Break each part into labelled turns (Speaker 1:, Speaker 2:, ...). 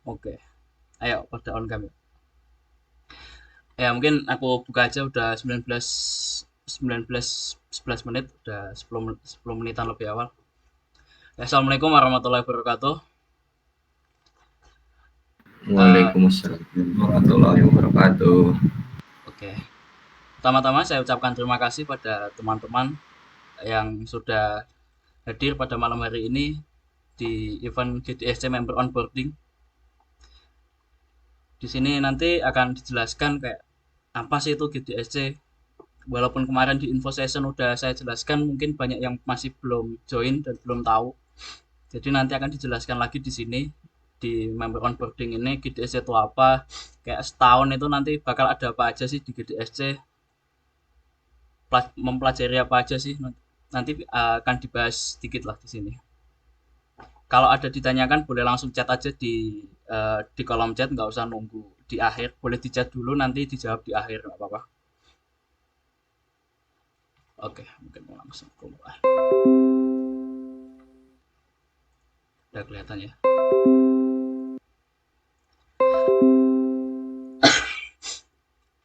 Speaker 1: Oke, ayo pada on cam. Ya mungkin aku buka aja udah 11 menit, udah 10 menitan lebih awal. Ya, Assalamualaikum warahmatullahi wabarakatuh. Eh,
Speaker 2: Waalaikumsalam warahmatullahi wabarakatuh.
Speaker 1: oke, pertama-tama saya ucapkan terima kasih pada teman-teman yang sudah hadir pada malam hari ini di event GDSC Member Onboarding. Di sini nanti akan dijelaskan kayak apa sih itu GDSC. Walaupun kemarin di info session udah saya jelaskan, mungkin banyak yang masih belum join dan belum tahu. Jadi nanti akan dijelaskan lagi di sini di member onboarding ini GDSC itu apa. Kayak setahun itu nanti bakal ada apa aja sih di GDSC, mempelajari apa aja sih nanti akan dibahas sedikit lah di sini. Kalau ada ditanyakan boleh langsung chat aja di kolom chat, nggak usah nunggu di akhir. Boleh di chat dulu nanti dijawab di akhir nggak apa-apa. Oke, mungkin langsung mulai. Udah kelihatan ya.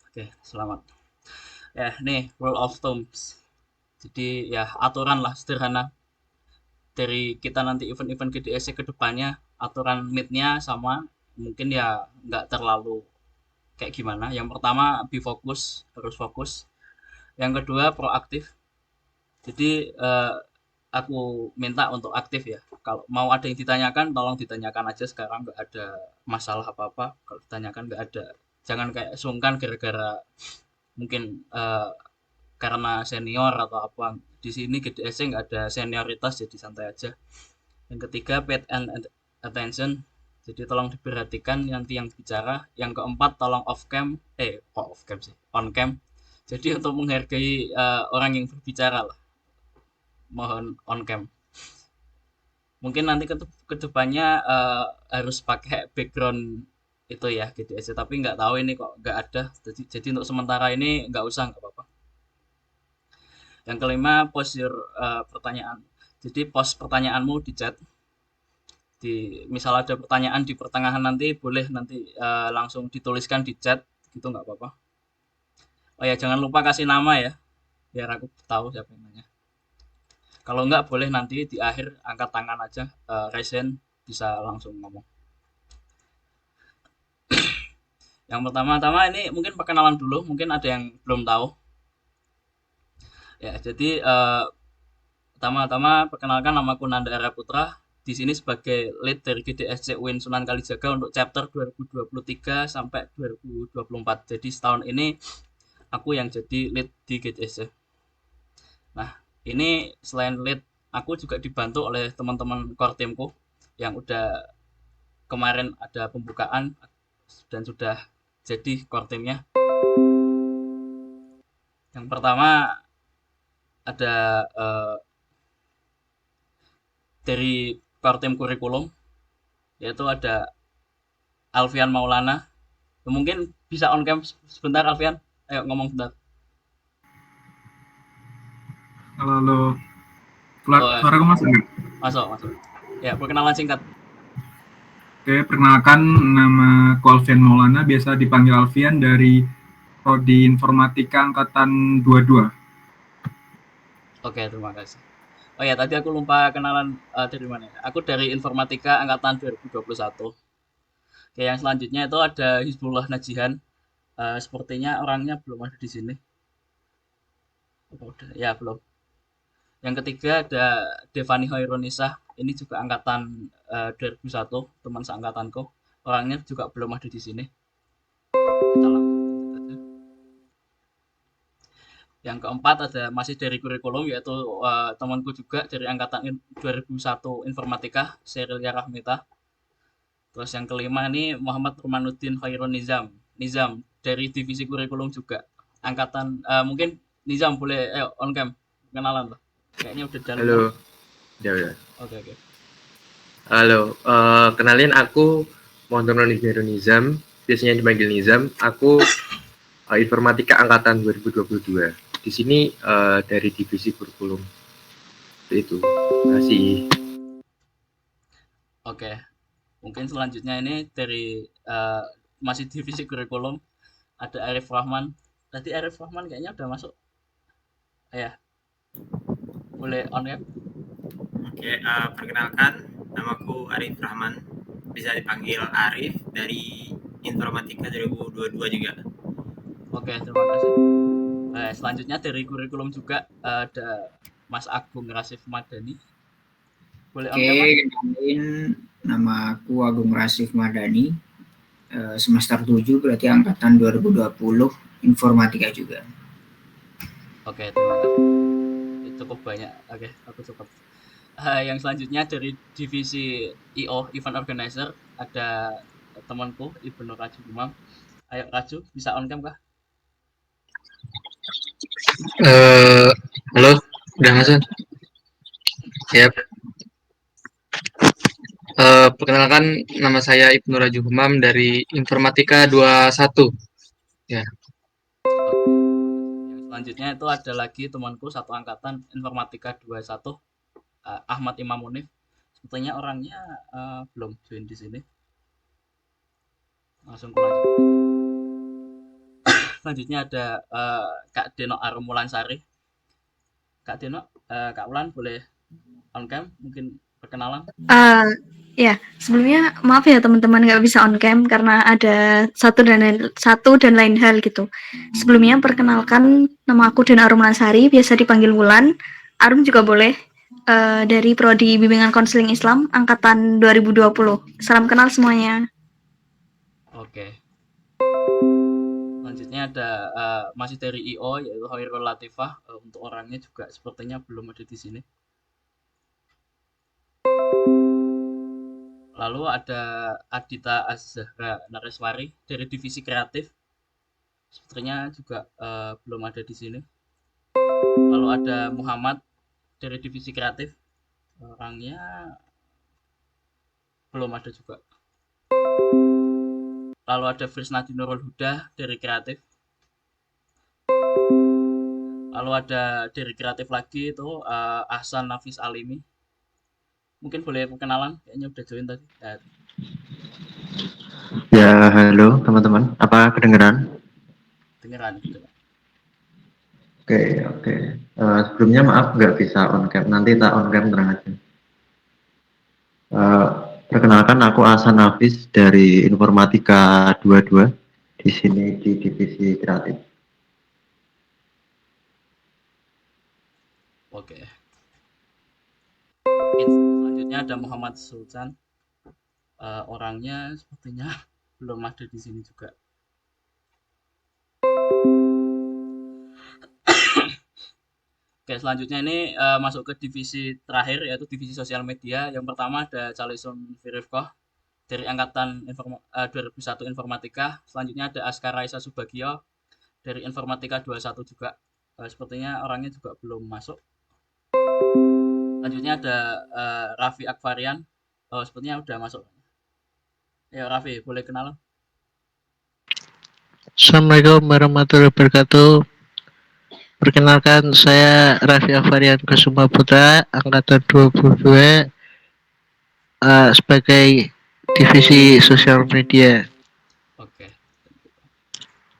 Speaker 1: Oke, selamat. Ya, nih rule of thumbs. Jadi ya aturan lah sederhana dari kita nanti event-event GDSC ke depannya, aturan meet-nya sama, mungkin ya nggak terlalu kayak gimana. Yang pertama be fokus, harus fokus. Yang kedua proaktif. Jadi aku minta untuk aktif ya. Kalau mau ada yang ditanyakan, tolong ditanyakan aja sekarang, nggak ada masalah apa-apa. Kalau ditanyakan nggak ada, jangan kayak sungkan gara-gara mungkin karena senior atau apa. Di sini GDSC nggak ada senioritas, jadi santai aja. Yang ketiga paid and attention, jadi tolong diperhatikan nanti yang bicara. Yang keempat tolong off cam, kok off cam sih, on cam. Jadi untuk menghargai orang yang berbicara lah, mohon on cam. Mungkin nanti ke depannya harus pakai background itu ya GDSC, tapi nggak tahu ini kok nggak ada. Jadi untuk sementara ini nggak usah, nggak apa-apa. Yang kelima post your pertanyaan. Jadi post pertanyaanmu di chat. Misal ada pertanyaan di pertengahan nanti boleh nanti langsung dituliskan di chat gitu, nggak apa-apa. Oh ya jangan lupa kasih nama ya biar aku tahu siapa yang nanya. Kalau nggak boleh nanti di akhir angkat tangan aja, raise hand, bisa langsung ngomong. Yang pertama-tama ini mungkin perkenalan dulu, mungkin ada yang belum tahu. Ya jadi pertama-tama perkenalkan, namaku Nanda Ara Putra. Di sini sebagai lead dari GDSC UIN Sunan Kalijaga untuk chapter 2023 sampai 2024. Jadi setahun ini aku yang jadi lead di GDSC. Nah, ini selain lead, aku juga dibantu oleh teman-teman core teamku yang udah kemarin ada pembukaan dan sudah jadi core teamnya. Yang pertama ada dari core team kurikulum, yaitu ada Alfian Maulana. Mungkin bisa on cam sebentar Alfian, ayo ngomong sebentar.
Speaker 2: Halo, halo.
Speaker 1: Oh,
Speaker 2: Suaraku masuk nggak?
Speaker 1: masuk masuk. Ya perkenalan singkat.
Speaker 2: Oke, perkenalkan nama Alfian Maulana, biasa dipanggil Alfian dari Prodi Informatika Angkatan 22.
Speaker 1: Oke, terima kasih. Oh ya, tadi aku lupa kenalan dari mana ya. Aku dari Informatika angkatan 2021. Oke, yang selanjutnya itu ada Hizbullah Najihan. Sepertinya orangnya belum ada di sini. Apa udah? Ya, belum. Yang ketiga ada Devani Hoirunisa. Ini juga angkatan 2001, teman seangkatanku. Orangnya juga belum ada di sini. Kita langsung lanjut aja. Yang keempat ada masih dari kurikulum, yaitu temanku juga dari angkatan 2001 Informatika, Serilia Rahmita. Terus yang kelima ini Muhammad Rumanuddin Khairun Nizam. Nizam dari divisi kurikulum juga. Angkatan mungkin Nizam boleh ayo on cam kenalan lah. Kayaknya udah dalam kan?
Speaker 3: Halo, ya udah.
Speaker 1: Oke oke.
Speaker 3: Halo, kenalin aku Muhammad Nizam Nizam, biasanya dipanggil Nizam. Aku informatika angkatan 2022. Di sini dari divisi kurikulum. Itu. Terima kasih.
Speaker 1: Oke. Mungkin selanjutnya ini dari masih divisi kurikulum, ada Arif Rahman. Tadi Arif Rahman kayaknya udah masuk. Ya, boleh on ya.
Speaker 4: Oke, perkenalkan, namaku Arif Rahman, bisa dipanggil Arif dari Informatika 2022 juga.
Speaker 1: Oke, terima kasih. Selanjutnya dari kurikulum juga ada Mas Agung Rasif Madani. Boleh on cam, Mas?
Speaker 5: Oke, kenalin, nama aku Agung Rasif Madani, semester 7 berarti angkatan 2020, informatika juga.
Speaker 1: Oke, terima kasih. Itu cukup banyak. Oke, aku cukup. Yang selanjutnya dari divisi IO, Event Organizer, ada temanku Ibnu Raju Gumam. Ayo Raju, bisa on cam kah?
Speaker 3: Halo, udah masuk? Siap. Perkenalkan, nama saya Ibnu Raju Humam dari Informatika 21. Ya.
Speaker 1: Yang selanjutnya itu ada lagi temanku satu angkatan Informatika 21, Ahmad Imam Munif. Sepertinya orangnya belum join di sini. Langsung lanjut. Selanjutnya ada Kak Deno Arumulansari. Kak Deno, Kak Ulan boleh on cam mungkin perkenalan.
Speaker 6: Ya, sebelumnya maaf ya teman-teman nggak bisa on cam karena ada satu dan lain hal gitu. Sebelumnya perkenalkan, nama aku Dena Arumulansari, biasa dipanggil Wulan. Arum juga boleh, dari Prodi Bimbingan Konseling Islam angkatan 2020. Salam kenal semuanya.
Speaker 1: Oke. Selanjutnya ada masih dari IO yaitu Hoirul Latifah. Untuk orangnya juga sepertinya belum ada di sini. Lalu ada Adita Azhra Nareswari dari divisi kreatif. Sepertinya juga belum ada di sini. Lalu ada Muhammad dari divisi kreatif. Orangnya belum ada juga. Lalu ada Frisnadi Nurul Huda dari kreatif. Lalu ada dari kreatif lagi itu Ahsan Nafis Alimi. Mungkin boleh perkenalan, kayaknya udah join tadi.
Speaker 7: Ya, halo teman-teman. Apa kedengeran?
Speaker 1: Dengeran gitu.
Speaker 7: Oke. Sebelumnya maaf nggak bisa on cam. Nanti tak on cam tenang aja. Perkenalkan aku Ahsan Nafis dari Informatika 22 di sini di divisi kreatif.
Speaker 1: Oke. Selanjutnya ada Muhammad Sultan. Orangnya sepertinya belum ada di sini juga. Oke, selanjutnya ini masuk ke divisi terakhir yaitu divisi sosial media. Yang pertama ada Calisun Firifkoh dari angkatan 2001 Informatika. Selanjutnya ada Askara Isa Subagio dari Informatika 21 juga. Sepertinya orangnya juga belum masuk. Selanjutnya ada Raffi Akvarian. Sepertinya udah masuk. Ya Raffi, boleh kenalan?
Speaker 8: Assalamualaikum warahmatullahi wabarakatuh. Perkenalkan, saya Raffi Akvarian Kusuma Putra, angkatan 22, sebagai divisi sosial media.
Speaker 1: Oke.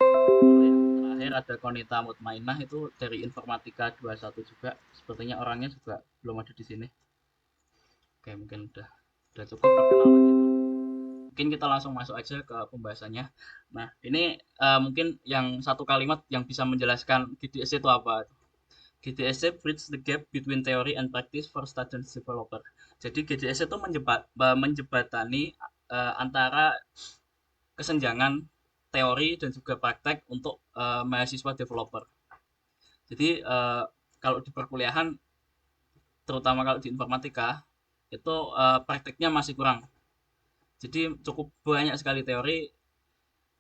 Speaker 1: Yang terakhir ada Konita Mutmainah itu dari Informatika 21 juga. Sepertinya orangnya juga belum ada di sini. Oke, mungkin udah cukup perkenalannya itu. Mungkin kita langsung masuk aja ke pembahasannya. Nah, ini mungkin yang satu kalimat yang bisa menjelaskan GDSC itu apa. GDSC bridge the gap between theory and practice for student developer. Jadi GDSC itu menjembatani antara kesenjangan teori dan juga praktek untuk mahasiswa developer. Jadi kalau di perkuliahan, terutama kalau di informatika, itu prakteknya masih kurang. Jadi cukup banyak sekali teori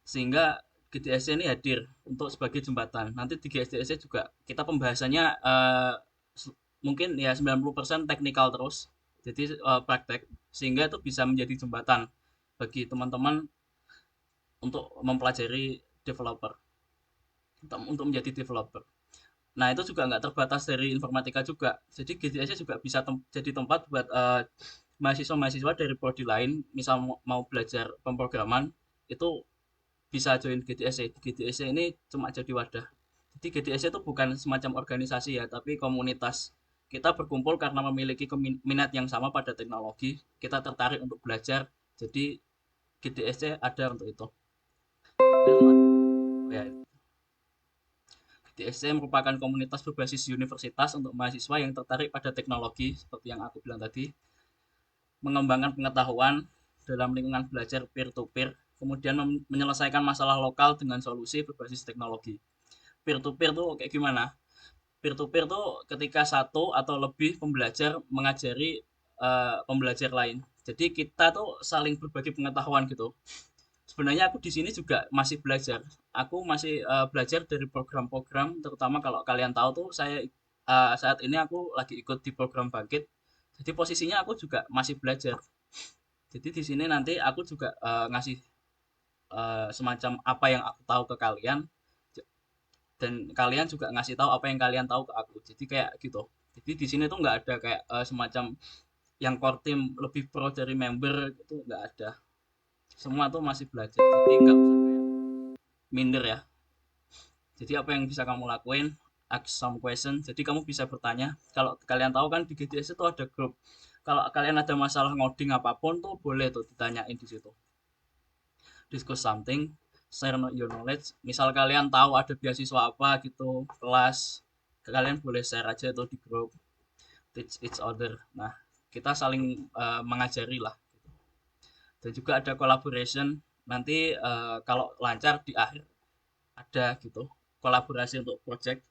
Speaker 1: sehingga GDSC ini hadir untuk sebagai jembatan. Nanti di GDSC juga kita pembahasannya mungkin ya 90% teknikal terus. Jadi praktek sehingga itu bisa menjadi jembatan bagi teman-teman untuk mempelajari developer. Untuk menjadi developer. Nah, itu juga nggak terbatas dari informatika juga. Jadi GDSC juga bisa jadi tempat buat mahasiswa-mahasiswa dari prodi lain, misal mau belajar pemrograman, itu bisa join GDSC. GDSC ini cuma jadi wadah. Jadi GDSC itu bukan semacam organisasi ya, tapi komunitas. Kita berkumpul karena memiliki minat yang sama pada teknologi, kita tertarik untuk belajar, jadi GDSC ada untuk itu. Ya, GDSC merupakan komunitas berbasis universitas untuk mahasiswa yang tertarik pada teknologi, seperti yang aku bilang tadi, mengembangkan pengetahuan dalam lingkungan belajar peer-to-peer, kemudian menyelesaikan masalah lokal dengan solusi berbasis teknologi. Peer-to-peer tuh kayak gimana? Peer-to-peer tuh ketika satu atau lebih pembelajar mengajari pembelajar lain. Jadi kita tuh saling berbagi pengetahuan gitu. Sebenarnya aku di sini juga masih belajar. Aku masih belajar dari program-program, terutama kalau kalian tahu tuh saya saat ini aku lagi ikut di program Bangkit. Jadi posisinya aku juga masih belajar. Jadi di sini nanti aku juga ngasih semacam apa yang aku tahu ke kalian, dan kalian juga ngasih tahu apa yang kalian tahu ke aku. Jadi kayak gitu. Jadi di sini tuh nggak ada kayak semacam yang core team lebih pro dari member, itu nggak ada. Semua tuh masih belajar. Jadi nggak usah kayak minder ya. Jadi apa yang bisa kamu lakuin? Ask some question. Jadi kamu bisa bertanya. Kalau kalian tahu kan di GDS itu ada grup. Kalau kalian ada masalah ngoding apapun tuh boleh tuh ditanyain di situ. Discuss something, share your knowledge. Misal kalian tahu ada beasiswa apa gitu, kelas, kalian boleh share aja itu di grup. Teach each other. Nah, kita saling mengajari lah. Dan juga ada collaboration. Nanti kalau lancar di akhir ada gitu kolaborasi untuk project,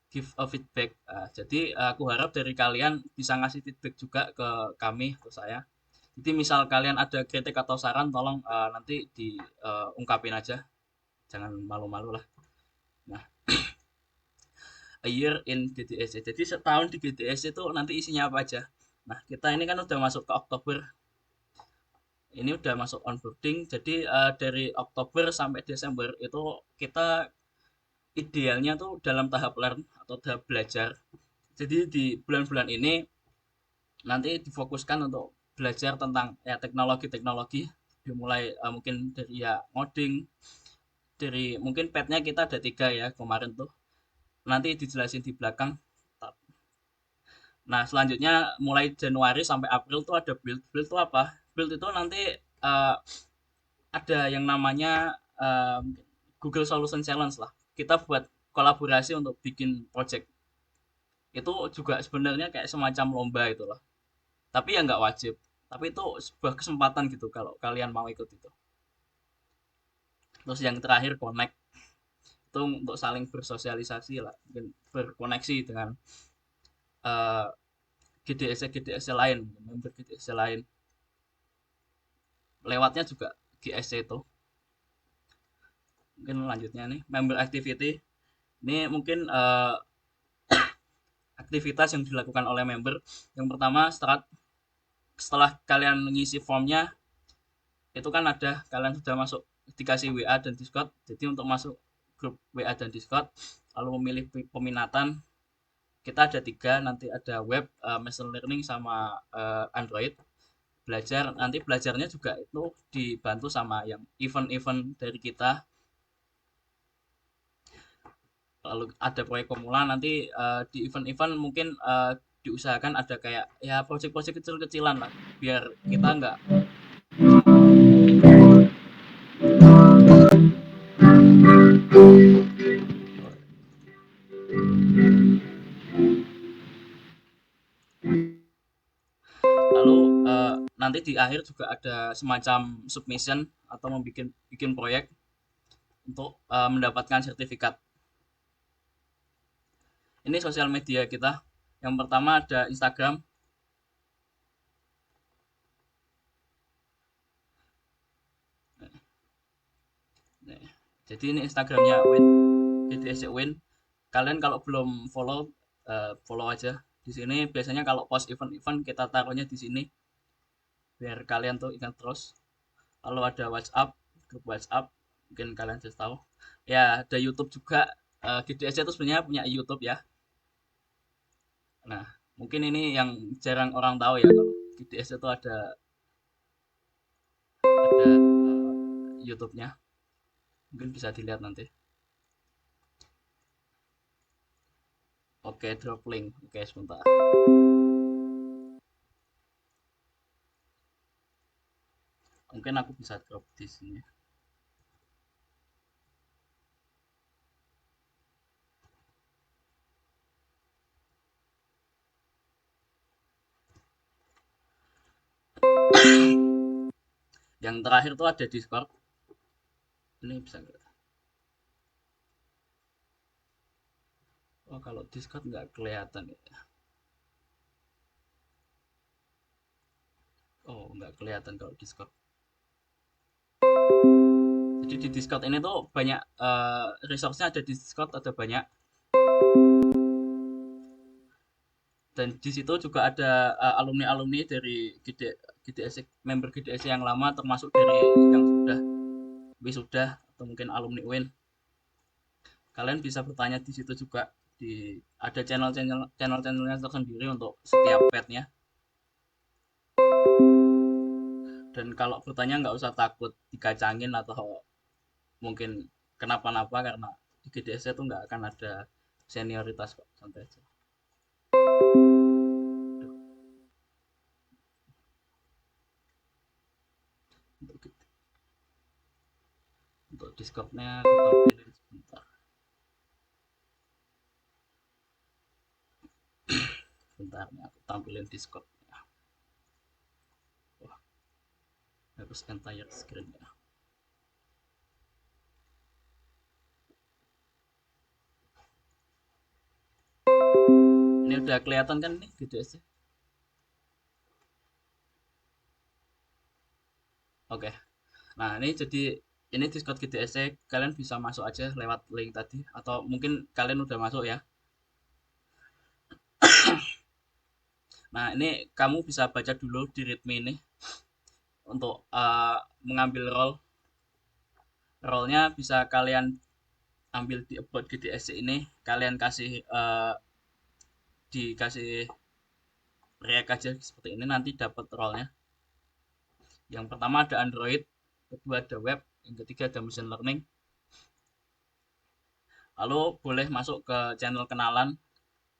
Speaker 1: give a feedback. Jadi aku harap dari kalian bisa ngasih feedback juga ke kami, ke saya. Jadi misal kalian ada kritik atau saran, tolong nanti diungkapin aja, jangan malu-malu lah. Nah, a year in GDSC. Jadi setahun di GDSC itu nanti isinya apa aja. Nah, kita ini kan udah masuk ke Oktober. Ini udah masuk onboarding. Jadi dari Oktober sampai Desember itu kita idealnya tuh dalam tahap learn atau tahap belajar. Jadi di bulan-bulan ini nanti difokuskan untuk belajar tentang ya teknologi-teknologi, dimulai mungkin dari ya ngoding, dari mungkin petnya kita ada 3 ya kemarin tuh, nanti dijelasin di belakang. Nah selanjutnya mulai Januari sampai April tuh ada build. Build itu apa? Build itu nanti ada yang namanya Google Solution Challenge lah. Kita buat kolaborasi untuk bikin project. Itu juga sebenarnya kayak semacam lomba itu loh. Tapi ya nggak wajib. Tapi itu sebuah kesempatan gitu kalau kalian mau ikut itu. Terus yang terakhir connect. Itu untuk saling bersosialisasi lah, berkoneksi dengan GDSC lain, member GDSC lain. Lewatnya juga GSC itu. Mungkin lanjutnya nih, member activity. Ini mungkin aktivitas yang dilakukan oleh member. Yang pertama, setelah kalian mengisi formnya, itu kan ada kalian sudah masuk, dikasih WA dan Discord. Jadi untuk masuk grup WA dan Discord, lalu memilih peminatan, kita ada 3, nanti ada web, machine learning sama Android. Nanti belajarnya juga itu dibantu sama yang event-event dari kita. Lalu ada proyek pemula, nanti di event-event mungkin diusahakan ada kayak ya proyek-proyek kecil-kecilan lah, biar kita nggak lalu nanti di akhir juga ada semacam submission atau bikin proyek untuk mendapatkan sertifikat. Ini sosial media kita. Yang pertama ada Instagram. Jadi ini Instagramnya Win, GDSC Win. Kalian kalau belum follow, follow aja. Di sini biasanya kalau post event-event kita taruhnya di sini, biar kalian tuh ingat terus. Lalu ada WhatsApp, grup WhatsApp, mungkin kalian sudah tahu. Ya ada YouTube juga. GDSC itu sebenarnya punya YouTube ya. Nah mungkin ini yang jarang orang tahu ya, kalau GDS itu ada YouTube-nya, mungkin bisa dilihat nanti. Oke, drop link. Oke, sebentar. Mungkin aku bisa drop di sini. Yang terakhir tuh ada Discord. Ini bisa nggak? Oh, kalau Discord nggak kelihatan ya. Oh, nggak kelihatan kalau Discord. Jadi di Discord ini tuh banyak resource-nya ada di Discord, ada banyak. Dan di situ juga ada alumni-alumni dari GDS, member GDS yang lama, termasuk dari yang sudah wisuda atau mungkin alumni UIN. Kalian bisa bertanya di situ juga. Ada channelnya tersendiri untuk setiap petnya. Dan kalau bertanya nggak usah takut dikacangin atau mungkin kenapa-napa, karena di GDS itu nggak akan ada senioritas kok, santai aja. Untuk Discord-nya aku tampilin sebentar. Sebentar nih, aku tampilin Discord-nya. Wah, harus entire screen ya. Ini udah kelihatan kan nih GDS-nya? Oke. Nah, ini jadi ini Discord GDS, kalian bisa masuk aja lewat link tadi, atau mungkin kalian udah masuk ya. Nah, ini kamu bisa baca dulu di readme ini untuk mengambil role-nya bisa kalian ambil di about GDS ini, kalian kasih dikasih react aja seperti ini, nanti dapat role-nya. Yang pertama ada Android, kedua ada web, yang ketiga ada machine learning. Lalu boleh masuk ke channel kenalan.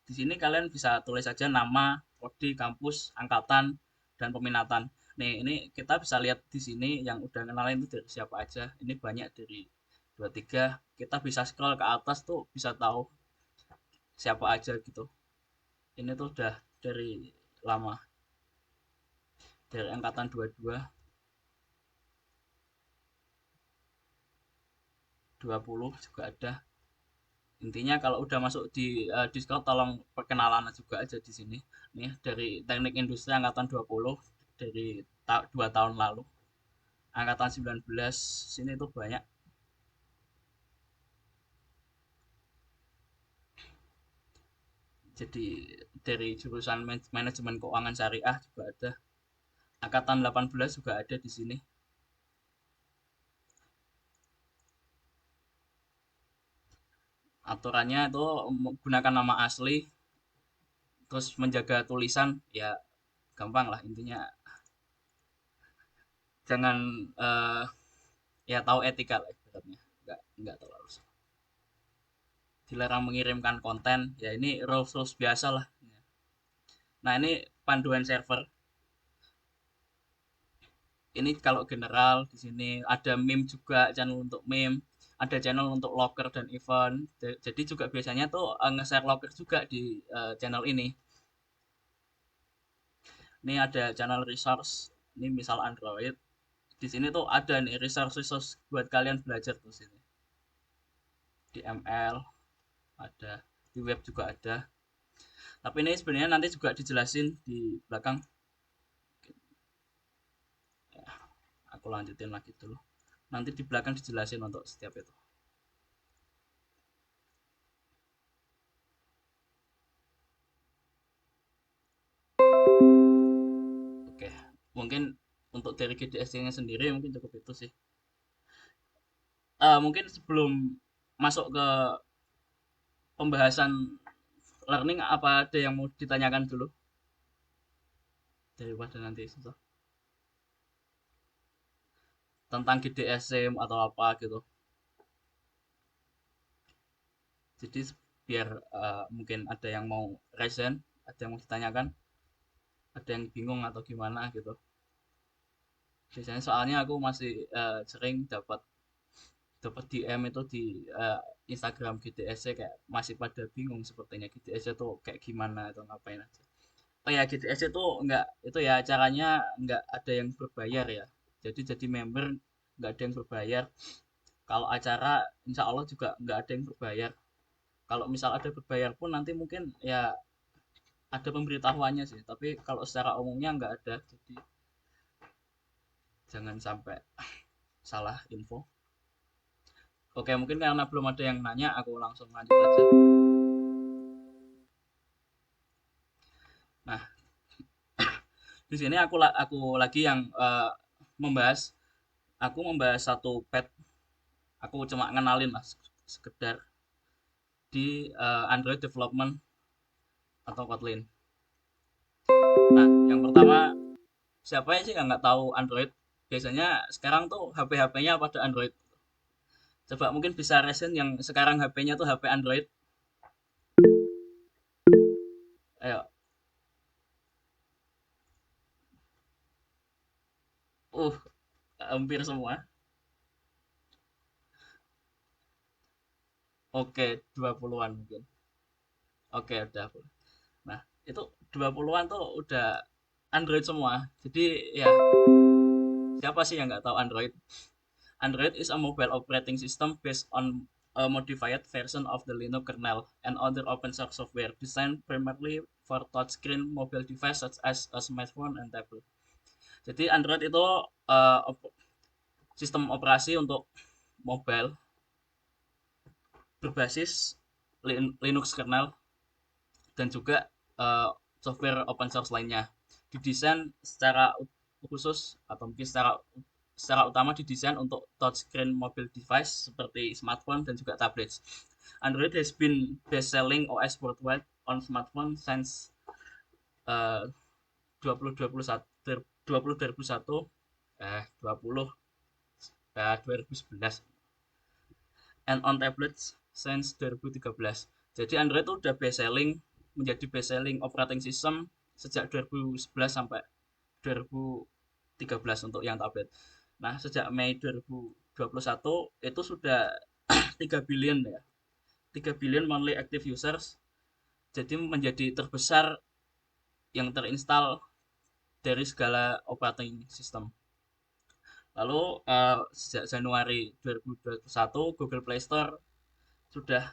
Speaker 1: Di sini kalian bisa tulis saja nama, prodi, kampus, angkatan, dan peminatan. Nih, ini kita bisa lihat di sini yang udah kenalin itu dari siapa aja. Ini banyak dari 23. Kita bisa scroll ke atas tuh bisa tahu siapa aja gitu. Ini tuh udah dari lama. Dari angkatan 22, 20 juga ada. Intinya kalau udah masuk di Discord tolong perkenalan juga aja di sini. Nih dari Teknik Industri angkatan 20 dari 2 tahun lalu. Angkatan 19 sini tuh banyak. Jadi dari jurusan manajemen keuangan syariah juga ada. Angkatan 18 juga ada di sini. Aturannya itu menggunakan nama asli, terus menjaga tulisan, ya gampang lah intinya. Jangan ya tahu etika lah ibaratnya, nggak terlalu. Dilarang mengirimkan konten, ya ini rules biasa lah. Nah, ini panduan server. Ini kalau general di sini ada meme juga, channel untuk meme, ada channel untuk locker dan event. Jadi juga biasanya tuh nge-share locker juga di channel ini. Ini ada channel resource, ini misal Android. Di sini tuh ada nih resource buat kalian belajar tuh sini. Di ML ada, di web juga ada. Tapi ini sebenarnya nanti juga dijelasin di belakang. Ya, aku lanjutin lagi dulu. Nanti di belakang dijelasin untuk setiap itu. Oke, mungkin untuk dari GDS-nya sendiri mungkin cukup itu sih. Mungkin sebelum masuk ke pembahasan learning, apa ada yang mau ditanyakan dulu? daripada nanti susah tentang GDSM atau apa gitu. Jadi biar mungkin ada yang mau resen, ada yang mau ditanyakan, ada yang bingung atau gimana gitu. Biasanya soalnya aku masih sering dapat DM itu di Instagram GDS kayak masih pada bingung sepertinya GDS itu kayak gimana atau ngapain aja. Oh ya, GDS itu enggak, itu ya caranya enggak ada yang berbayar ya. Jadi member enggak ada yang berbayar. Kalau acara insya Allah juga enggak ada yang berbayar. Kalau misal ada berbayar pun nanti mungkin ya ada pemberitahuannya sih. Tapi kalau secara umumnya enggak ada. Jadi jangan sampai salah info. Oke, mungkin karena belum ada yang nanya, aku langsung lanjut aja. Nah, di sini aku lagi yang membahas. Aku membahas satu pet. Aku cuma ngenalin lah sekedar di Android development atau Kotlin. Nah, yang pertama, siapa sih yang nggak tahu Android? Biasanya sekarang tuh HP-HP-nya pada Android. Coba mungkin bisa resen yang sekarang HP-nya tuh HP Android. Ayo. Hampir semua. Oke, 20-an mungkin. Oke, udah. Nah, itu 20-an tuh udah Android semua. Jadi ya, siapa sih yang nggak tahu Android? Android is a mobile operating system based on a modified version of the Linux kernel and other open source software designed primarily for touchscreen mobile device such as a smartphone and tablet. Jadi Android itu sistem operasi untuk mobile berbasis Linux kernel dan juga software open source lainnya. Didesain secara khusus atau mungkin secara utama didesain untuk touchscreen mobile device seperti smartphone dan juga tablets. Android has been best-selling OS worldwide on smartphone since 2011 and on tablets since 2013. Jadi Android itu udah best-selling, menjadi best-selling operating system sejak 2011 sampai 2013 untuk yang tablet. Nah, sejak Mei 2021 itu sudah 3 billion ya. 3 billion monthly active users. Jadi menjadi terbesar yang terinstall dari segala operating system. Lalu sejak Januari 2021 Google Play Store sudah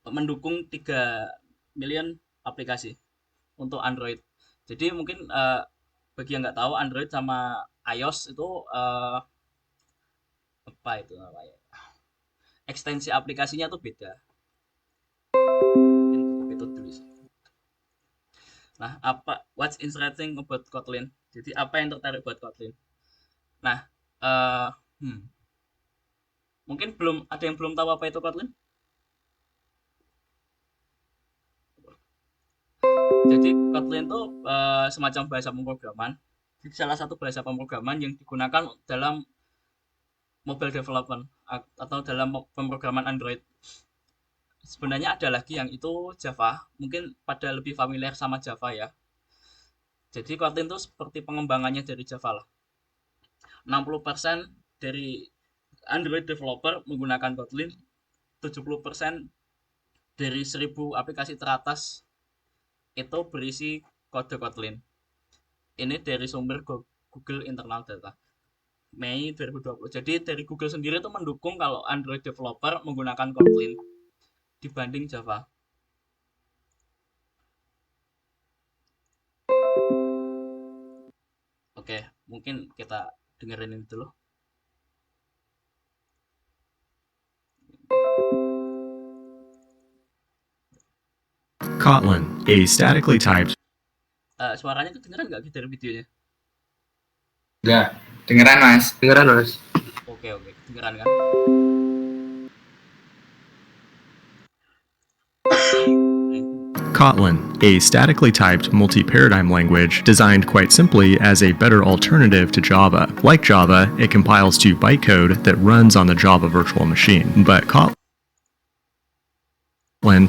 Speaker 1: mendukung 3 million aplikasi untuk Android. Jadi mungkin bagi yang nggak tahu Android sama iOS itu apa itu namanya? Ekstensi aplikasinya tuh beda. Itu dulu sih. Nah, what's interesting about Kotlin? Jadi apa yang tertarik buat Kotlin? Nah, mungkin ada yang belum tahu apa itu Kotlin? Jadi Kotlin itu semacam bahasa pemrograman. Jadi salah satu bahasa pemrograman yang digunakan dalam mobile development atau dalam pemrograman Android. Sebenarnya ada lagi yang itu Java. Mungkin pada lebih familiar sama Java ya. Jadi Kotlin itu seperti pengembangannya dari Java lah. 60% dari Android developer menggunakan Kotlin, 70% dari 1000 aplikasi teratas itu berisi kode Kotlin. Ini dari sumber Google Internal Data. Mei 2020. Jadi dari Google sendiri itu mendukung kalau Android developer menggunakan Kotlin dibanding Java. Oke, mungkin kita dengerin ini dulu.
Speaker 9: Kotlin, a statically typed.
Speaker 1: Suaranya kedengeran nggak dari videonya?
Speaker 5: Enggak, dengeran Mas.
Speaker 3: Dengeran, Mas.
Speaker 1: Oke, kedengeran kan?
Speaker 9: Kotlin, a statically typed multi-paradigm language designed quite simply as a better alternative to Java. Like Java, it compiles to bytecode that runs on the Java virtual machine, but Kotlin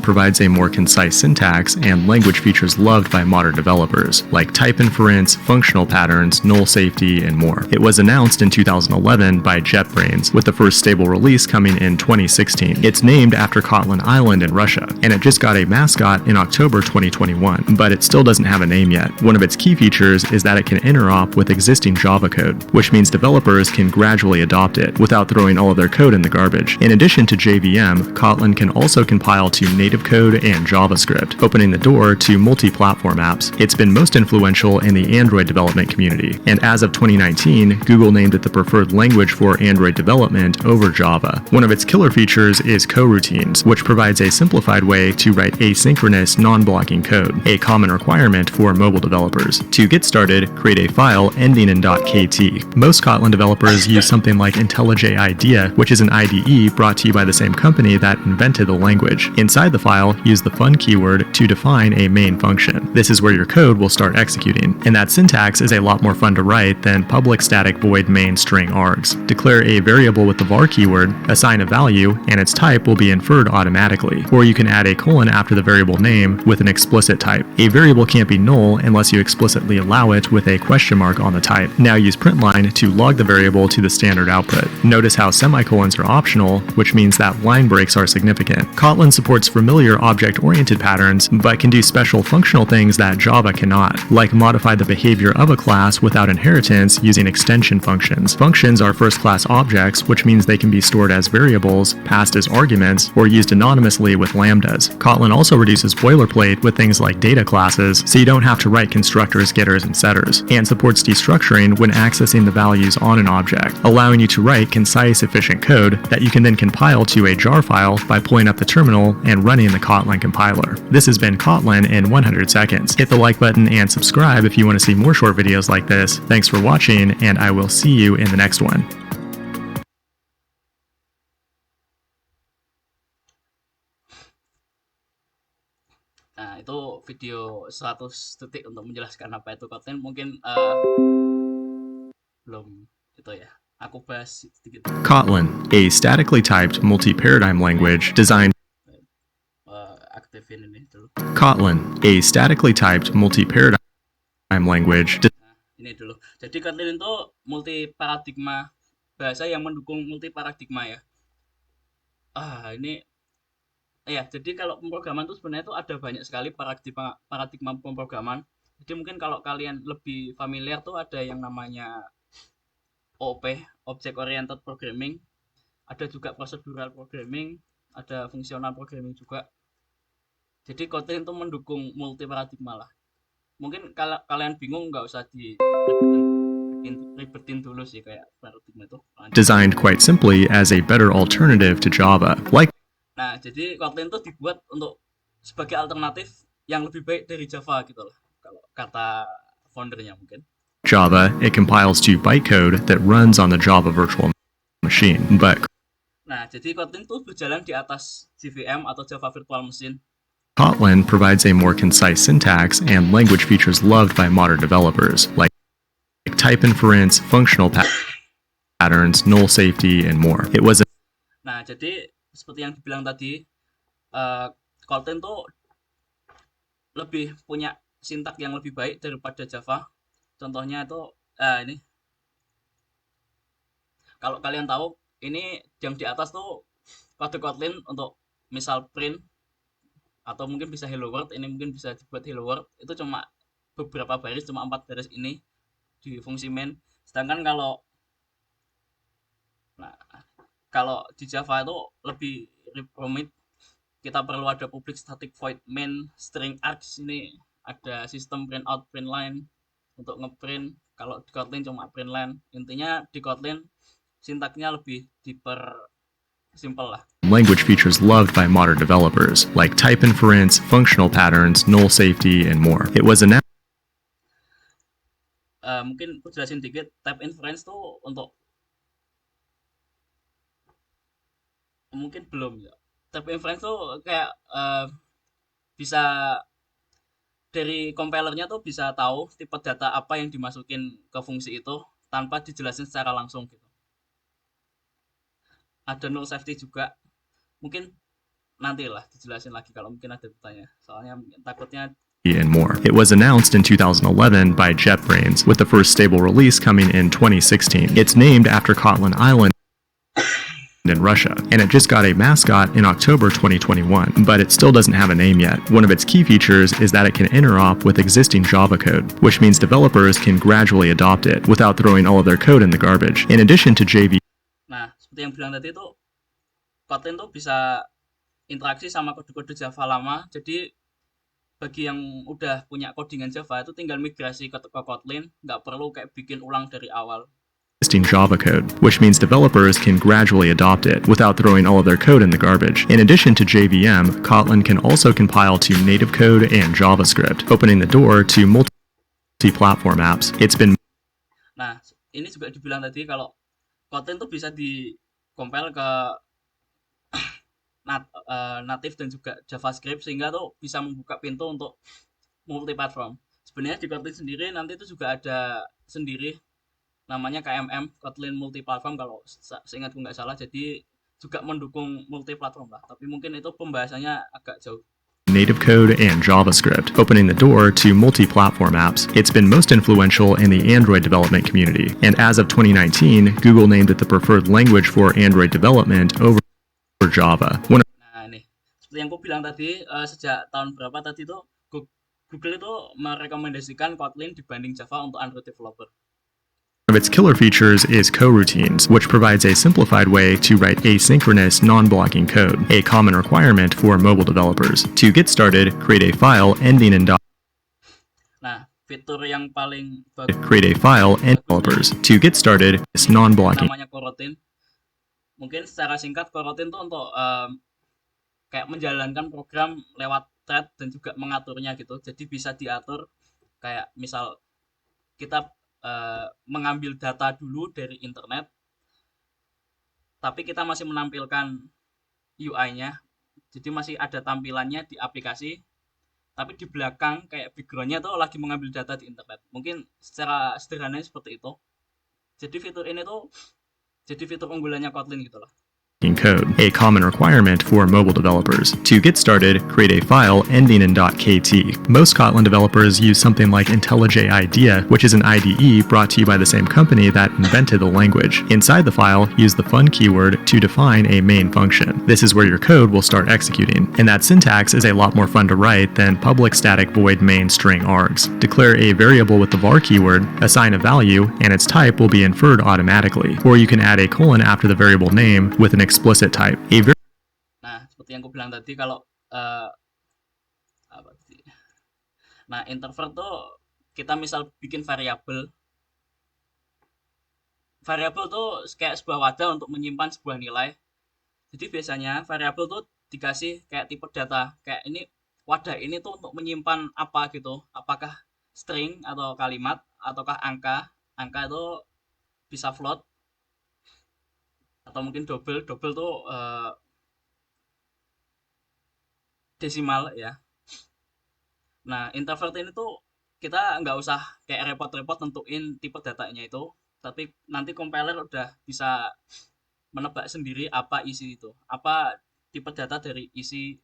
Speaker 9: provides a more concise syntax and language features loved by modern developers, like type inference, functional patterns, null safety, and more. It was announced in 2011 by JetBrains, with the first stable release coming in 2016. It's named after Kotlin Island in Russia, and it just got a mascot in October 2021, but it still doesn't have a name yet. One of its key features is that it can interop with existing Java code, which means developers can gradually adopt it without throwing all of their code in the garbage. In addition to JVM, Kotlin can also compile to native code and JavaScript, opening the door to multi-platform apps. It's been most influential in the Android development community, and as of 2019, Google named it the preferred language for Android development over Java. One of its killer features is coroutines, which provides a simplified way to write asynchronous, non-blocking code, a common requirement for mobile developers. To get started, create a file ending in .kt. Most Kotlin developers use something like IntelliJ IDEA, which is an IDE brought to you by the same company that invented the language. Inside the file, use the fun keyword to define a main function. This is where your code will start executing, and that syntax is a lot more fun to write than public static void main string args. Declare a variable with the var keyword, assign a value, and its type will be inferred automatically, or you can add a colon after the variable name with an explicit type. A variable can't be null unless you explicitly allow it with a question mark on the type. Now use println to log the variable to the standard output. Notice how semicolons are optional, which means that line breaks are significant. Kotlin supports familiar object-oriented patterns, but can do special functional things that Java cannot, like modify the behavior of a class without inheritance using extension functions. Functions are first-class objects, which means they can be stored as variables, passed as arguments, or used anonymously with lambdas. Kotlin also reduces boilerplate with things like data classes, so you don't have to write constructors, getters, and setters, and supports destructuring when accessing the values on an object, allowing you to write concise, efficient code that you can then compile to a jar file by pulling up the terminal and running the Kotlin compiler. This has been Kotlin in 100 seconds. Hit the like button and subscribe if you want to see more short videos like this. Thanks for watching, and I will see you in the next one.
Speaker 1: Nah, itu video 100 detik untuk menjelaskan apa itu Kotlin. Mungkin belum itu ya. Aku bahas sedikit.
Speaker 9: Kotlin, a statically typed multi-paradigm language designed
Speaker 1: Aktifin ini dulu.
Speaker 9: Kotlin, a statically typed multi-paradigm language.
Speaker 1: Nah, ini dulu. Jadi Kotlin itu multi paradigma, bahasa yang mendukung multi paradigma ya. Ini ya, jadi kalau pemrograman itu sebenarnya itu ada banyak sekali paradigma pemrograman. Jadi mungkin kalau kalian lebih familiar tuh ada yang namanya OOP, Object Oriented Programming. Ada juga Procedural Programming, ada Functional Programming juga. Jadi Kotlin itu mendukung multi paradigma lah. Mungkin kalau kalian bingung nggak usah ribetin dulu sih kayak paradigma itu.
Speaker 9: Designed quite simply as a better alternative to Java. Like
Speaker 1: Nah, jadi Kotlin itu dibuat untuk sebagai alternatif yang lebih baik dari Java gitu loh. Kalau kata foundernya mungkin.
Speaker 9: Java, it compiles to bytecode that runs on the Java virtual machine, but
Speaker 1: Nah, jadi Kotlin itu berjalan di atas JVM atau Java Virtual Machine.
Speaker 9: Kotlin provides a more concise syntax and language features loved by modern developers, like type inference, functional patterns, null safety, and more. It was
Speaker 1: Nah, jadi seperti yang dibilang tadi, Kotlin tuh lebih punya sintak yang lebih baik daripada Java. Contohnya itu ini. Kalau kalian tahu, ini yang di atas tuh kode Kotlin untuk misal print atau mungkin bisa hello world. Ini mungkin bisa dibuat hello world. Itu cuma beberapa baris, cuma 4 baris ini di fungsi main. Sedangkan kalau di Java itu lebih rumit. Kita perlu ada public static void main string args. Ini ada sistem print out print line untuk ngeprint. Kalau di Kotlin cuma print line. Intinya di Kotlin sintaknya lebih simple lah.
Speaker 9: Language features loved by modern developers, like type inference, functional patterns, null safety, and more. It was announced.
Speaker 1: Mungkin aku jelasin dikit. Type inference tuh untuk mungkin belum ya. Type inference tuh kayak bisa dari compilernya tuh bisa tahu tipe data apa yang dimasukin ke fungsi itu tanpa dijelasin secara langsung gitu. Ada null safety juga. Mungkin nantilah dijelasin lagi kalau mungkin ada bertanya. Soalnya takutnya
Speaker 9: and more. It was announced in 2011 by JetBrains, with the first stable release coming in 2016. It's named after Kotlin Island in Russia, and it just got a mascot in October 2021, but it still doesn't have a name yet. One of its key features is that it can interop with existing Java code, which means developers can gradually adopt it without throwing all of their code in the garbage. In addition to JV.
Speaker 1: Nah, seperti yang bilang tadi tuh, Kotlin tuh bisa interaksi sama kode-kode Java lama. Jadi bagi yang udah punya codingan Java itu tinggal migrasi ke Kotlin, nggak perlu kayak bikin ulang dari awal.
Speaker 9: Existing Java code, which means developers can gradually adopt it without throwing all of their code in the garbage. In addition to JVM, Kotlin can also compile to native code and JavaScript, opening the door to multi-platform apps. It's been.
Speaker 1: Nah, ini juga dibilang tadi kalau Kotlin tuh bisa di-compile ke native dan juga JavaScript sehingga tuh bisa membuka pintu untuk multi-platform. Sebenarnya di Kotlin sendiri nanti itu juga ada sendiri namanya KMM, Kotlin Multi-Platform kalau seingatku nggak salah, jadi juga mendukung multi-platform lah, tapi mungkin itu pembahasannya agak jauh.
Speaker 9: Native code and JavaScript, opening the door to multi-platform apps. It's been most influential in the Android development community, and as of 2019, Google named it the preferred language for Android development over Java.
Speaker 1: Nah nih, seperti yang aku bilang tadi, sejak tahun berapa tadi tuh Google itu merekomendasikan Kotlin dibanding Java untuk Android developer.
Speaker 9: One of its killer features is coroutines, which provides a simplified way to write asynchronous, non-blocking code, a common requirement for mobile developers. To get started, create a file ending in
Speaker 1: Nah, fitur yang paling
Speaker 9: create a file and developers. To get started, is non-blocking.
Speaker 1: Namanya coroutine. Mungkin secara singkat coroutine itu untuk kayak menjalankan program lewat thread dan juga mengaturnya gitu. Jadi bisa diatur kayak misal kita mengambil data dulu dari internet, tapi kita masih menampilkan UI-nya, jadi masih ada tampilannya di aplikasi, tapi di belakang kayak background-nya tuh lagi mengambil data di internet. Mungkin secara sederhananya seperti itu. Jadi fitur ini tuh jadi fitur unggulannya Kotlin gitu loh.
Speaker 9: Code, a common requirement for mobile developers. To get started, create a file ending in .kt. Most Kotlin developers use something like IntelliJ IDEA, which is an IDE brought to you by the same company that invented the language. Inside the file, use the fun keyword to define a main function. This is where your code will start executing, and that syntax is a lot more fun to write than public static void main string args. Declare a variable with the var keyword, assign a value, and its type will be inferred automatically. Or you can add a colon after the variable name with an explicit type.
Speaker 1: Nah, seperti yang aku bilang tadi kalau apa sih? Nah, introvert tuh kita misal bikin variabel. Variabel tuh kayak sebuah wadah untuk menyimpan sebuah nilai. Jadi biasanya variabel tuh dikasih kayak tipe data. Kayak ini wadah ini tuh untuk menyimpan apa gitu. Apakah string atau kalimat ataukah angka. Angka itu bisa float atau mungkin double tuh desimal ya. Nah, introvert ini tuh kita nggak usah kayak repot-repot nentuin tipe datanya itu, tapi nanti compiler udah bisa menebak sendiri apa isi itu, apa tipe data dari isi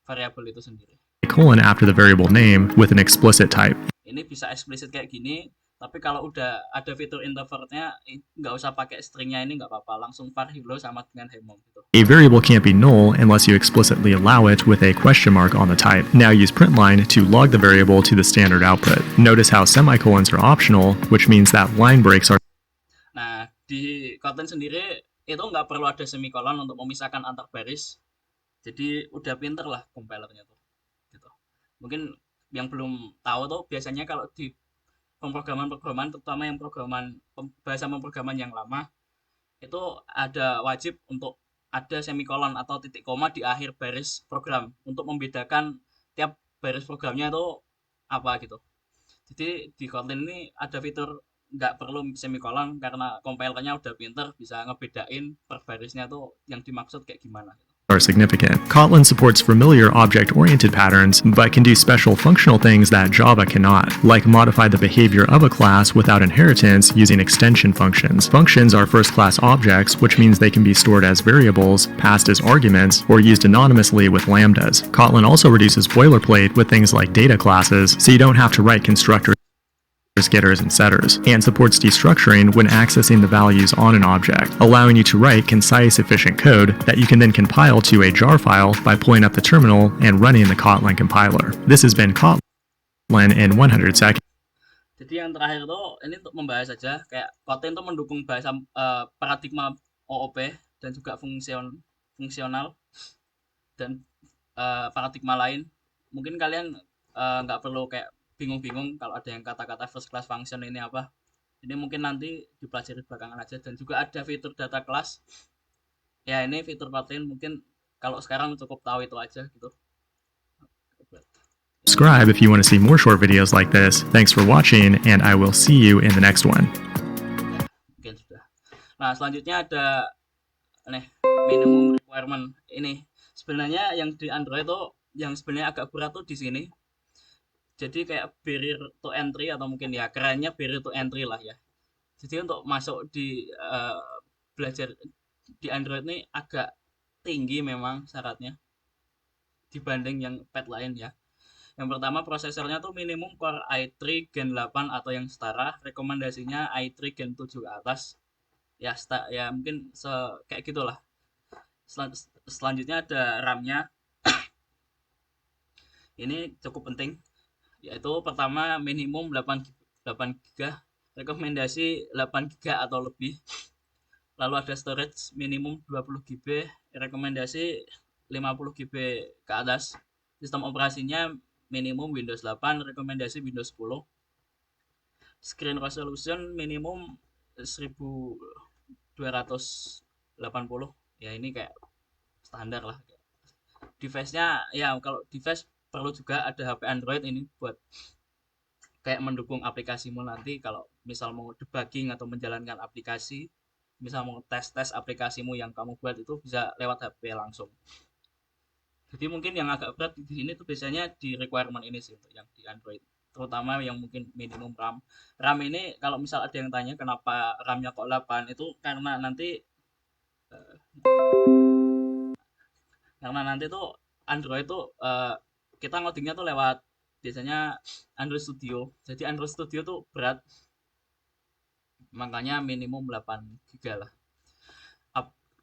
Speaker 1: variabel itu sendiri.
Speaker 9: Colon after the variable name with an explicit type.
Speaker 1: Ini bisa explicit kayak gini. Tapi kalau udah ada fitur introvertnya, nggak usah pakai stringnya ini nggak apa-apa, langsung var hello sama dengan hemom gitu.
Speaker 9: A variable can't be null unless you explicitly allow it with a question mark on the type. Now use println to log the variable to the standard output. Notice how semicolons are optional, which means that line breaks are.
Speaker 1: Nah, di Kotlin sendiri itu nggak perlu ada semikolon untuk memisahkan antar baris. Jadi udah pinter lah compilernya tuh. Gitu. Mungkin yang belum tahu tuh biasanya kalau di pemrograman terutama yang bahasa pemrograman yang lama itu ada wajib untuk ada semikolon atau titik koma di akhir baris program untuk membedakan tiap baris programnya itu apa gitu. Jadi di Kotlin ini ada fitur nggak perlu semikolon karena compilernya udah pinter bisa ngebedain per barisnya tuh yang dimaksud kayak gimana gitu.
Speaker 9: are significant. Kotlin supports familiar object-oriented patterns, but can do special functional things that Java cannot, like modify the behavior of a class without inheritance using extension functions. Functions are first-class objects, which means they can be stored as variables, passed as arguments, or used anonymously with lambdas. Kotlin also reduces boilerplate with things like data classes, so you don't have to write constructors, getters, and setters, and supports destructuring when accessing the values on an object, allowing you to write concise, efficient code that you can then compile to a jar file by pulling up the terminal and running the Kotlin compiler. This has been Kotlin in 100 seconds.
Speaker 1: Jadi yang terakhir tuh ini untuk membahas saja kayak Kotlin tuh mendukung bahasa paradigma OOP dan juga fungsional dan paradigma lain. Mungkin kalian nggak perlu kayak bingung-bingung kalau ada yang kata-kata first class function ini apa. Ini mungkin nanti dipelajari belakangan aja. Dan juga ada fitur data class. Ya ini fitur Kotlin mungkin kalau sekarang cukup tahu itu aja gitu.
Speaker 9: Subscribe if you want to see more short videos like this. Thanks for watching, and I will see you in the next one.
Speaker 1: Mungkin sudah. Nah selanjutnya ada minimum requirement ini. Sebenarnya yang di Android tuh yang sebenarnya agak berat tuh di sini. Jadi kayak barrier to entry atau mungkin ya kerennya barrier to entry lah ya. Jadi untuk masuk di belajar di Android ini agak tinggi memang syaratnya dibanding yang pad lain ya. Yang pertama prosesornya tuh minimum Core i3 Gen 8 atau yang setara, rekomendasinya i3 Gen 7 ke atas. Ya ya mungkin kayak gitulah. Selanjutnya ada RAM-nya. Ini cukup penting. Yaitu pertama minimum 8 GB, rekomendasi 8 GB atau lebih. Lalu ada storage minimum 20 GB, rekomendasi 50 GB ke atas. Sistem operasinya minimum Windows 8, rekomendasi Windows 10. Screen resolution minimum 1280. Ya ini kayak standar lah. Device-nya ya kalau device perlu juga ada HP Android ini buat kayak mendukung aplikasimu nanti kalau misal mau debugging atau menjalankan aplikasi, misal mau tes aplikasimu yang kamu buat itu bisa lewat HP langsung. Jadi mungkin yang agak berat di sini tuh biasanya di requirement ini sih untuk yang di Android, terutama yang mungkin minimum RAM. RAM ini kalau misal ada yang tanya kenapa RAM-nya kok 8 itu karena nanti tuh Android tuh kita ngodingnya tuh lewat biasanya Android Studio. Jadi Android Studio tuh berat. Makanya minimum 8 GB lah.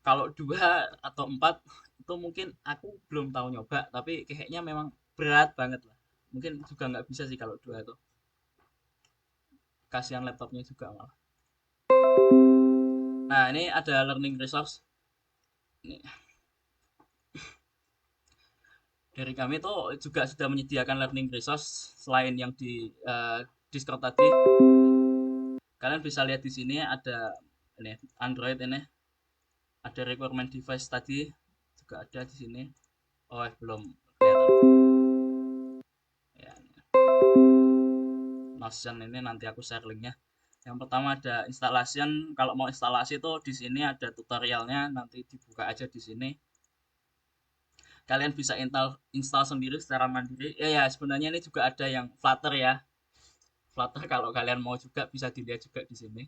Speaker 1: Kalau 2 atau 4 itu mungkin aku belum tahu nyoba, tapi kayaknya memang berat banget lah. Mungkin juga nggak bisa sih kalau 2 itu. Kasihan laptopnya juga malah. Nah, ini ada learning resource. Ini. Dari kami tuh juga sudah menyediakan learning resource selain yang di Discord tadi. Kalian bisa lihat di sini ada ini Android ini. Ada requirement device tadi juga ada di sini. Oh, belum kelihatan. Ya. Notion ini nanti aku share linknya. Yang pertama ada installation. Kalau mau instalasi tuh di sini ada tutorialnya, nanti dibuka aja di sini. Kalian bisa install sendiri secara mandiri. Ya sebenarnya ini juga ada yang Flutter ya. Flutter kalau kalian mau juga bisa dilihat juga di sini.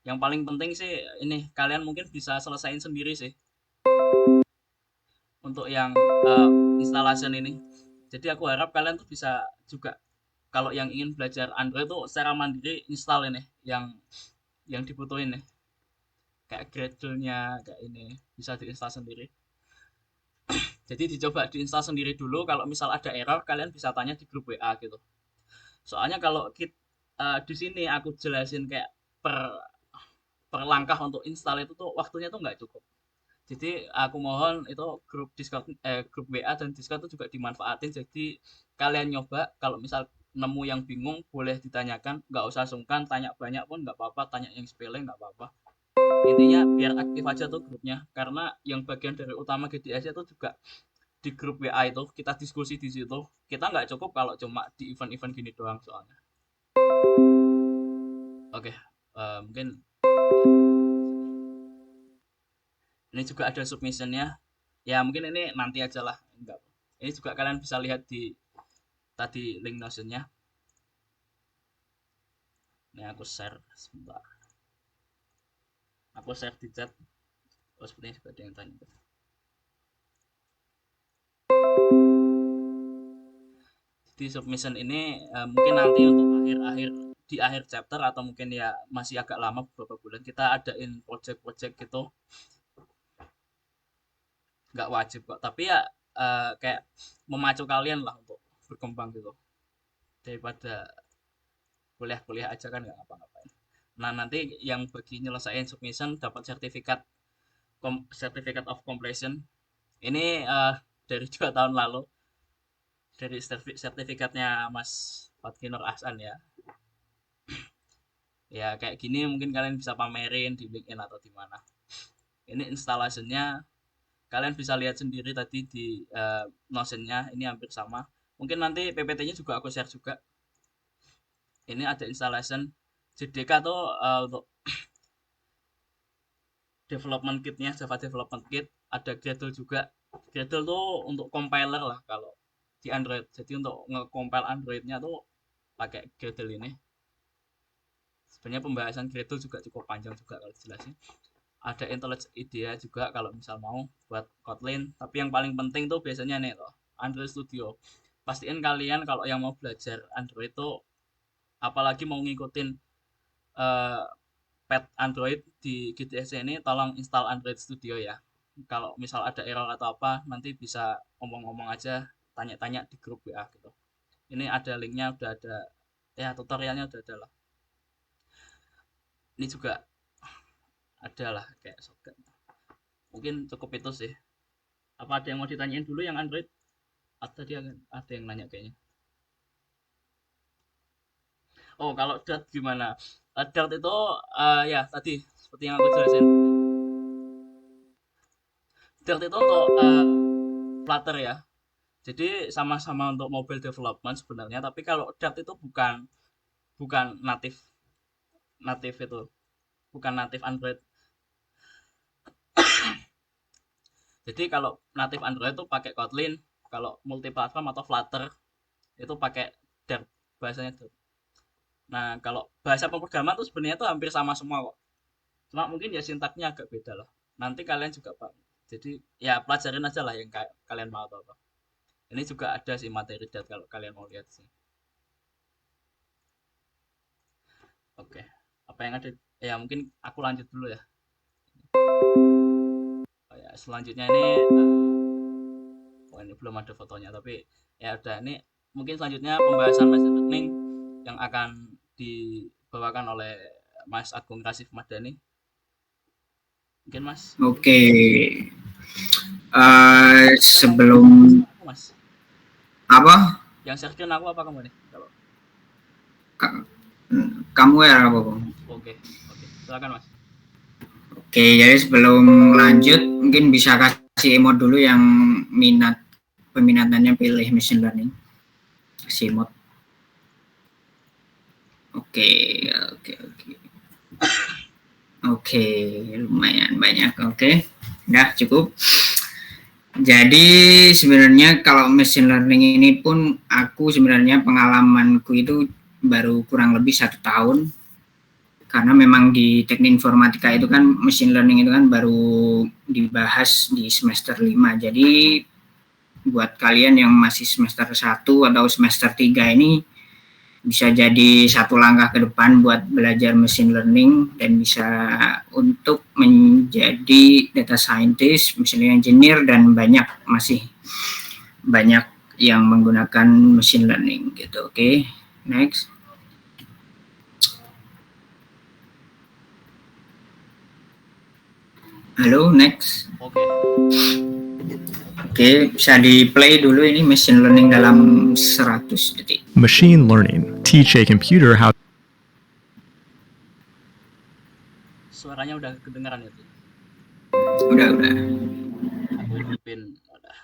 Speaker 1: Yang paling penting sih ini kalian mungkin bisa selesain sendiri sih. Untuk yang installation ini. Jadi aku harap kalian tuh bisa juga kalau yang ingin belajar Android tuh secara mandiri install ini yang dibutuhin nih. Kayak Gradle-nya kayak ini bisa diinstal sendiri. Jadi dicoba diinstal sendiri dulu. Kalau misal ada error kalian bisa tanya di grup WA gitu. Soalnya kalau di sini aku jelasin kayak per langkah untuk install itu tuh waktunya tuh nggak cukup. Jadi aku mohon itu grup Discord, grup WA dan Discord itu juga dimanfaatin. Jadi kalian nyoba kalau misal nemu yang bingung boleh ditanyakan, nggak usah sungkan, tanya banyak pun nggak apa-apa, tanya yang sepele nggak apa-apa. Intinya biar aktif aja tuh grupnya, karena yang bagian dari utama GDS itu juga di grup WA itu kita diskusi di situ. Kita nggak cukup kalau cuma di event-event gini doang soalnya. Oke, mungkin Ini juga ada submissionnya. Ya mungkin ini nanti aja lah. Enggak. Ini juga kalian bisa lihat di tadi link Notion-nya. Ini aku share sebentar. Aku share di chat. Oh, sepertinya juga ada yang tanya. Di submission ini mungkin nanti untuk akhir-akhir di akhir chapter atau mungkin ya masih agak lama beberapa bulan kita adain project-project gitu. Nggak wajib kok, tapi ya kayak memacu kalian lah untuk berkembang gitu, daripada kuliah-kuliah aja kan nggak ngapa-ngapain. Nah nanti yang bagi nyelesain submission dapat certificate of completion ini dari 2 tahun lalu, dari sertifikatnya Mas Fatki Nur Ahsan ya. Ya kayak gini mungkin kalian bisa pamerin di LinkedIn atau di mana. Ini installasinya kalian bisa lihat sendiri tadi di Notion-nya, ini hampir sama. Mungkin nanti PPT-nya juga aku share juga. Ini ada installation JDK tuh untuk development kit-nya, Java development kit, ada Gradle juga. Gradle tuh untuk compiler lah kalau di Android. Jadi untuk nge-compile Android-nya tuh pakai Gradle ini. Sebenarnya pembahasan Gradle juga cukup panjang juga kalau dijelasin. Ada IntelliJ IDEA juga kalau misal mau buat Kotlin, tapi yang paling penting tuh biasanya nih loh, Android Studio. Pastiin kalian kalau yang mau belajar Android tuh apalagi mau ngikutin pet Android di GTS ini, tolong install Android Studio ya. Kalau misal ada error atau apa nanti bisa ngomong-ngomong aja, tanya-tanya di grup WA gitu. Ini ada linknya, udah ada ya, tutorialnya udah ada lah. Ini juga adalah kayak shotgun. Mungkin cukup itu sih. Apa ada yang mau ditanyain dulu yang Android? Atau tadi ada yang nanya kayaknya. Oh, kalau Dart gimana? Dart itu ya tadi seperti yang aku jelasin. Dart itu untuk Flutter ya. Jadi sama-sama untuk mobile development sebenarnya, tapi kalau Dart itu bukan native itu. Bukan native Android. Jadi kalau native Android itu pakai Kotlin, kalau multiplatform atau Flutter itu pakai Dart, bahasanya Dart. Nah, kalau bahasa pemrograman tuh sebenarnya tuh hampir sama semua kok. Cuma mungkin ya sintaknya agak beda lah. Nanti kalian juga paham. Jadi ya pelajarin aja lah yang kalian mau atau apa. Ini juga ada sih materi Dart kalau kalian mau lihat sih. Oke. Apa yang ada? Ya mungkin aku lanjut dulu ya. Oh, ya selanjutnya ini ini belum ada fotonya, tapi ya udah, ini mungkin selanjutnya pembahasan machine learning yang akan dibawakan oleh Mas Agung Rasif Madani. Mungkin Mas.
Speaker 5: Oke. Sebelum
Speaker 1: Mas.
Speaker 5: Apa?
Speaker 1: Yang share aku apa kamu nih? Kalau
Speaker 5: kamu ya apa?
Speaker 1: Oke. Silakan Mas.
Speaker 5: Oke, jadi sebelum lanjut mungkin bisa kasih emot dulu yang peminatannya pilih machine learning. Kasih emot. Oke, lumayan banyak. Oke, udah cukup. Jadi sebenarnya kalau machine learning ini pun aku sebenarnya pengalamanku itu baru kurang lebih 1 tahun. Karena memang di teknik informatika itu kan machine learning itu kan baru dibahas di semester 5. Jadi buat kalian yang masih semester 1 atau semester 3 ini bisa jadi satu langkah ke depan buat belajar machine learning dan bisa untuk menjadi data scientist, machine engineer, dan masih banyak yang menggunakan machine learning gitu. Oke, next. Halo, next. Oke, bisa di play dulu ini machine learning dalam 100 detik.
Speaker 9: Machine learning. Teach a computer how.
Speaker 1: Suaranya udah kedengaran ya?
Speaker 5: Udah.
Speaker 1: Aku hidupin, udah.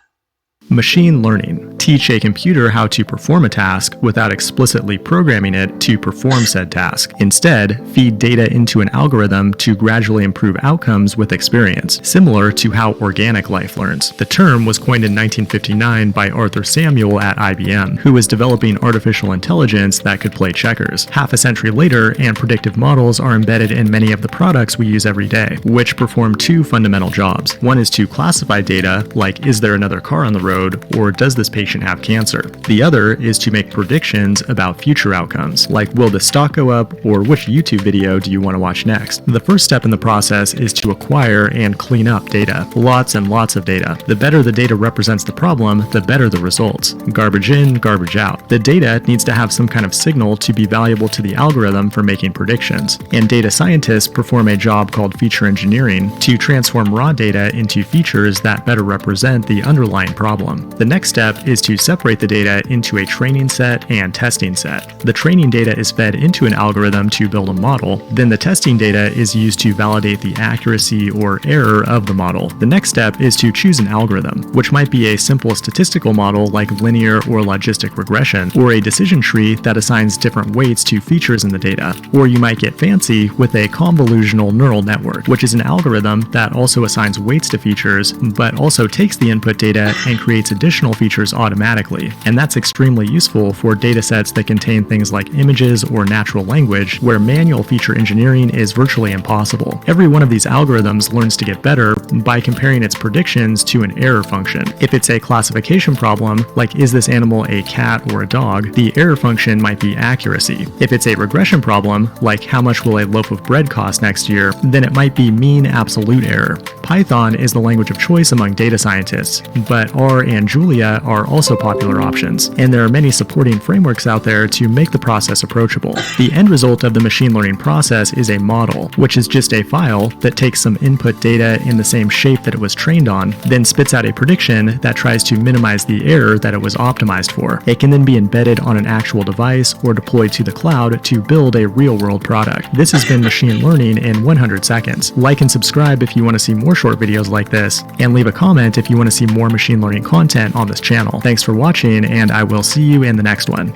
Speaker 9: Machine learning. Teach a computer how to perform a task without explicitly programming it to perform said task. Instead, feed data into an algorithm to gradually improve outcomes with experience, similar to how organic life learns. The term was coined in 1959 by Arthur Samuel at IBM, who was developing artificial intelligence that could play checkers. Half a century later, and predictive models are embedded in many of the products we use every day, which perform two fundamental jobs. One is to classify data, like is there another car on the road, or does this patient have cancer? The other is to make predictions about future outcomes, like will the stock go up, or which YouTube video do you want to watch next? The first step in the process is to acquire and clean up data. Lots and lots of data. The better the data represents the problem, the better the results. Garbage in, garbage out. The data needs to have some kind of signal to be valuable to the algorithm for making predictions. And data scientists perform a job called feature engineering to transform raw data into features that better represent the underlying problem. The next step is to separate the data into a training set and testing set. The training data is fed into an algorithm to build a model, then the testing data is used to validate the accuracy or error of the model. The next step is to choose an algorithm, which might be a simple statistical model like linear or logistic regression, or a decision tree that assigns different weights to features in the data. Or you might get fancy with a convolutional neural network, which is an algorithm that also assigns weights to features, but also takes the input data and creates additional features automatically, and that's extremely useful for datasets that contain things like images or natural language, where manual feature engineering is virtually impossible. Every one of these algorithms learns to get better by comparing its predictions to an error function. If it's a classification problem, like is this animal a cat or a dog, the error function might be accuracy. If it's a regression problem, like how much will a loaf of bread cost next year, then it might be mean absolute error. Python is the language of choice among data scientists, but R and Julia are also popular options, and there are many supporting frameworks out there to make the process approachable. The end result of the machine learning process is a model, which is just a file that takes some input data in the same shape that it was trained on, then spits out a prediction that tries to minimize the error that it was optimized for. It can then be embedded on an actual device or deployed to the cloud to build a real-world product. This has been machine learning in 100 seconds. Like and subscribe if you want to see more short videos like this, and leave a comment if you want to see more machine learning content on this channel. Thanks for watching, and I will see you in the next one.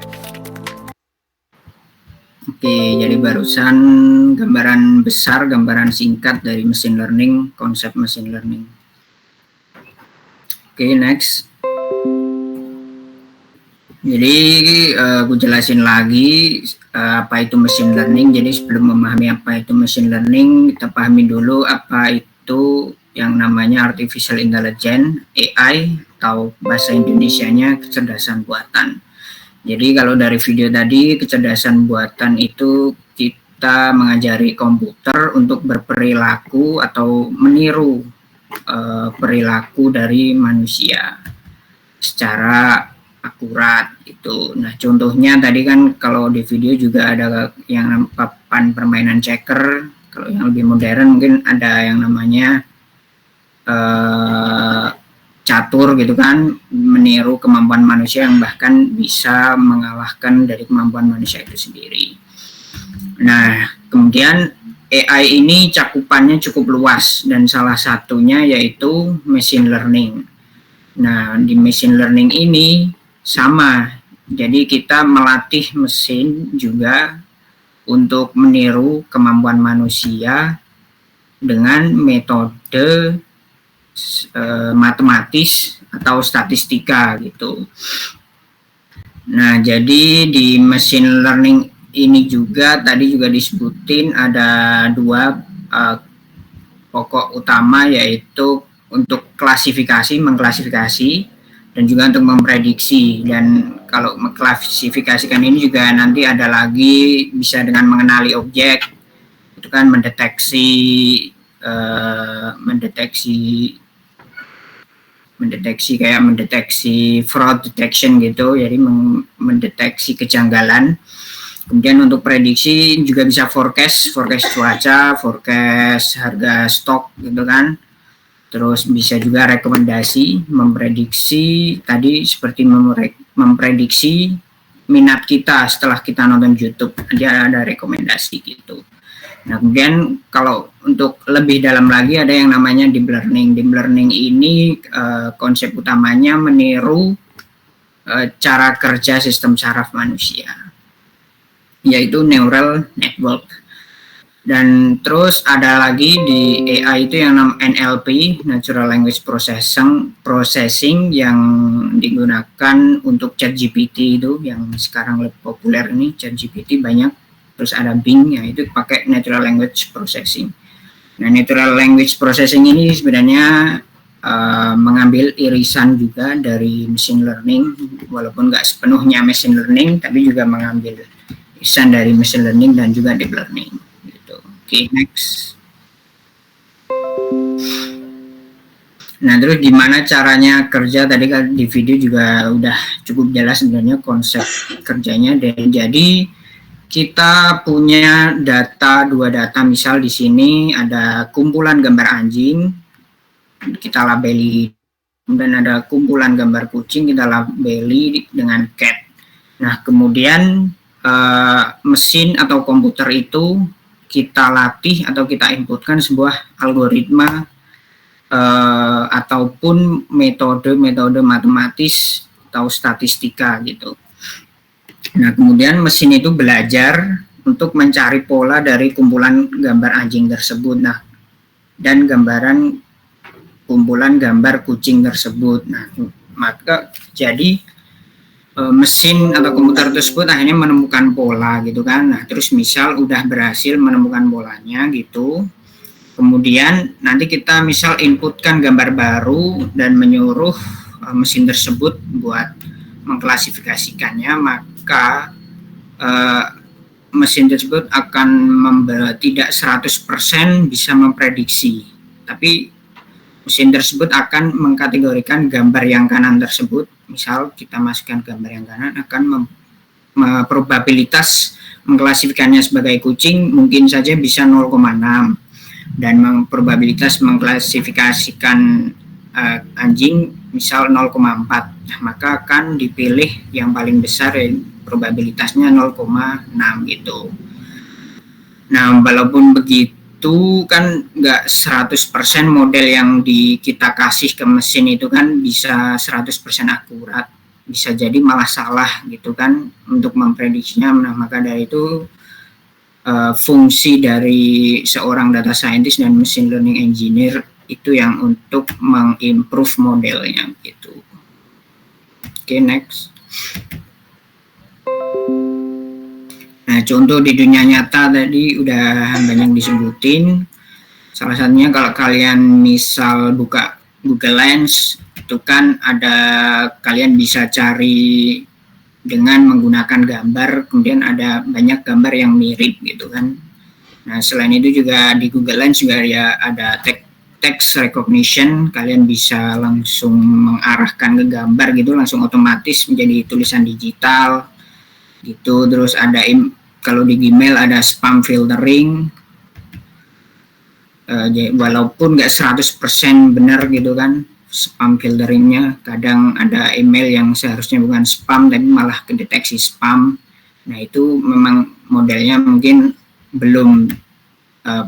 Speaker 5: Oke, jadi barusan gambaran besar, gambaran singkat dari machine learning, konsep machine learning. Oke, next. Jadi aku jelasin lagi apa itu machine learning. Jadi sebelum memahami apa itu machine learning, kita pahami dulu apa itu yang namanya artificial intelligence, AI, atau bahasa Indonesianya kecerdasan buatan. Jadi kalau dari video tadi, kecerdasan buatan itu kita mengajari komputer untuk berperilaku atau meniru perilaku dari manusia secara akurat itu. Nah, contohnya tadi kan kalau di video juga ada yang papan permainan checker. Kalau yang lebih modern mungkin ada yang namanya catur gitu kan, meniru kemampuan manusia yang bahkan bisa mengalahkan dari kemampuan manusia itu sendiri. Nah, kemudian AI ini cakupannya cukup luas dan salah satunya yaitu machine learning. Nah, di machine learning ini sama, jadi kita melatih mesin juga untuk meniru kemampuan manusia dengan metode matematis atau statistika gitu. Nah, jadi di machine learning ini juga tadi juga disebutin ada dua pokok utama, yaitu untuk klasifikasi, mengklasifikasi, dan juga untuk memprediksi. Dan kalau mengklasifikasikan ini juga nanti ada lagi bisa dengan mengenali objek, itu kan mendeteksi fraud detection gitu, jadi mendeteksi kejanggalan. Kemudian untuk prediksi juga bisa forecast cuaca, forecast harga stok gitu kan. Terus bisa juga rekomendasi, memprediksi tadi seperti memprediksi minat kita setelah kita nonton YouTube, ada rekomendasi gitu. Nah, kemudian kalau untuk lebih dalam lagi ada yang namanya deep learning. Deep learning ini konsep utamanya meniru cara kerja sistem saraf manusia, yaitu neural network. Dan terus ada lagi di AI itu yang namanya NLP, Natural Language Processing yang digunakan untuk ChatGPT itu yang sekarang lebih populer ini, ChatGPT banyak. Terus ada Bing, ya itu pakai Natural Language Processing. Nah, Natural Language Processing ini sebenarnya mengambil irisan juga dari machine learning, walaupun nggak sepenuhnya machine learning, tapi juga mengambil irisan dari machine learning dan juga deep learning. Oke, next. Nah, terus gimana caranya kerja? Tadi kan di video juga udah cukup jelas sebenarnya konsep kerjanya. Dan jadi kita punya dua data. Misal di sini ada kumpulan gambar anjing, kita labeli. Kemudian ada kumpulan gambar kucing, kita labeli dengan cat. Nah, kemudian mesin atau komputer itu kita latih atau kita inputkan sebuah algoritma ataupun metode matematis atau statistika gitu. Nah, kemudian mesin itu belajar untuk mencari pola dari kumpulan gambar anjing tersebut. Nah, dan kumpulan gambar kucing tersebut. Nah, maka jadi mesin atau komputer tersebut akhirnya menemukan pola gitu kan. Nah, terus misal udah berhasil menemukan polanya gitu, kemudian nanti kita misal inputkan gambar baru dan menyuruh mesin tersebut buat mengklasifikasikannya, maka mesin tersebut akan tidak 100% bisa memprediksi, tapi mesin tersebut akan mengkategorikan gambar yang kanan tersebut. Misal kita masukkan gambar yang kanan, akan probabilitas mengklasifikasikannya sebagai kucing mungkin saja bisa 0,6 dan probabilitas mengklasifikasikan anjing misal 0,4. Nah, maka akan dipilih yang paling besar, probabilitasnya 0,6 gitu. Nah, walaupun begitu itu kan nggak 100% model yang kita kasih ke mesin itu kan bisa 100% akurat, bisa jadi malah salah gitu kan untuk memprediksinya. Nah, maka dari itu fungsi dari seorang data scientist dan machine learning engineer itu yang untuk mengimprove modelnya gitu. Oke, next. Nah, contoh di dunia nyata tadi udah banyak disebutin. Salah satunya kalau kalian misal buka Google Lens, itu kan ada, kalian bisa cari dengan menggunakan gambar, kemudian ada banyak gambar yang mirip gitu kan. Nah, selain itu juga di Google Lens juga ya ada text recognition, kalian bisa langsung mengarahkan ke gambar gitu, langsung otomatis menjadi tulisan digital gitu. Terus ada kalau di Gmail ada spam filtering, walaupun nggak 100% benar gitu kan spam filteringnya, kadang ada email yang seharusnya bukan spam tapi malah kedeteksi spam. Nah, itu memang modelnya mungkin belum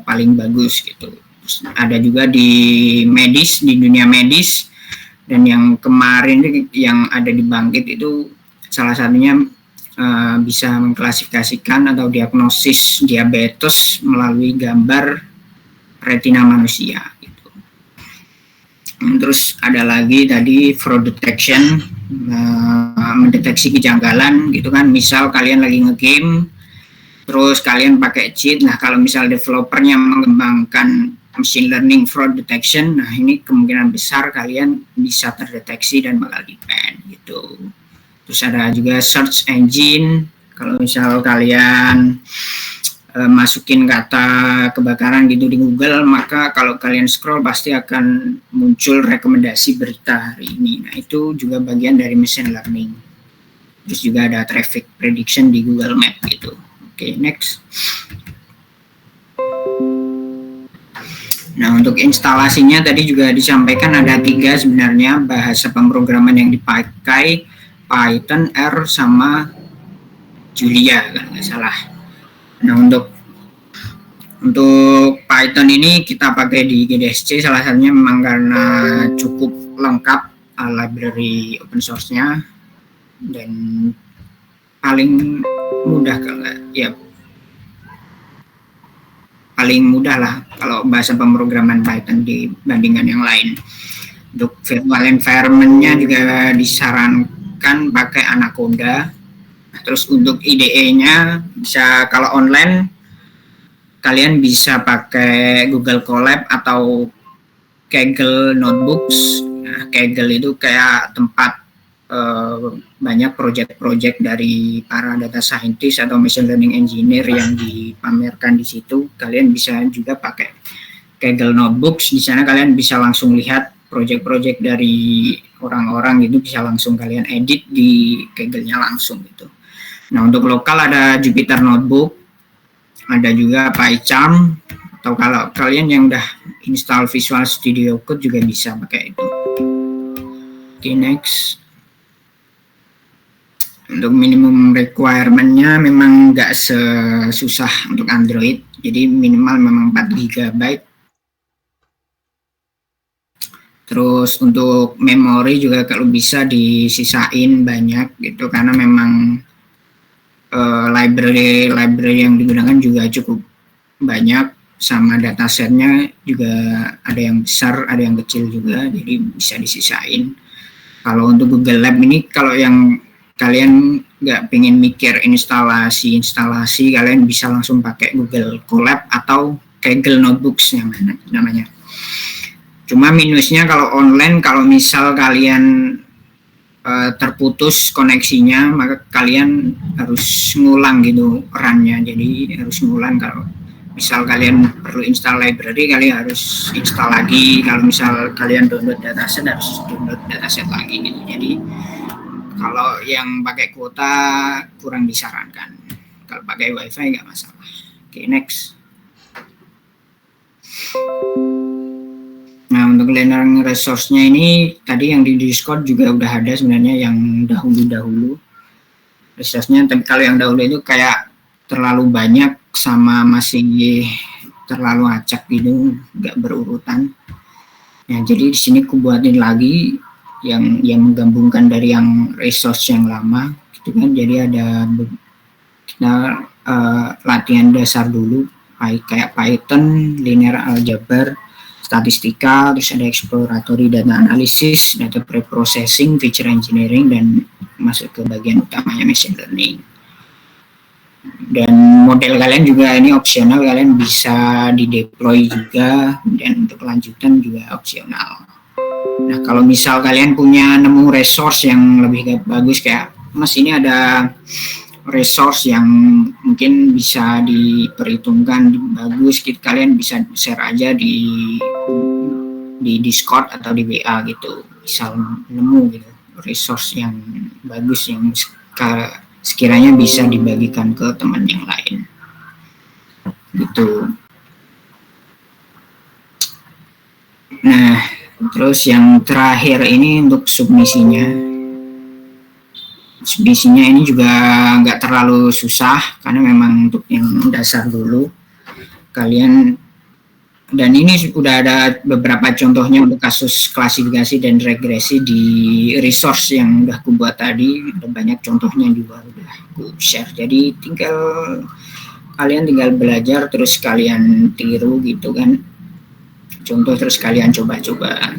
Speaker 5: paling bagus gitu. Terus ada juga di dunia medis, dan yang kemarin yang ada di Bangkit itu salah satunya bisa mengklasifikasikan atau diagnosis diabetes melalui gambar retina manusia gitu. Terus ada lagi tadi fraud detection, mendeteksi kejanggalan gitu kan. Misal kalian lagi nge-game terus kalian pakai cheat. Nah, kalau misal developernya mengembangkan machine learning fraud detection, nah ini kemungkinan besar kalian bisa terdeteksi dan bakal di-ban gitu. Terus ada juga search engine, kalau misal kalian masukin kata kebakaran gitu di Google, maka kalau kalian scroll pasti akan muncul rekomendasi berita hari ini. Nah, itu juga bagian dari machine learning. Terus juga ada traffic prediction di Google Map gitu. Oke, next. Nah, untuk instalasinya tadi juga disampaikan ada 3 sebenarnya bahasa pemrograman yang dipakai, Python, R, sama Julia kalau nggak salah. Nah, untuk Untuk Python ini kita pakai di GDSC, salah satunya memang karena cukup lengkap library open source-nya, dan paling mudah paling mudah lah kalau bahasa pemrograman Python dibandingkan yang lain. Untuk virtual environment-nya juga disarankan pakai Anaconda. Terus untuk IDE-nya bisa, kalau online kalian bisa pakai Google Colab atau Kaggle Notebooks. Nah, Kaggle itu kayak tempat banyak project-project dari para data scientist atau machine learning engineer yang dipamerkan di situ. Kalian bisa juga pakai Kaggle Notebooks. Di sana kalian bisa langsung lihat project-project dari orang-orang gitu, bisa langsung kalian edit di Kaggle-nya langsung gitu. Nah, untuk lokal ada Jupyter Notebook, ada juga PyCharm, atau kalau kalian yang udah install Visual Studio Code juga bisa pakai itu. Oke, next. Untuk minimum requirement-nya memang nggak sesusah untuk Android, jadi minimal memang 4 GB. Terus untuk memori juga kalau bisa disisain banyak gitu, karena memang library yang digunakan juga cukup banyak, sama datasetnya juga ada yang besar, ada yang kecil juga, jadi bisa disisain. Kalau untuk Google Lab ini, kalau yang kalian nggak pengen mikir instalasi, kalian bisa langsung pakai Google Colab atau Kaggle Notebooks yang namanya. Cuma minusnya kalau online, kalau misal kalian terputus koneksinya, maka kalian harus ngulang gitu run-nya. Jadi harus ngulang. Kalau misal kalian perlu install library, kalian harus install lagi. Kalau misal kalian download dataset, harus download dataset lagi gitu. Jadi kalau yang pakai kuota kurang disarankan. Kalau pakai WiFi nggak masalah. Oke, next. Nah, untuk learning resource-nya ini tadi yang di Discord juga udah ada sebenarnya yang dahulu-dahulu resource-nya, tapi kalau yang dahulu itu kayak terlalu banyak sama masih terlalu acak gitu, nggak berurutan. Nah, jadi di sini aku buatin lagi yang menggabungkan dari yang resource yang lama gitu kan. Jadi ada kita latihan dasar dulu kayak Python, linear algebra, statistika, terus ada exploratory data analysis, data preprocessing, feature engineering, dan masuk ke bagian utamanya machine learning. Dan model kalian juga ini opsional, kalian bisa di deploy juga, dan untuk lanjutan juga opsional. Nah, kalau misal kalian punya nemu resource yang lebih bagus, kayak Mas ini ada resource yang mungkin bisa diperhitungkan bagus, kalian bisa share aja di Discord atau di WA gitu. Misal nemu gitu resource yang bagus yang sekiranya bisa dibagikan ke teman yang lain gitu. Nah, terus yang terakhir ini untuk submisinya ini juga nggak terlalu susah, karena memang untuk yang dasar dulu kalian, dan ini udah ada beberapa contohnya untuk kasus klasifikasi dan regresi di resource yang udah aku buat tadi, ada banyak contohnya juga udah aku share. Jadi kalian tinggal belajar terus kalian tiru gitu kan, contoh terus kalian coba-coba.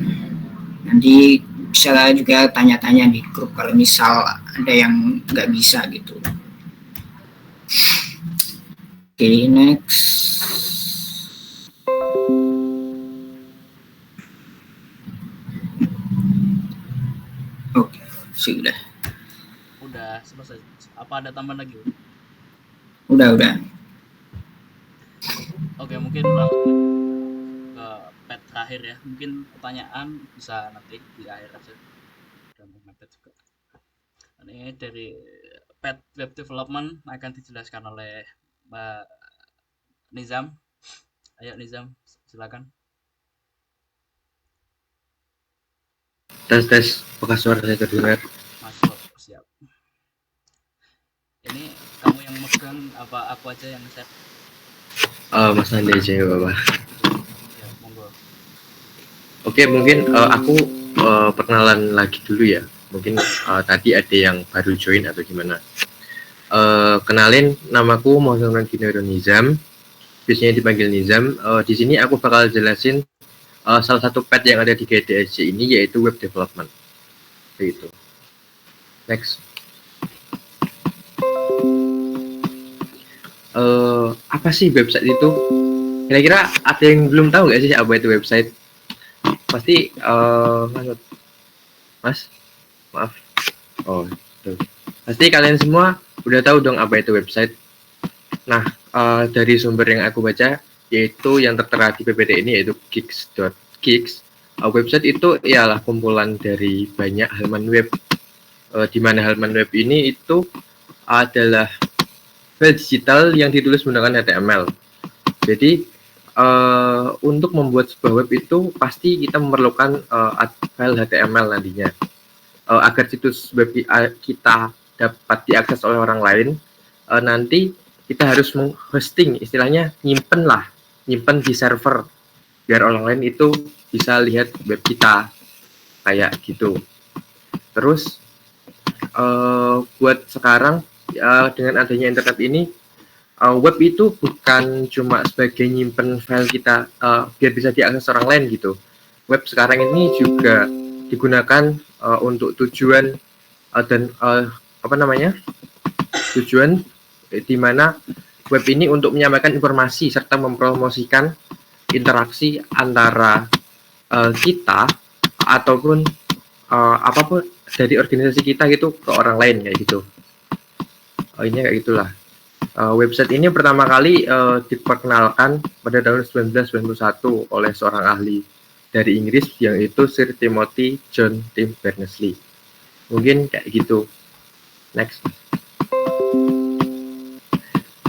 Speaker 5: Nanti bisa juga tanya-tanya di grup kalau misal ada yang nggak bisa gitu. Oke, next. Oke, sudah.
Speaker 1: Udah selesai. Apa ada tambahan lagi?
Speaker 5: Udah.
Speaker 1: Oke, mungkin langsung ke pet terakhir ya. Mungkin pertanyaan bisa nanti di akhir aja. Dan mepet juga. Ini dari pet web development akan dijelaskan oleh Mbak Nizam. Ayo Nizam, silakan.
Speaker 3: Tes, apakah suara saya terdengar?
Speaker 1: Masuk, siap. Ini kamu yang megang apa aku aja yang share?
Speaker 3: Mas Andi aja ya Bapak.
Speaker 1: Ya, monggo.
Speaker 3: Oke, mungkin aku perkenalan lagi dulu ya. Mungkin tadi ada yang baru join atau gimana. Kenalin, namaku Muhammad Ginero Nizam, biasanya dipanggil Nizam. Di sini aku bakal jelasin salah satu pet yang ada di GDSC ini, yaitu web development. Begitu. Next. Apa sih website itu? Kira-kira ada yang belum tahu nggak sih apa itu website? Pasti Mas, maaf. Oh, tuh. Pasti kalian semua udah tahu dong apa itu website. Nah, dari sumber yang aku baca, yaitu yang tertera di PPT ini, yaitu geeks.geeks. Website itu ialah kumpulan dari banyak halaman web, di mana halaman web ini itu adalah file digital yang ditulis menggunakan HTML. Jadi, untuk membuat sebuah web itu pasti kita memerlukan file HTML nantinya. Agar situs web kita dapat diakses oleh orang lain, nanti kita harus menghosting, istilahnya nyimpen di server, biar orang lain itu bisa lihat web kita, kayak gitu. Terus, buat sekarang, dengan adanya internet ini, web itu bukan cuma sebagai nyimpen file kita biar bisa diakses orang lain gitu. Web sekarang ini juga digunakan untuk tujuan tujuan di mana web ini untuk menyampaikan informasi serta mempromosikan interaksi antara kita ataupun apapun dari organisasi kita gitu ke orang lain kayak gitu. Ini kayak gitulah. Website ini pertama kali diperkenalkan pada tahun 1991 oleh seorang ahli dari Inggris, yaitu Sir Timothy John Tim Berners-Lee. Mungkin kayak gitu. Next.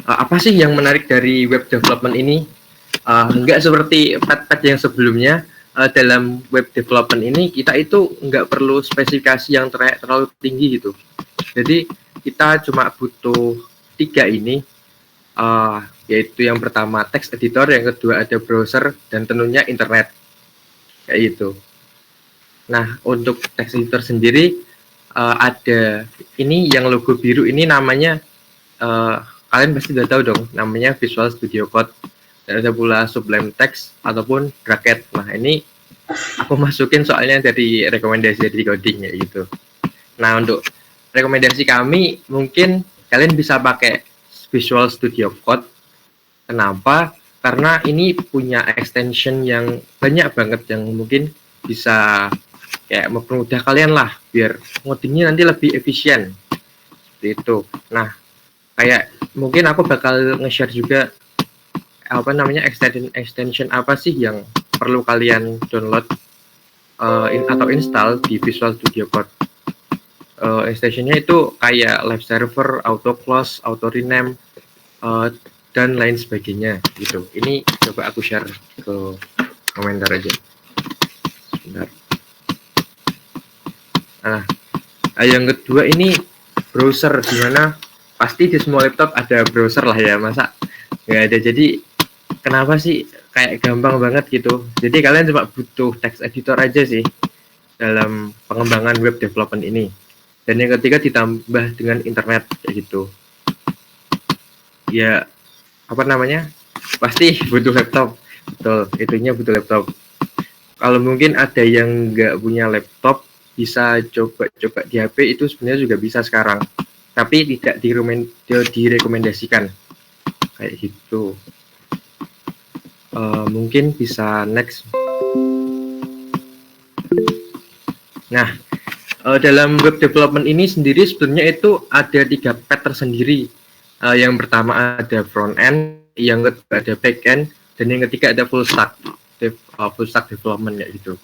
Speaker 3: Apa sih yang menarik dari web development ini? Enggak seperti pet-pet yang sebelumnya. Dalam web development ini kita itu nggak perlu spesifikasi yang terlalu tinggi gitu. Jadi kita cuma butuh 3 ini, yaitu yang pertama text editor, yang kedua ada browser, dan tentunya internet kayak gitu. Nah, untuk text editor sendiri ada ini yang logo biru ini namanya, kalian pasti udah tahu dong, namanya Visual Studio Code. Dan ada pula Sublime Text ataupun Bracket. Nah, ini aku masukin soalnya dari rekomendasi dari coding ya gitu. Nah, untuk rekomendasi kami mungkin kalian bisa pakai Visual Studio Code. Kenapa? Karena ini punya extension yang banyak banget yang mungkin bisa kayak mempermudah kalian lah biar ngodingnya nanti lebih efisien. Seperti itu. Nah, kayak mungkin aku bakal nge-share juga extension apa sih yang perlu kalian download atau install di Visual Studio Code. Extensionnya itu kayak live server, auto close, auto rename, dan lain sebagainya gitu. Ini coba aku share ke komentar aja. Sebentar. Nah, yang kedua ini browser, dimana pasti di semua laptop ada browser lah ya, masa nggak ada. Jadi kenapa sih kayak gampang banget gitu. Jadi kalian cuma butuh text editor aja sih dalam pengembangan web development ini. Dan yang ketiga ditambah dengan internet kayak gitu. Ya, pasti butuh laptop. Betul, itunya butuh laptop. Kalau mungkin ada yang nggak punya laptop, bisa coba di HP, itu sebenarnya juga bisa sekarang. Tapi tidak direkomendasikan kayak gitu. Mungkin bisa next. Nah, dalam web development ini sendiri sebenarnya itu ada 3 pet tersendiri. Yang pertama ada front end, yang kedua ada back end, dan yang ketiga ada full stack development kayak gitu.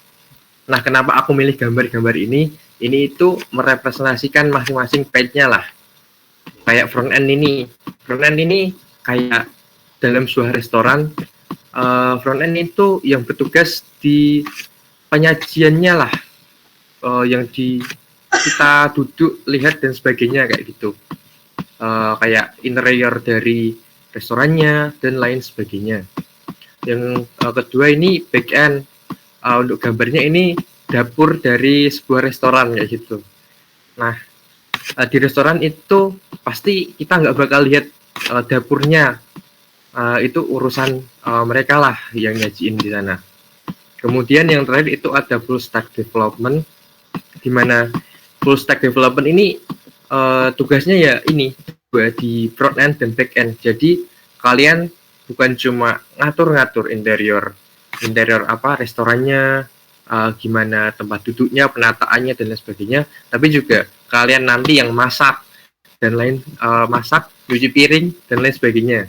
Speaker 3: Nah, kenapa aku milih gambar-gambar ini? Ini itu merepresentasikan masing-masing page-nya lah. Kayak front end ini kayak dalam sebuah restoran. Front end itu yang bertugas di penyajiannya lah, yang kita duduk, lihat dan sebagainya kayak gitu. Kayak interior dari restorannya, dan lain sebagainya. Yang kedua ini backend. Untuk gambarnya ini dapur dari sebuah restoran kayak gitu. Nah, di restoran itu pasti kita nggak bakal lihat dapurnya. Itu urusan mereka lah yang nyajiin di sana. Kemudian yang terakhir itu ada full stack development, di mana full stack development ini tugasnya ya ini di front end dan back end. Jadi kalian bukan cuma ngatur-ngatur interior apa restorannya, gimana tempat duduknya, penataannya dan lain sebagainya, tapi juga kalian nanti yang masak dan lain masak, cuci piring dan lain sebagainya.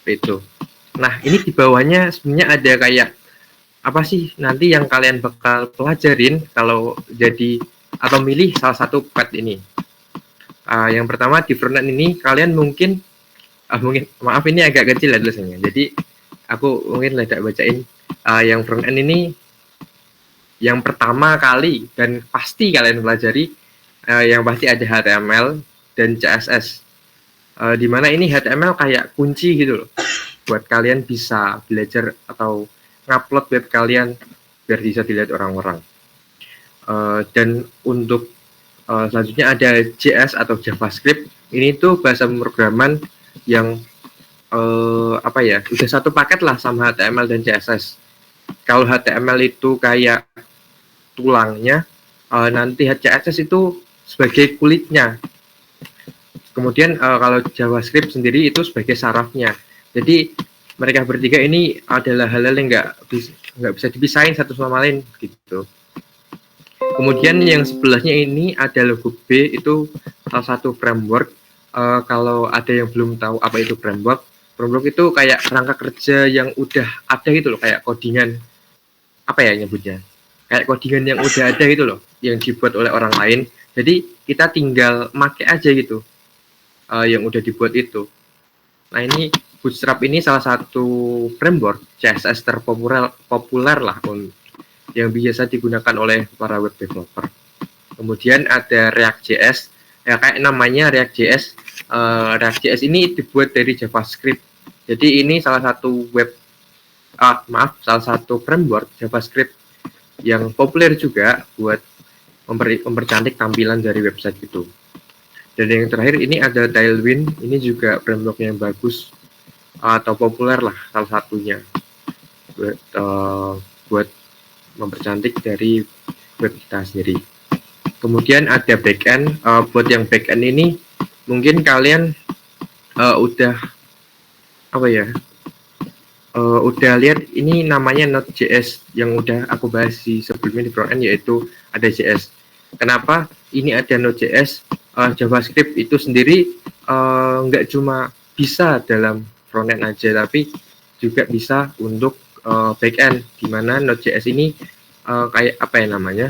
Speaker 3: Itu. Nah, ini di bawahnya sebenarnya ada kayak apa sih nanti yang kalian bakal pelajarin kalau jadi atau milih salah satu path ini. Yang pertama di front end ini kalian mungkin maaf ini agak kecil ya tulisannya. Jadi aku mungkin tidak bacain. Yang front end ini yang pertama kali dan pasti kalian pelajari yang pasti ada HTML dan CSS. Di mana ini HTML kayak kunci gitu loh buat kalian bisa belajar atau ngupload web kalian biar bisa dilihat orang-orang. Dan untuk selanjutnya ada JS atau JavaScript. Ini tuh bahasa pemrograman yang apa ya, udah satu paket lah sama HTML dan CSS. Kalau HTML itu kayak tulangnya, nanti CSS itu sebagai kulitnya. Kemudian kalau JavaScript sendiri itu sebagai sarafnya. Jadi mereka bertiga ini adalah hal-hal yang nggak bisa dipisahin satu sama lain gitu. Kemudian yang sebelahnya ini ada logo B, itu salah satu framework. Kalau ada yang belum tahu apa itu framework itu kayak kerangka kerja yang udah ada gitu loh, kayak codingan apa ya nyebutnya, kayak codingan yang udah ada gitu loh, yang dibuat oleh orang lain. Jadi kita tinggal make aja gitu yang udah dibuat itu. Nah, ini Bootstrap ini salah satu framework CSS terpopuler lah yang biasa digunakan oleh para web developer. Kemudian ada React.js, ya kayak namanya React.js. React.js ini dibuat dari JavaScript. Jadi ini salah satu salah satu framework JavaScript yang populer juga buat mempercantik tampilan dari website itu. Dan yang terakhir ini ada Tailwind, ini juga framework yang bagus atau populer lah salah satunya buat mempercantik dari web kita sendiri. Kemudian ada backend. Buat yang backend ini mungkin kalian udah lihat ini namanya Node.js yang udah aku bahas di sebelumnya di frontend, yaitu ada JS. Kenapa ini ada Node.js? JavaScript itu sendiri nggak cuma bisa dalam frontend aja, tapi juga bisa untuk backend, di mana Node.js ini kayak apa ya namanya,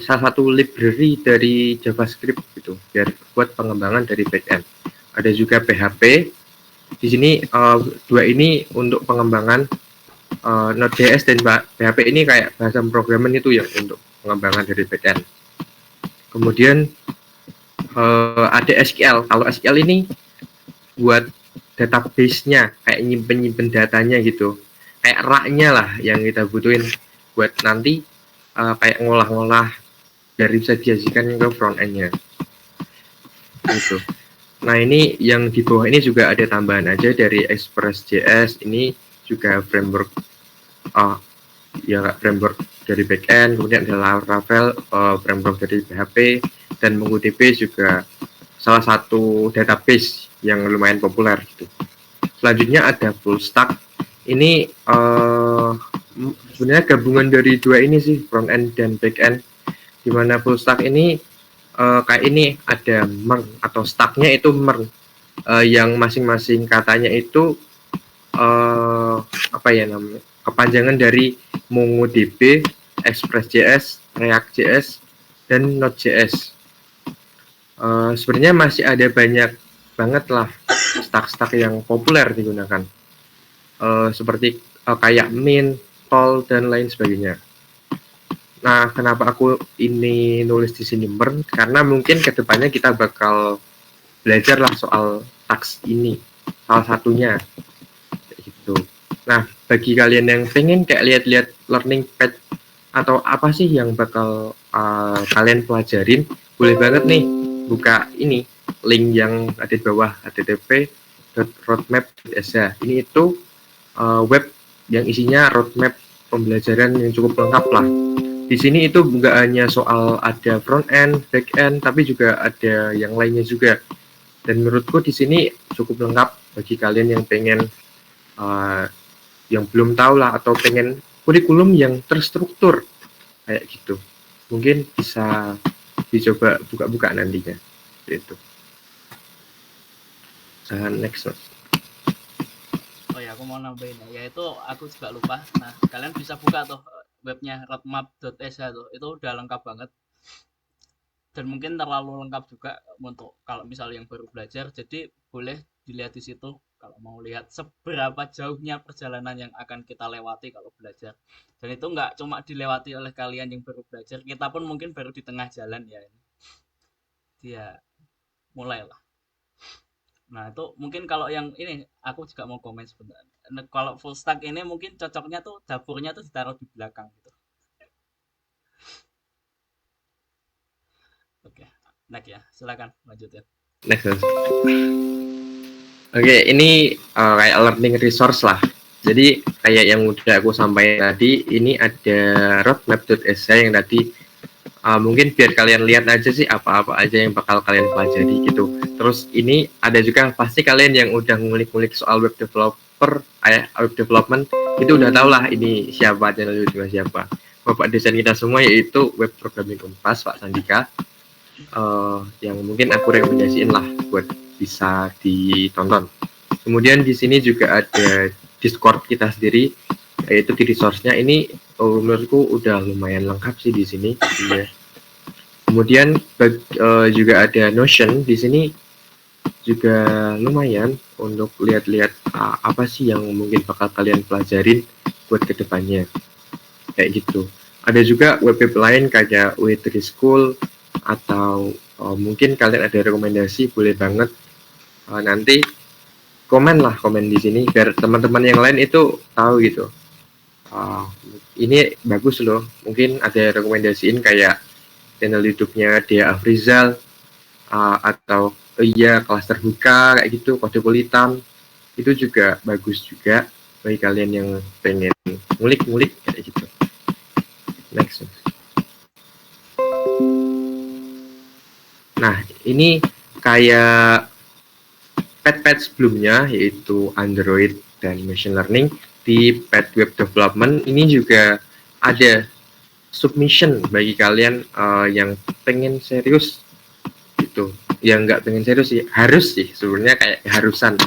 Speaker 3: salah satu library dari JavaScript gitu, biar buat pengembangan dari backend. Ada juga PHP. Di sini dua ini untuk pengembangan Node.js dan PHP ini kayak bahasa pemrograman itu ya untuk pengembangan dari backend. Kemudian ada SQL. Kalau SQL ini buat database-nya, kayak nyimpen datanya gitu, kayak rak-nya lah yang kita butuhin buat nanti kayak ngolah-ngolah dari bisa disajikan ke front end-nya gitu. Nah, ini yang di bawah ini juga ada tambahan aja dari Express.js. Ini juga framework framework dari backend. Kemudian ada Laravel, framework dari PHP, dan MongoDB juga salah satu database yang lumayan populer gitu. Selanjutnya ada full stack. Ini sebenarnya gabungan dari dua ini sih, front end dan back end. Dimana full stack ini kayak ini ada meng atau stacknya itu meng, yang masing-masing katanya itu apa ya namanya, kepanjangan dari MongoDB, Express.js, React.js, dan Node.js. Sebenarnya masih ada banyak banget lah stack-stack yang populer digunakan, seperti kayak Mint, Tol, dan lain sebagainya. Nah, kenapa aku ini nulis di sini Mern? Karena mungkin kedepannya kita bakal belajar lah soal tags ini, salah satunya kayak gitu. Nah, bagi kalian yang pengen kayak lihat-lihat learning pad atau apa sih yang bakal kalian pelajarin, boleh banget nih buka ini link yang ada di bawah, http://roadmap.sh. Ini itu web yang isinya roadmap pembelajaran yang cukup lengkap lah. Di sini itu bukan hanya soal ada front end, back end, tapi juga ada yang lainnya juga. Dan menurutku di sini cukup lengkap bagi kalian yang pengen yang belum tahu lah atau pengen kurikulum yang terstruktur kayak gitu. Mungkin bisa dicoba buka-buka nantinya. Itu. Next.
Speaker 1: Oh ya, aku mau nambahin ya, itu aku juga lupa. Nah, kalian bisa buka tuh webnya roadmap.sh tuh, itu udah lengkap banget dan mungkin terlalu lengkap juga untuk kalau misalnya yang baru belajar. Jadi boleh dilihat di situ kalau mau lihat seberapa jauhnya perjalanan yang akan kita lewati kalau belajar. Dan itu nggak cuma dilewati oleh kalian yang baru belajar, kita pun mungkin baru di tengah jalan ya. Dia mulailah. Nah, itu mungkin kalau yang ini aku juga mau komen sebentar. Nah, kalau full stack ini mungkin cocoknya tuh dapurnya tuh ditaruh di belakang gitu. Oke, next ya. Silakan lanjutin.
Speaker 3: Next. Oke, ini kayak learning resource lah. Jadi kayak yang udah aku sampaikan tadi, ini ada roadmap.sh yang tadi mungkin biar kalian lihat aja sih apa-apa aja yang bakal kalian pelajari gitu. Terus ini ada juga pasti kalian yang udah ngulik-ngulik soal web developer, web development itu udah tau lah ini siapa, channel YouTube siapa. Bapak desain kita semua yaitu Web Programming Unpas, Pak Sandika. Yang mungkin aku rekomendasiin lah buat bisa ditonton. Kemudian di sini juga ada Discord kita sendiri, yaitu di resource-nya ini menurutku udah lumayan lengkap sih di sini. Ya. Kemudian juga ada Notion di sini juga lumayan untuk lihat-lihat apa sih yang mungkin bakal kalian pelajarin buat kedepannya kayak gitu. Ada juga web-web lain kayak W3 School atau mungkin kalian ada rekomendasi, boleh banget nanti komen di sini biar teman-teman yang lain itu tahu gitu. Ini bagus loh, mungkin ada rekomendasiin kayak channel YouTube-nya Dea Afrizal atau kelas terbuka kayak gitu, kode kulitam itu juga bagus juga bagi kalian yang pengen ngulik-ngulik kayak gitu. Next. Nah, ini kayak pad sebelumnya yaitu Android dan Machine Learning. Di pad Web Development ini juga ada submission bagi kalian yang pengen serius gitu. Yang nggak pengen serius sih, harus sih sebenarnya kayak keharusan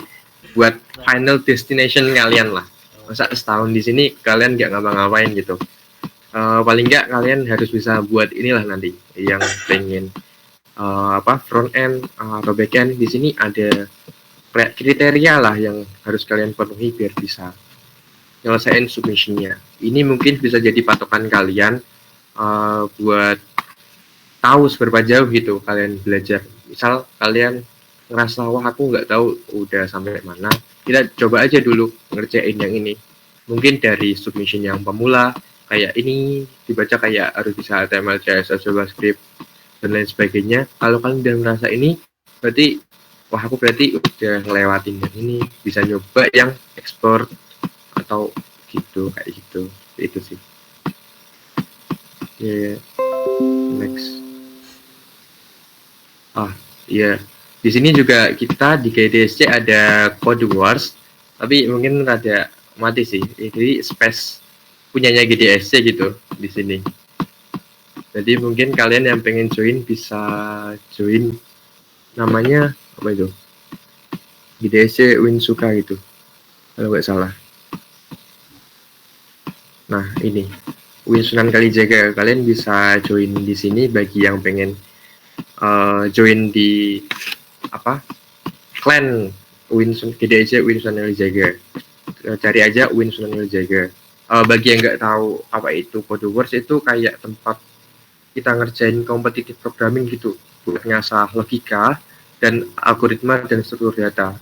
Speaker 3: buat final destination kalian lah. Masa setahun di sini kalian nggak ngapa-ngapain gitu. Paling nggak kalian harus bisa buat inilah nanti yang pengen front end atau back end. Di sini ada kriteria lah yang harus kalian penuhi biar bisa nyelesain submission-nya. Ini mungkin bisa jadi patokan kalian buat tahu seberapa jauh gitu kalian belajar. Misal kalian ngerasa wah aku nggak tahu udah sampai mana, kita coba aja dulu ngerjain yang ini. Mungkin dari submission yang pemula kayak ini dibaca kayak harus bisa HTML, CSS, JavaScript dan lain sebagainya. Kalau kalian udah ngerasa ini, berarti wah aku berarti udah ngelewatin yang ini, bisa nyoba yang ekspor atau gitu kayak gitu. Itu sih. Next. Di sini juga kita di GDSC ada Code Wars, tapi mungkin rada mati sih. Jadi space punyanya GDSC gitu di sini. Jadi mungkin kalian yang pengen join bisa join, namanya apa itu? GDSC Winsuka gitu, kalau nggak salah. Nah ini Win Sunan Kalijaga, kalian bisa join di sini bagi yang pengen join di clan GDSC Win Sunan Kalijaga. Cari aja Win Sunan Kalijaga. Bagi yang nggak tahu apa itu Code Wars, itu kayak tempat kita ngerjain competitive programming gitu, buat ngasah logika dan algoritma dan struktur data.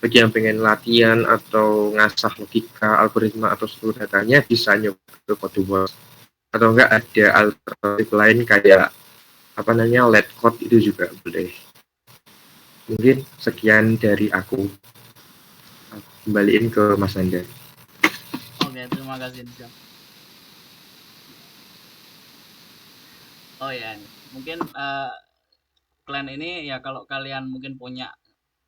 Speaker 3: bagi yang pengen latihan atau ngasah logika, algoritma atau struktur datanya bisa nyoba ke CodeWorks. Atau enggak ada alternatif lain kayak apa namanya let code itu juga boleh. Mungkin sekian dari aku. Kembaliin ke Mas Anda.
Speaker 1: Oke, terima kasih Nizam. Oh ya, mungkin kalian ini ya kalau kalian mungkin punya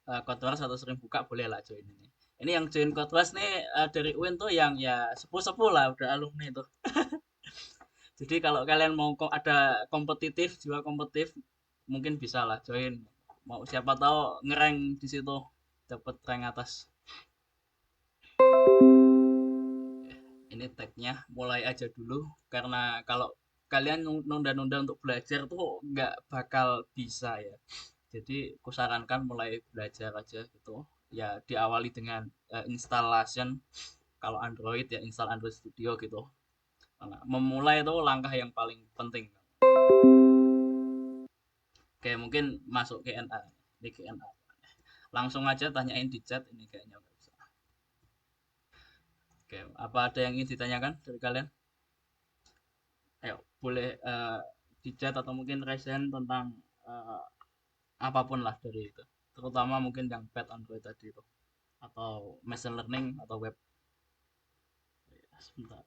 Speaker 1: CodeWorks atau sering buka boleh lah join ini. Ini yang join CodeWorks nih dari UIN tuh yang ya sepuh-sepuh lah udah alumni tuh. Jadi kalau kalian mau ada kompetitif, jiwa kompetitif, mungkin bisa lah join. Mau siapa tahu ngerank di situ dapat rank atas. Ini tagnya mulai aja dulu karena kalau kalian nunda-nunda untuk belajar tuh nggak bakal bisa ya. Jadi kusarankan mulai belajar aja gitu. Ya diawali dengan installation. Kalau Android ya install Android Studio gitu. Karena memulai itu langkah yang paling penting. Oke, mungkin masuk GNA. Di GNA. Langsung aja tanyain di chat ini kayaknya nggak bisa. Oke, apa ada yang ingin ditanyakan dari kalian? Ayo, boleh di chat atau mungkin resen tentang apapun lah dari itu. Terutama mungkin yang pet Android tadi itu. Atau machine learning atau web. Sebentar.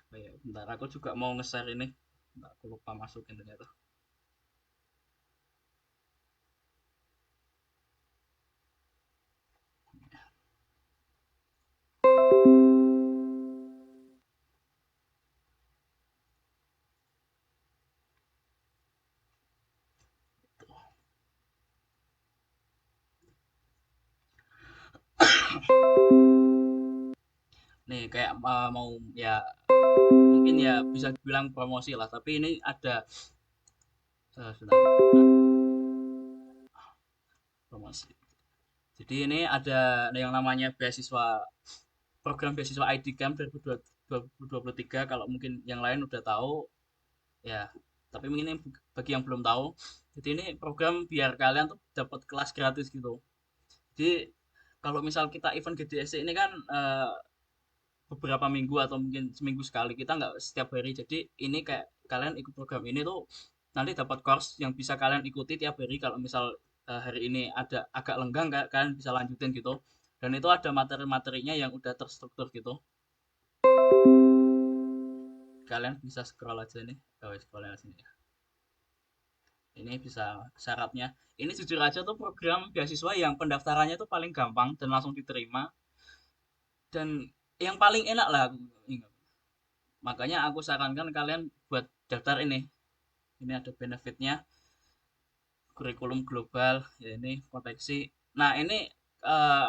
Speaker 1: Baik, bentar aku juga mau nge-share ini. Bentar, aku lupa masukin ternyata. Nih kayak mau ya mungkin ya bisa dibilang promosi lah, tapi ini ada sudah promosi. Jadi ini ada yang namanya beasiswa program beasiswa ID Camp 2023 kalau mungkin yang lain udah tahu ya, tapi mungkin ini bagi yang belum tahu. Jadi ini program biar kalian tuh dapat kelas gratis gitu. Jadi kalau misal kita event GDSC ini kan beberapa minggu atau mungkin seminggu sekali, kita nggak setiap hari. Jadi ini kayak kalian ikut program ini tuh nanti dapat course yang bisa kalian ikuti tiap hari. Kalau misal hari ini ada agak lenggang kalian bisa lanjutin gitu, dan itu ada materi-materinya yang udah terstruktur gitu. Kalian bisa scroll aja nih, scroll aja sini ya. Ini bisa syaratnya. Ini jujur aja tuh program beasiswa yang pendaftarannya tuh paling gampang dan langsung diterima, dan yang paling enak lah aku ingat. Makanya aku sarankan kalian buat daftar ini. Ini ada benefitnya, kurikulum global ya, ini koneksi. Nah ini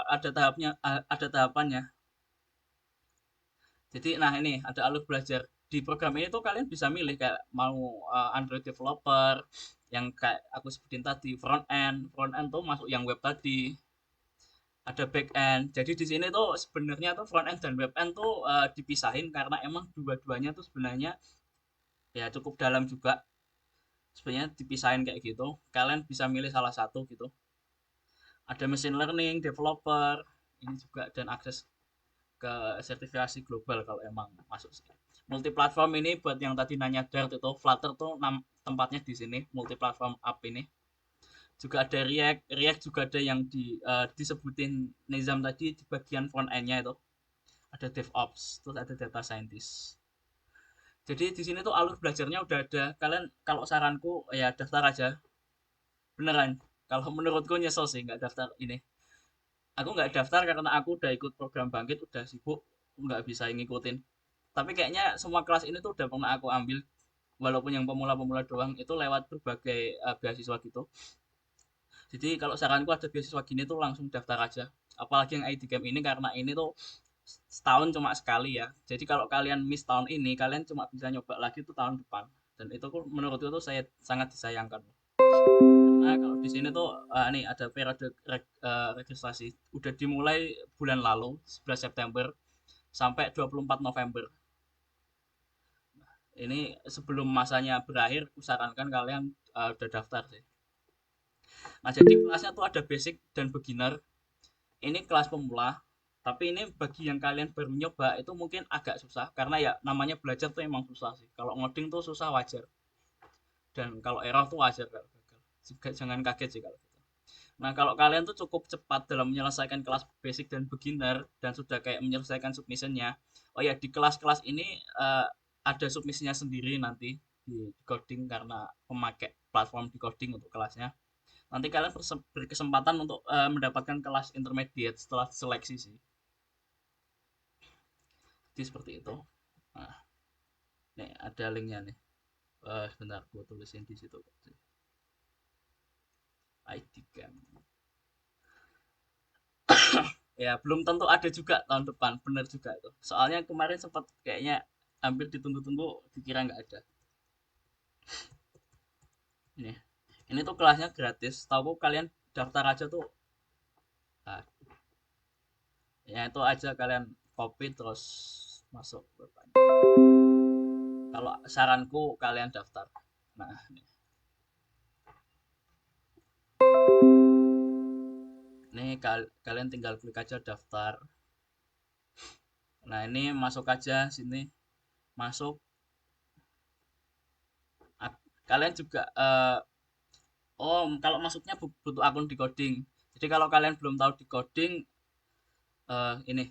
Speaker 1: ada tahapannya. Jadi nah ini ada alur belajar. Di program ini tuh kalian bisa milih kayak mau Android developer yang kayak aku sebutin tadi, front end tuh masuk yang web tadi, ada back end. Jadi di sini tuh sebenarnya tuh front end dan web end tuh dipisahin karena emang dua-duanya tuh sebenarnya ya cukup dalam juga. Sebenarnya dipisahin kayak gitu. Kalian bisa milih salah satu gitu. Ada machine learning, developer, ini juga, dan akses ke sertifikasi global kalau emang masuk sini. Multi platform ini buat yang tadi nanya Dart itu, Flutter tuh tempatnya di sini, multi platform app ini. Juga ada React juga ada yang disebutin Nizam tadi di bagian front end-nya itu. Ada DevOps, terus ada data scientist. Jadi di sini tuh alur belajarnya udah ada. Kalian kalau saranku ya daftar aja. Beneran. Kalau menurutku nyesel sih nggak daftar ini. Aku nggak daftar karena aku udah ikut program Bangkit, udah sibuk, nggak bisa ngikutin. Tapi kayaknya semua kelas ini tuh udah pernah aku ambil. Walaupun yang pemula-pemula doang itu lewat berbagai beasiswa gitu. Jadi kalau saranku ada beasiswa gini tuh langsung daftar aja. Apalagi yang ID Camp ini karena ini tuh setahun cuma sekali ya. Jadi kalau kalian miss tahun ini, kalian cuma bisa nyoba lagi tuh tahun depan. Dan itu menurutku tuh saya sangat disayangkan. Karena kalau di sini tuh nih ada periode registrasi udah dimulai bulan lalu 11 September sampai 24 November. Ini sebelum masanya berakhir, kusarankan kalian udah daftar sih. Nah, jadi kelasnya tuh ada basic dan beginner. Ini kelas pemula, tapi ini bagi yang kalian baru nyoba itu mungkin agak susah karena ya namanya belajar tuh emang susah sih. Kalau ngoding tuh susah wajar. Dan kalau error tuh wajar kalau gagal. Jangan kaget sih kalau gitu. Nah, kalau kalian tuh cukup cepat dalam menyelesaikan kelas basic dan beginner dan sudah kayak menyelesaikan submissionnya. Oh ya, di kelas-kelas ini ada submisinya sendiri nanti di coding karena memakai platform di coding untuk kelasnya. Nanti kalian berkesempatan untuk mendapatkan kelas intermediate setelah seleksi sih. Jadi seperti itu. Nah, nih ada linknya nih. Bentar, gue tulisin di situ. ID Camp. Ya, belum tentu ada juga tahun depan, bener juga itu. Soalnya kemarin sempat kayaknya hampir ditunggu-tunggu, dikira nggak ada. Ini tuh kelasnya gratis. Tahu kalian daftar aja tuh. Nah, ya itu aja kalian copy terus masuk. Kalau saranku kalian daftar. Nah, ini kalian tinggal klik aja daftar. Nah, ini masuk aja sini. Masuk. Kalian juga kalau masuknya butuh akun di coding. Jadi kalau kalian belum tahu di coding, ini.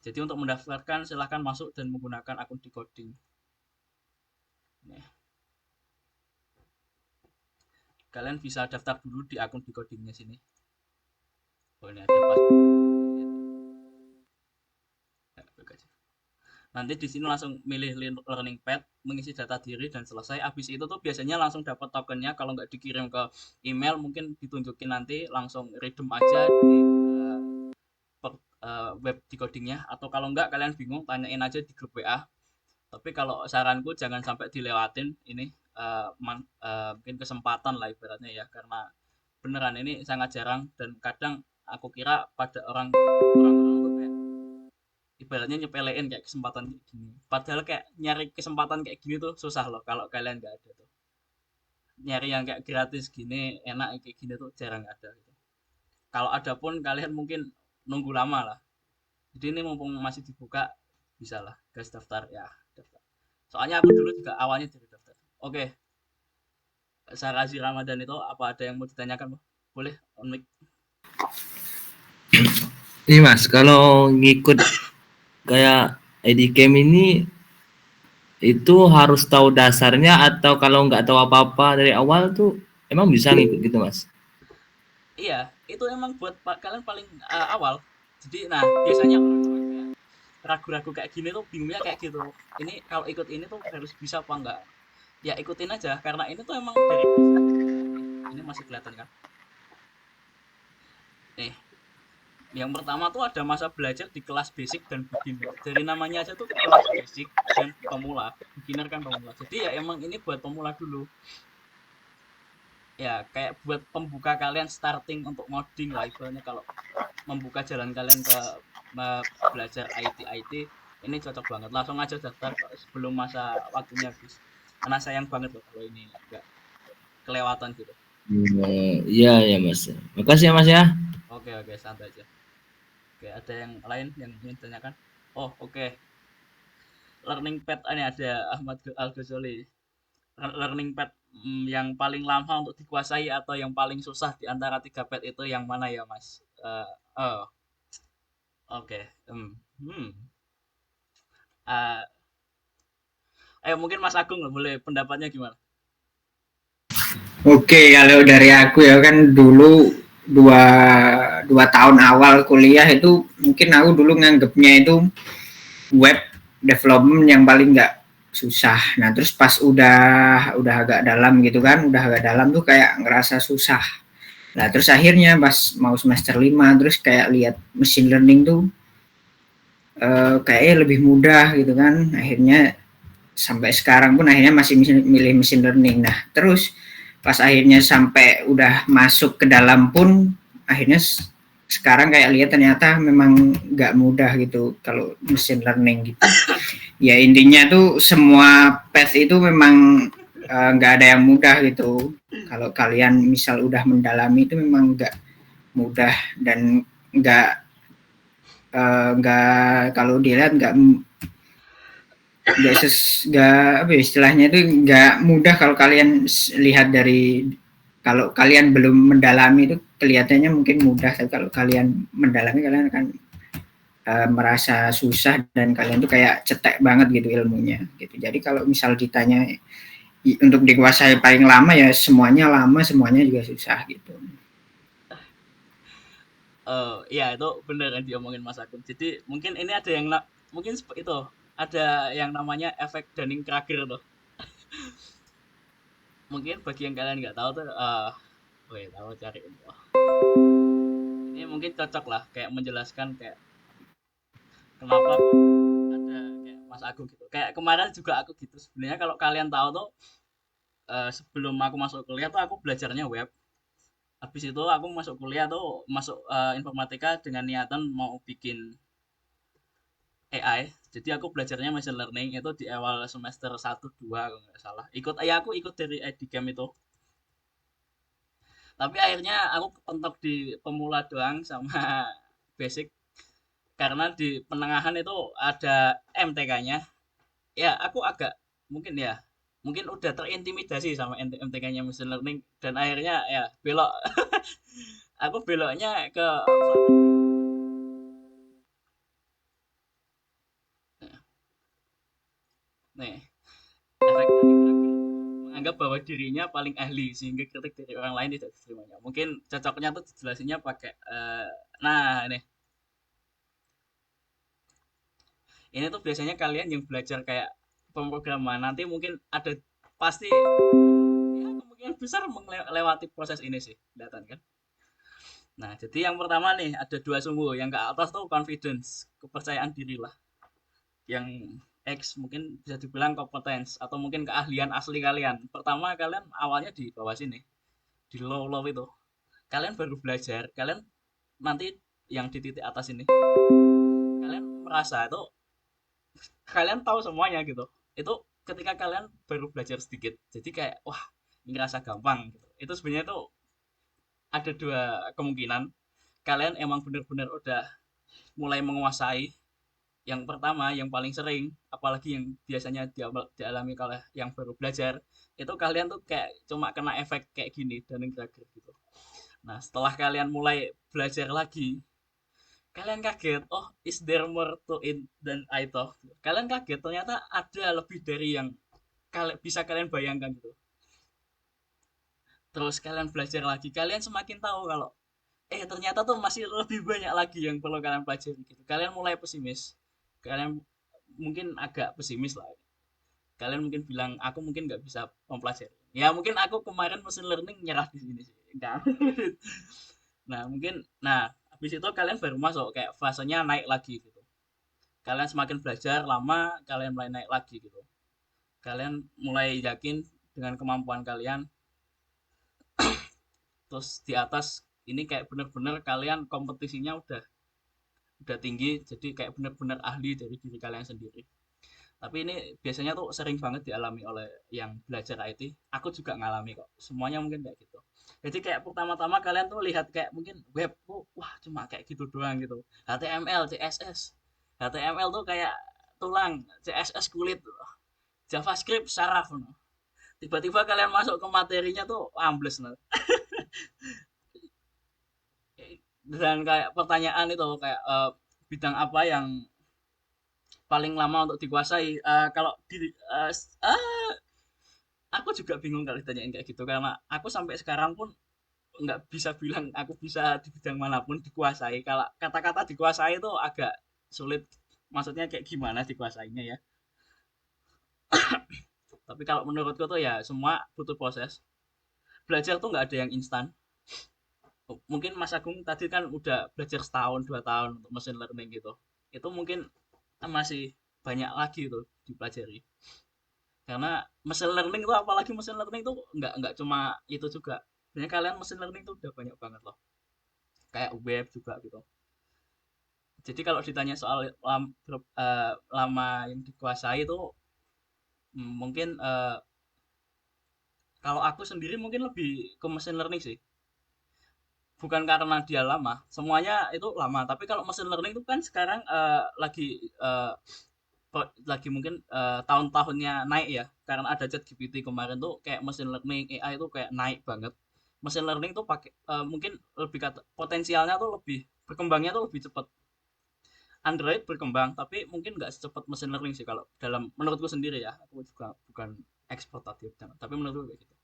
Speaker 1: Jadi untuk mendaftarkan silahkan masuk dan menggunakan akun di coding. Nih. Kalian bisa daftar dulu di akun di codingnya sini. Oh, ini ada nanti di sini langsung milih learning pad, mengisi data diri dan selesai. Habis itu tuh biasanya langsung dapat tokennya. Kalau nggak dikirim ke email mungkin ditunjukin nanti langsung redeem aja di web decodingnya. Atau kalau nggak kalian bingung tanyain aja di grup WA. Tapi kalau saranku jangan sampai dilewatin ini mungkin kesempatan lah ibaratnya ya, karena beneran ini sangat jarang dan kadang aku kira pada orang-orang ibaratnya nyepelein kayak kesempatan kayak gini. Padahal kayak nyari kesempatan kayak gini tuh susah loh kalau kalian nggak ada tuh. Nyari yang kayak gratis gini, enak kayak gini tuh jarang ada gitu. Kalau ada pun kalian mungkin nunggu lama lah. Jadi ini mumpung masih dibuka, bisa lah guys daftar ya. Daftar. Soalnya aku dulu juga awalnya dari daftar. Oke. Sarazi Ramadan itu apa ada yang mau ditanyakan? Boleh on mic.
Speaker 10: Ini Mas, kalau ngikut kayak IDCAM ini itu harus tahu dasarnya atau kalau nggak tahu apa-apa dari awal tuh emang bisa ngikut gitu Mas?
Speaker 1: Iya, itu emang buat kalian paling awal. Jadi nah biasanya ragu-ragu kayak gini tuh bingungnya kayak gitu. Ini kalau ikut ini tuh harus bisa apa enggak? Ya ikutin aja karena ini tuh emang dari ini masih kelihatan kan? Nih. Yang pertama tuh ada masa belajar di kelas basic dan beginner. Dari namanya aja tuh kelas basic dan pemula. Beginner kan pemula. Jadi ya emang ini buat pemula dulu. Ya kayak buat pembuka kalian starting untuk ngoding lah ibaratnya, kalau membuka jalan kalian ke belajar IT ini cocok banget. Langsung aja daftar sebelum masa waktunya habis. Karena sayang banget loh kalau ini enggak kelewatan gitu.
Speaker 10: Iya ya Mas. Makasih ya Mas ya.
Speaker 1: Oke, santai aja. Oke, ada yang lain yang ingin tanyakan? Oh, oke. Learning pad ini ada Ahmad Al-Ghazali. Learning pad yang paling lama untuk dikuasai atau yang paling susah di antara 3 pad itu yang mana ya, Mas? Oke. Ayo mungkin Mas Agung boleh pendapatnya gimana?
Speaker 5: Oke, kalau dari aku ya kan dulu dua tahun awal kuliah itu mungkin aku dulu nganggepnya itu web development yang paling nggak susah. Nah terus pas udah agak dalam gitu kan, udah agak dalam tuh kayak ngerasa susah. Nah terus akhirnya pas mau semester 5 terus kayak lihat machine learning tuh kayaknya lebih mudah gitu kan. Akhirnya sampai sekarang pun akhirnya masih milih machine learning. Nah terus pas akhirnya sampai udah masuk ke dalam pun akhirnya sekarang kayak lihat ternyata memang nggak mudah gitu kalau machine learning gitu. Ya intinya tuh semua path itu memang nggak ada yang mudah gitu. Kalau kalian misal udah mendalami itu memang nggak mudah dan nggak kalau dilihat nggak apa ya, istilahnya itu nggak mudah kalau kalian lihat dari, kalau kalian belum mendalami itu kelihatannya mungkin mudah, tapi kalau kalian mendalami kalian akan merasa susah dan kalian tuh kayak cetek banget gitu ilmunya gitu. Jadi kalau misal ditanya untuk dikuasai paling lama ya semuanya lama, semuanya juga susah gitu.
Speaker 1: Ya itu bener yang diomongin Mas Agung. Jadi mungkin ini ada yang mungkin itu ada yang namanya efek Dunning-Kruger tuh. Mungkin bagi yang kalian nggak tahu tuh, tahu cari info. Ini mungkin cocok lah kayak menjelaskan kayak kenapa ada kayak Mas Agung gitu. Kayak kemarin juga aku gitu. Sebenarnya kalau kalian tahu tuh, sebelum aku masuk kuliah tuh aku belajarnya web. Habis itu aku masuk kuliah tuh masuk informatika dengan niatan mau bikin AI. Jadi aku belajarnya machine learning itu di awal semester 1 2 kalau nggak salah. Aku ikut dari IDCAM itu. Tapi akhirnya aku kepentok di pemula doang sama basic karena di penerangan itu ada MTK-nya. Ya, aku agak mungkin udah terintimidasi sama MTK-nya machine learning dan akhirnya ya belok. Aku beloknya ke nih, efek dari menganggap bahwa dirinya paling ahli sehingga kritik dari orang lain tidak diterimanya. Mungkin cocoknya tuh jelasinnya pakai nah ini tuh biasanya kalian yang belajar kayak pemrograman nanti mungkin ada pasti ya kemungkinan besar melewati proses ini sih, kelihatan kan. Nah, jadi yang pertama nih ada dua sumbu, yang ke atas tuh confidence, kepercayaan diri lah. Yang X mungkin bisa dibilang competence atau mungkin keahlian asli kalian. Pertama kalian awalnya di bawah sini, di low itu. Kalian baru belajar, kalian nanti yang di titik atas ini, kalian merasa itu kalian tahu semuanya gitu. Itu ketika kalian baru belajar sedikit. Jadi kayak wah, ini rasa gampang gitu. Itu sebenarnya tuh ada dua kemungkinan. Kalian emang benar-benar udah mulai menguasai. Yang pertama, yang paling sering, apalagi yang biasanya dialami oleh yang baru belajar, itu kalian tuh kayak cuma kena efek kayak gini, Dunning-Kruger gitu. Nah, setelah kalian mulai belajar lagi, kalian kaget, oh, is there more to it than I thought? Kalian kaget, ternyata ada lebih dari yang bisa kalian bayangkan gitu. Terus kalian belajar lagi, kalian semakin tahu kalau ternyata tuh masih lebih banyak lagi yang perlu kalian pelajari gitu. Kalian mulai pesimis. Kalian mungkin agak pesimis lah. Kalian mungkin bilang aku mungkin nggak bisa mempelajari. Ya mungkin aku kemarin machine learning nyerah di sini sih. Enggak. Nah habis itu kalian baru masuk kayak fasenya naik lagi gitu. Kalian semakin belajar lama, kalian mulai naik lagi gitu. Kalian mulai yakin dengan kemampuan kalian. Terus di atas ini kayak bener-bener kalian kompetisinya udah tinggi, jadi kayak bener-bener ahli dari diri kalian sendiri. Tapi ini biasanya tuh sering banget dialami oleh yang belajar IT. Aku juga ngalami kok. Semuanya mungkin kayak gitu. Jadi kayak pertama-tama kalian tuh lihat kayak mungkin web, wah cuma kayak gitu doang gitu. HTML, CSS. HTML tuh kayak tulang, CSS kulit, JavaScript saraf. Tiba-tiba kalian masuk ke materinya tuh ambles. Dan kayak pertanyaan itu kayak bidang apa yang paling lama untuk dikuasai. Kalau di aku juga bingung kalau ditanyain kayak gitu karena aku sampai sekarang pun nggak bisa bilang aku bisa di bidang manapun dikuasai. Kalau kata-kata dikuasai itu agak sulit, maksudnya kayak gimana dikuasainya ya. Tapi kalau menurutku tuh ya semua butuh proses. Belajar tuh nggak ada yang instan. Mungkin Mas Agung tadi kan udah belajar setahun 2 tahun untuk machine learning gitu. Itu mungkin masih banyak lagi tuh dipelajari. Karena machine learning itu apalagi machine learning itu nggak cuma itu juga. Sebenarnya kalian machine learning itu udah banyak banget loh. Kayak web juga gitu. Jadi kalau ditanya soal lama yang dikuasai itu mungkin Kalau aku sendiri mungkin lebih ke machine learning sih. Bukan karena dia lama, semuanya itu lama. Tapi kalau machine learning itu kan sekarang lagi mungkin tahun-tahunnya naik ya. Karena ada ChatGPT kemarin tuh kayak machine learning AI itu kayak naik banget. Machine learning tuh pakai mungkin lebih potensialnya tuh lebih berkembangnya tuh lebih cepat. Android berkembang, tapi mungkin nggak secepat machine learning sih kalau dalam menurutku sendiri ya. Aku juga bukan eksploitatif, tapi menurutku kayak gitu.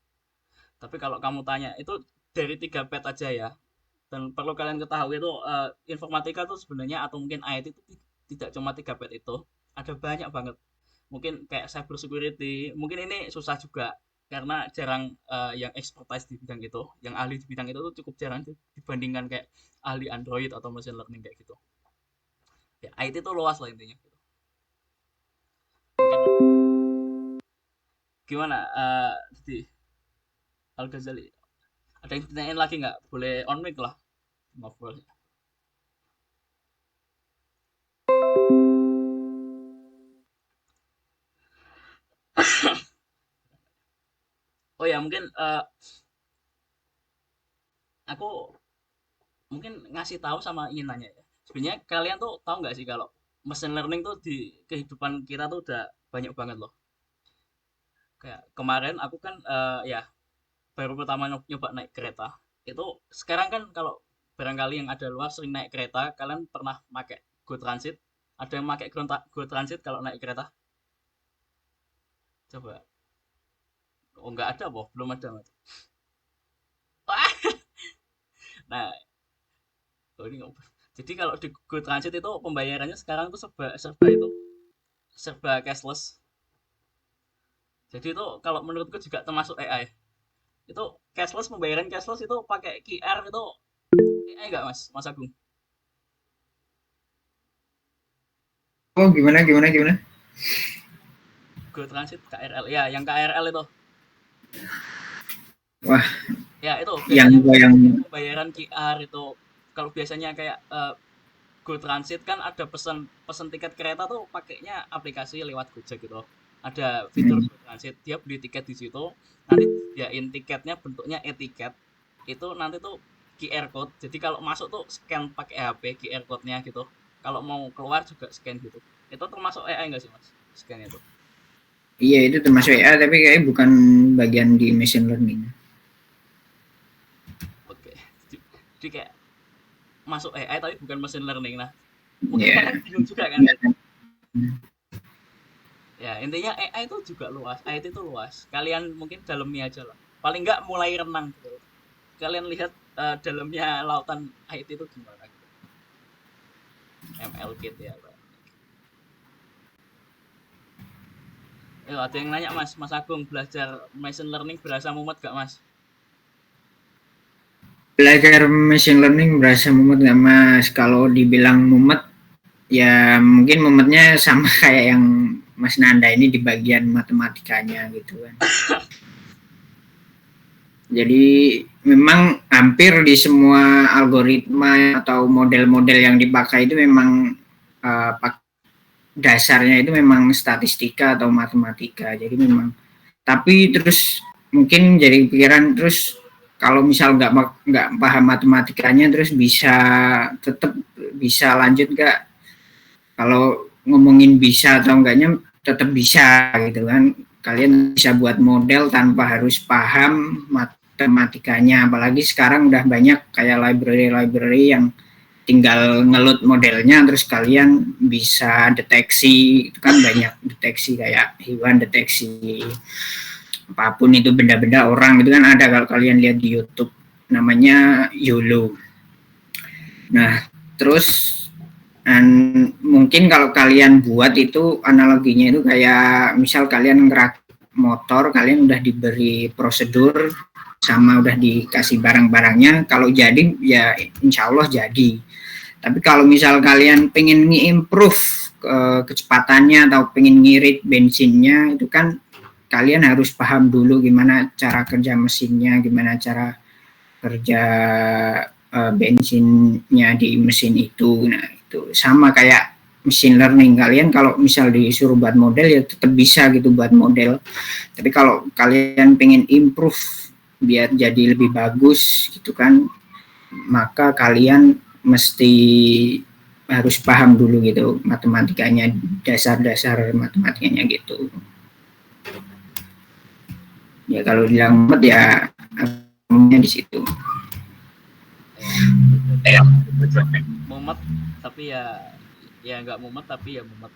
Speaker 1: Tapi kalau kamu tanya itu dari 3 pet aja ya. Dan perlu kalian ketahui itu informatika tuh sebenarnya atau mungkin IT itu tidak cuma 3 pet itu. Ada banyak banget. Mungkin kayak cyber security, mungkin ini susah juga karena jarang yang expertise di bidang itu, yang ahli di bidang itu tuh cukup jarang dibandingkan kayak ahli Android atau machine learning kayak gitu. Ya, IT itu luas lah intinya. Gimana, di Al-Ghazali? Ada yang ditanyain lagi nggak? Boleh on mic lah. Maaf boleh. Oh ya mungkin aku mungkin ngasih tahu sama ingin nanya ya. Sebenarnya kalian tuh tahu nggak sih kalau machine learning tuh di kehidupan kita tuh udah banyak banget loh. Kayak kemarin aku kan ya baru pertama nyoba naik kereta. Itu sekarang kan kalau barangkali yang ada luar sering naik kereta, kalian pernah pakai Go Transit? Ada yang pakai Go Transit kalau naik kereta? Coba. Oh nggak ada, boh, belum ada. Mas. Nah, oh, ini jadi kalau di Go Transit itu pembayarannya sekarang tuh serba cashless. Jadi itu kalau menurutku juga termasuk AI. Itu cashless, pembayaran cashless itu pakai QR itu AI nggak Mas Agung?
Speaker 5: Oh gimana?
Speaker 1: Go Transit KRL ya, yang KRL itu.
Speaker 5: Wah.
Speaker 1: Ya itu
Speaker 5: Yang
Speaker 1: pembayaran QR itu. Kalau biasanya kayak Go Transit kan ada pesan tiket kereta tuh pakainya aplikasi lewat Gojek gitu. Ada fitur Go Transit, dia beli tiket di situ, nanti disediain tiketnya bentuknya e-tiket. Itu nanti tuh QR code. Jadi kalau masuk tuh scan pakai HP QR code-nya gitu. Kalau mau keluar juga scan gitu. Itu termasuk AI nggak sih Mas? Scan itu.
Speaker 5: Iya itu termasuk AI tapi kayaknya bukan bagian di machine learning.
Speaker 1: Oke. Jadi kayak masuk AI tapi bukan machine learning. Nah, mungkin kalian bingung juga kan? Ya, intinya AI itu juga luas, IT itu luas. Kalian mungkin dalami aja lah. Paling nggak mulai renang gitu. Kalian lihat dalamnya lautan IT itu gimana gitu. ML Kit ya, Pak. Ada yang nanya Mas Agung, belajar machine learning berasa mumet gak Mas?
Speaker 5: Belajar machine learning berasa mumet nggak Mas? Kalau dibilang mumet, ya mungkin mumetnya sama kayak yang Mas Nanda ini di bagian matematikanya gitu kan. Jadi memang hampir di semua algoritma atau model-model yang dipakai itu memang dasarnya itu memang statistika atau matematika. Jadi memang, tapi terus mungkin jadi pikiran terus kalau misal nggak paham matematikanya terus tetap bisa lanjut nggak? Kalau ngomongin bisa atau enggaknya tetap bisa gitu kan. Kalian bisa buat model tanpa harus paham matematikanya. Apalagi sekarang udah banyak kayak library yang tinggal ngeload modelnya terus kalian bisa deteksi. Itu kan banyak deteksi kayak hewan, deteksi apapun itu, benda-benda, orang itu kan ada kalau kalian lihat di YouTube, namanya YOLO. Nah terus mungkin kalau kalian buat itu analoginya itu kayak misal kalian ngerakit motor, kalian udah diberi prosedur sama udah dikasih barang-barangnya, kalau jadi ya insya Allah jadi. Tapi kalau misal kalian pengen nge-improve kecepatannya atau pengen ngirit bensinnya, itu kan kalian harus paham dulu gimana cara kerja mesinnya, gimana cara kerja bensinnya di mesin itu. Nah itu sama kayak machine learning. Kalian kalau misal disuruh buat model ya tetap bisa gitu buat model. Tapi kalau kalian pengen improve biar jadi lebih bagus gitu kan, maka kalian mesti harus paham dulu gitu matematikanya, dasar-dasar matematikanya gitu. Ya kalau bilang mumet ya umumnya di situ.
Speaker 1: Mumet tapi ya nggak mumet tapi ya mumet.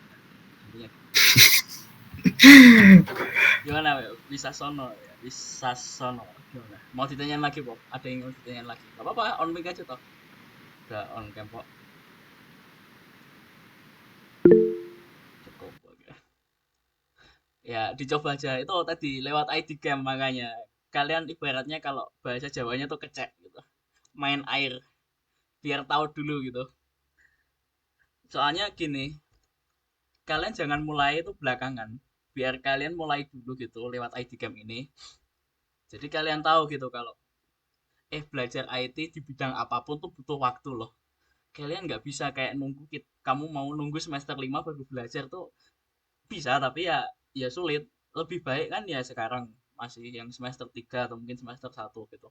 Speaker 1: Gimana bisa sono gimana? Mau ditanyain lagi Bob? Ada yang mau ditanyain lagi? Gak apa-apa, on mic aja toh. Udah on cam kok. Cukup, oke. Ya dicoba aja, itu tadi lewat ID Cam, makanya kalian ibaratnya kalau bahasa Jawanya tuh kecek gitu, main air biar tahu dulu gitu. Soalnya gini, kalian jangan mulai itu belakangan, biar kalian mulai dulu gitu lewat ID Cam ini. Jadi kalian tahu gitu kalau belajar IT di bidang apapun tuh butuh waktu loh. Kalian nggak bisa kayak kamu mau nunggu semester 5 baru belajar tuh bisa, tapi ya sulit. Lebih baik kan ya sekarang masih yang semester 3 atau mungkin semester 1 gitu.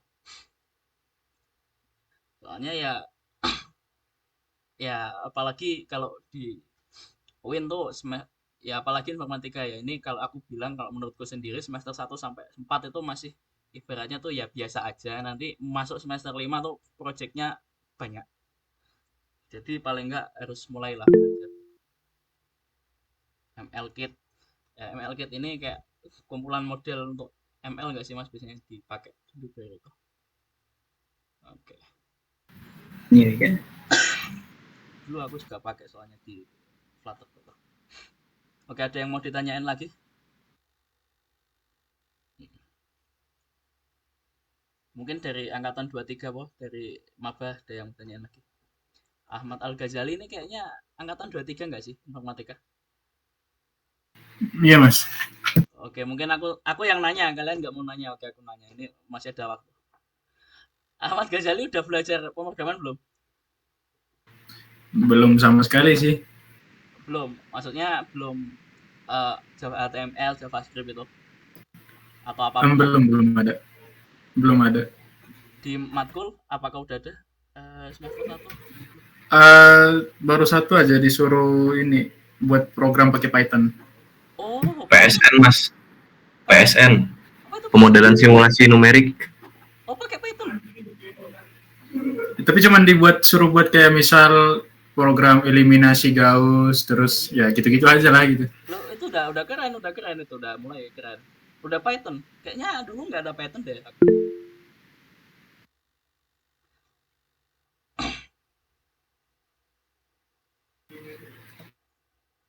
Speaker 1: Soalnya ya apalagi kalau di UIN tuh ya apalagi informatika ya. Ini kalau aku bilang, kalau menurutku sendiri semester 1 sampai 4 itu masih ibaratnya tuh ya biasa aja. Nanti masuk semester 5 tuh projectnya banyak. Jadi paling nggak harus mulailah belajar. ML-Kit. Ya, ML-Kit ini kayak kumpulan model untuk ML nggak sih Mas biasanya dipakai dulu itu. Oke.
Speaker 5: Iya kan.
Speaker 1: Dulu aku juga pakai soalnya di Flutter. Oke, ada yang mau ditanyain lagi? Mungkin dari angkatan 23 boh, dari maba ada yang tanyain lagi. Ahmad Al-Ghazali ini kayaknya angkatan 23 nggak sih informatika?
Speaker 2: Iya Mas.
Speaker 1: Oke, mungkin aku yang nanya, kalian nggak mau nanya. Oke, aku nanya. Ini masih ada waktu. Ahmad Ghazali udah belajar pemrograman belum?
Speaker 2: Belum sama sekali sih.
Speaker 1: Belum, maksudnya belum Java HTML, JavaScript itu? Atau apa?
Speaker 2: Belum ada.
Speaker 1: Di matkul, apakah udah ada semester 1?
Speaker 2: Baru satu aja disuruh ini buat program pakai Python.
Speaker 1: Oh,
Speaker 3: PSN Mas. PSN.
Speaker 1: apa itu?
Speaker 3: Pemodelan simulasi numerik.
Speaker 1: Oh, pakai Python.
Speaker 2: Tapi cuman suruh buat kayak misal program eliminasi Gauss, terus ya gitu-gitu aja lah gitu.
Speaker 1: Loh, itu udah keren itu, udah mulai keren. Udah Python. Kayaknya dulu nggak ada Python deh.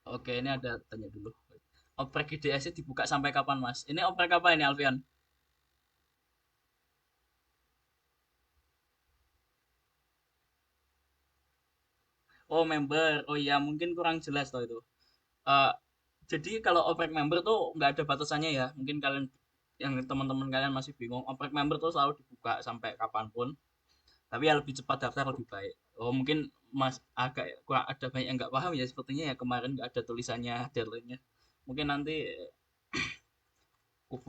Speaker 1: Oke, ini ada tanya dulu. Oprek GDS dibuka sampai kapan, Mas? Ini oprek apa ini, Alfian? Oh, member. Oh iya, mungkin kurang jelas toh itu. Eh, jadi kalau oprek member tuh nggak ada batasannya ya. Mungkin kalian yang teman-teman kalian masih bingung. Oprek member tuh selalu dibuka sampai kapanpun. Tapi ya lebih cepat daftar lebih baik. Oh, mungkin Mas agak kurang, ada banyak yang nggak paham ya, sepertinya ya kemarin nggak ada tulisannya deadline-nya. Mungkin nanti aku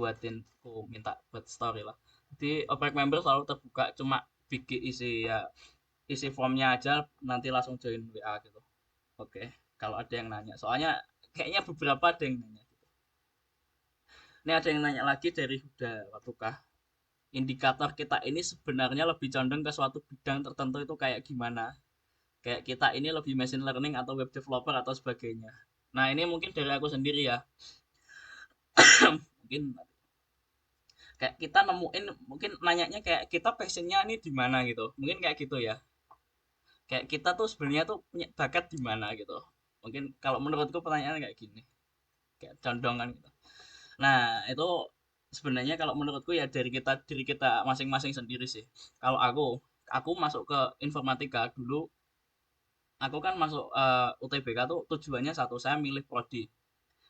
Speaker 1: minta buat story lah. Jadi oprek member selalu terbuka, cuma bikin isi formnya aja, nanti langsung join WA gitu. Oke, kalau ada yang nanya, soalnya kayaknya beberapa ada yang nanya gitu. Ini ada yang nanya lagi dari Huda Watukah. Indikator kita ini sebenarnya lebih condong ke suatu bidang tertentu itu kayak gimana? Kayak kita ini lebih machine learning atau web developer atau sebagainya. Nah, ini mungkin dari aku sendiri ya. Mungkin kayak kita nemuin, mungkin nanyanya kayak kita passionnya ini di mana gitu. Mungkin kayak gitu ya. Kayak kita tuh sebenarnya tuh punya bakat di mana gitu. Mungkin kalau menurutku pertanyaannya kayak gini. Kayak condongan gitu. Nah, itu sebenarnya kalau menurutku ya diri kita masing-masing sendiri sih. Kalau aku masuk ke informatika dulu, aku kan masuk UTBK tuh tujuannya satu, saya milih prodi.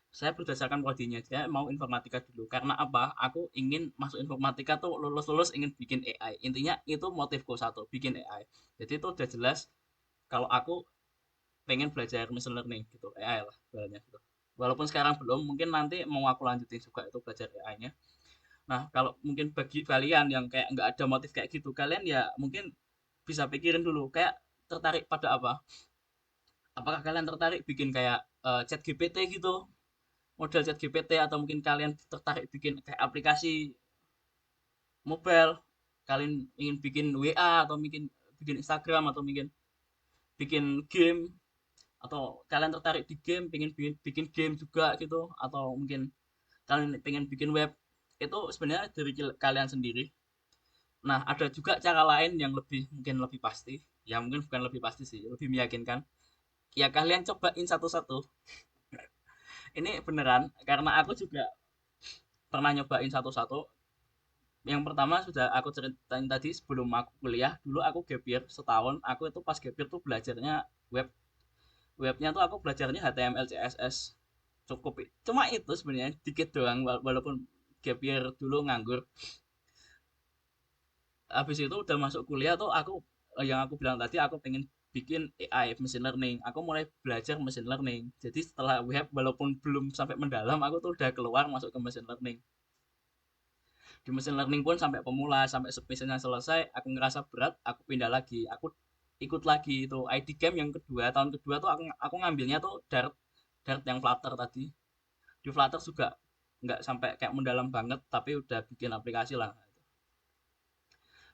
Speaker 1: Saya berdasarkan prodinya, saya mau informatika dulu. Karena apa? Aku ingin masuk informatika tuh lulus ingin bikin AI. Intinya itu motifku satu, bikin AI. Jadi itu udah jelas kalau aku pengen belajar machine learning gitu, AI lah sebenarnya gitu. Walaupun sekarang belum, mungkin nanti mau aku lanjutin juga itu belajar AI-nya. Nah, kalau mungkin bagi kalian yang kayak nggak ada motif kayak gitu, kalian ya mungkin bisa pikirin dulu kayak tertarik pada apa. Apakah kalian tertarik bikin kayak chat GPT gitu, model chat GPT, atau mungkin kalian tertarik bikin kayak aplikasi mobile, kalian ingin bikin WA atau bikin Instagram atau bikin game, atau kalian tertarik di game pengen bikin game juga gitu, atau mungkin kalian pengen bikin web, itu sebenarnya dari kalian sendiri. Nah, ada juga cara lain yang mungkin lebih pasti, ya mungkin bukan lebih pasti sih, lebih meyakinkan, ya kalian cobain satu-satu. Ini beneran karena aku juga pernah nyobain satu-satu. Yang pertama sudah aku ceritain tadi, sebelum aku kuliah dulu aku gap year setahun. Aku itu pas gap year tuh belajarnya webnya tuh aku belajarnya HTML CSS, cukup cuma itu sebenarnya dikit doang, walaupun gap year dulu nganggur. Habis itu udah masuk kuliah tuh aku yang aku bilang tadi, aku pengen bikin AI machine learning. Aku mulai belajar machine learning. Jadi setelah web walaupun belum sampai mendalam, aku tuh udah keluar masuk ke machine learning. Di machine learning pun sampai pemula, sampai submissionnya selesai, aku ngerasa berat, aku pindah lagi, aku ikut lagi itu ID Camp yang kedua, tahun kedua tuh aku ngambilnya tuh Dart yang Flutter tadi. Di Flutter juga nggak sampai kayak mendalam banget, tapi udah bikin aplikasi lah.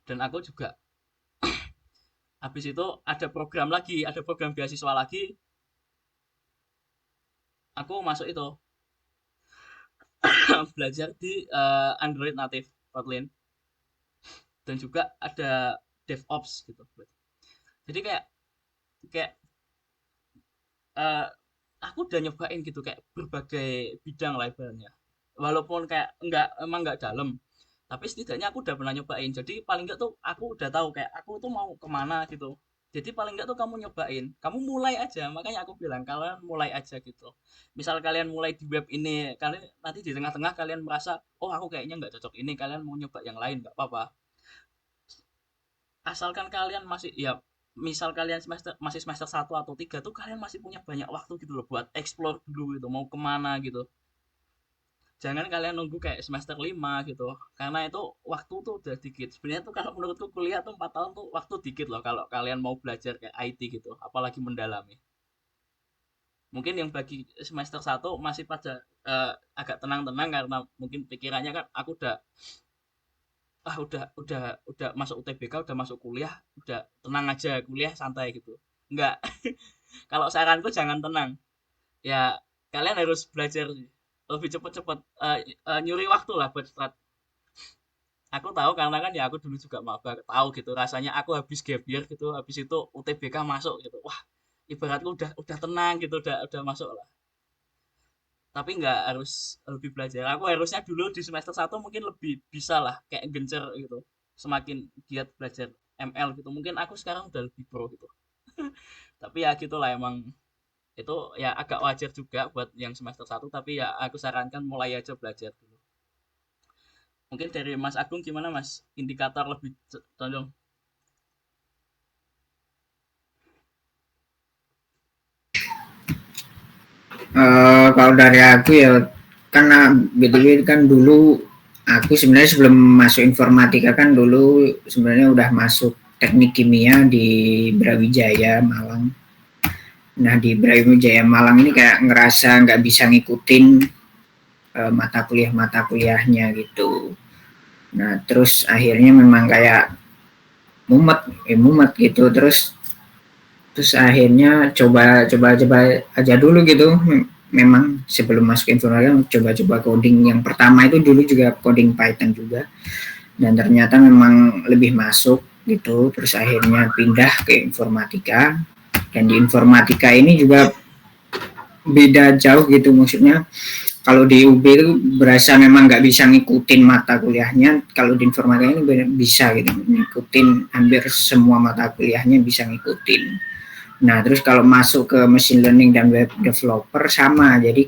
Speaker 1: Dan aku juga habis itu ada program beasiswa lagi, aku masuk itu belajar di Android native Kotlin, dan juga ada DevOps gitu. Jadi kayak aku udah nyobain gitu kayak berbagai bidang lah ibaratnya, walaupun kayak emang nggak dalam, tapi setidaknya aku udah pernah nyobain. Jadi paling nggak tuh aku udah tahu kayak aku tuh mau kemana gitu. Jadi paling nggak tuh kamu nyobain, kamu mulai aja. Makanya aku bilang kalian mulai aja gitu. Misal kalian mulai di web ini, kalian nanti di tengah-tengah kalian merasa, oh aku kayaknya nggak cocok ini, kalian mau nyoba yang lain, nggak apa-apa. Asalkan kalian misal kalian masih semester 1 atau 3 tuh, kalian masih punya banyak waktu gitu loh buat explore dulu gitu, mau kemana gitu. Jangan kalian nunggu kayak semester 5 gitu, karena itu waktu tuh udah dikit. Sebenarnya tuh kalau menurutku kuliah tuh 4 tahun tuh waktu dikit loh kalau kalian mau belajar kayak IT gitu, apalagi mendalami. Mungkin yang bagi semester 1 masih pada agak tenang-tenang karena mungkin pikirannya kan aku udah masuk UTBK, udah masuk kuliah, udah tenang aja, kuliah santai gitu. Enggak. Kalau saranku jangan tenang. Ya kalian harus belajar lebih cepet-cepet, nyuri waktu lah buat start. Aku tahu karena kan ya aku dulu juga maba, tahu gitu rasanya. Aku habis gap year gitu, habis itu UTBK masuk gitu. Wah, ibaratku udah tenang gitu, udah masuk lah. Tapi nggak harus lebih belajar. Aku harusnya dulu di semester 1 mungkin lebih bisa lah kayak gencer gitu. Semakin giat belajar ML gitu. Mungkin aku sekarang udah lebih pro gitu. Tapi ya gitulah, emang itu ya agak wajar juga buat yang semester 1, tapi ya aku sarankan mulai aja belajar dulu. Mungkin dari Mas Agung gimana Mas? Indikator lebih condong.
Speaker 5: Kalau dari aku ya, karena BTW kan dulu aku sebenarnya sebelum masuk informatika kan dulu sebenarnya udah masuk teknik kimia di Brawijaya Malang. Nah di Brawijaya Malang ini kayak ngerasa nggak bisa ngikutin mata kuliahnya gitu. Nah terus akhirnya memang kayak mumet gitu, terus akhirnya coba aja dulu gitu. Memang sebelum masuk informatika coba coding. Yang pertama itu dulu juga coding Python juga, dan ternyata memang lebih masuk gitu. Terus akhirnya pindah ke informatika, dan di informatika ini juga beda jauh gitu. Maksudnya kalau di UB itu berasa memang nggak bisa ngikutin mata kuliahnya, kalau di informatika ini bisa gitu, ngikutin hampir semua mata kuliahnya, bisa ngikutin. Nah, terus kalau masuk ke machine learning dan web developer sama. Jadi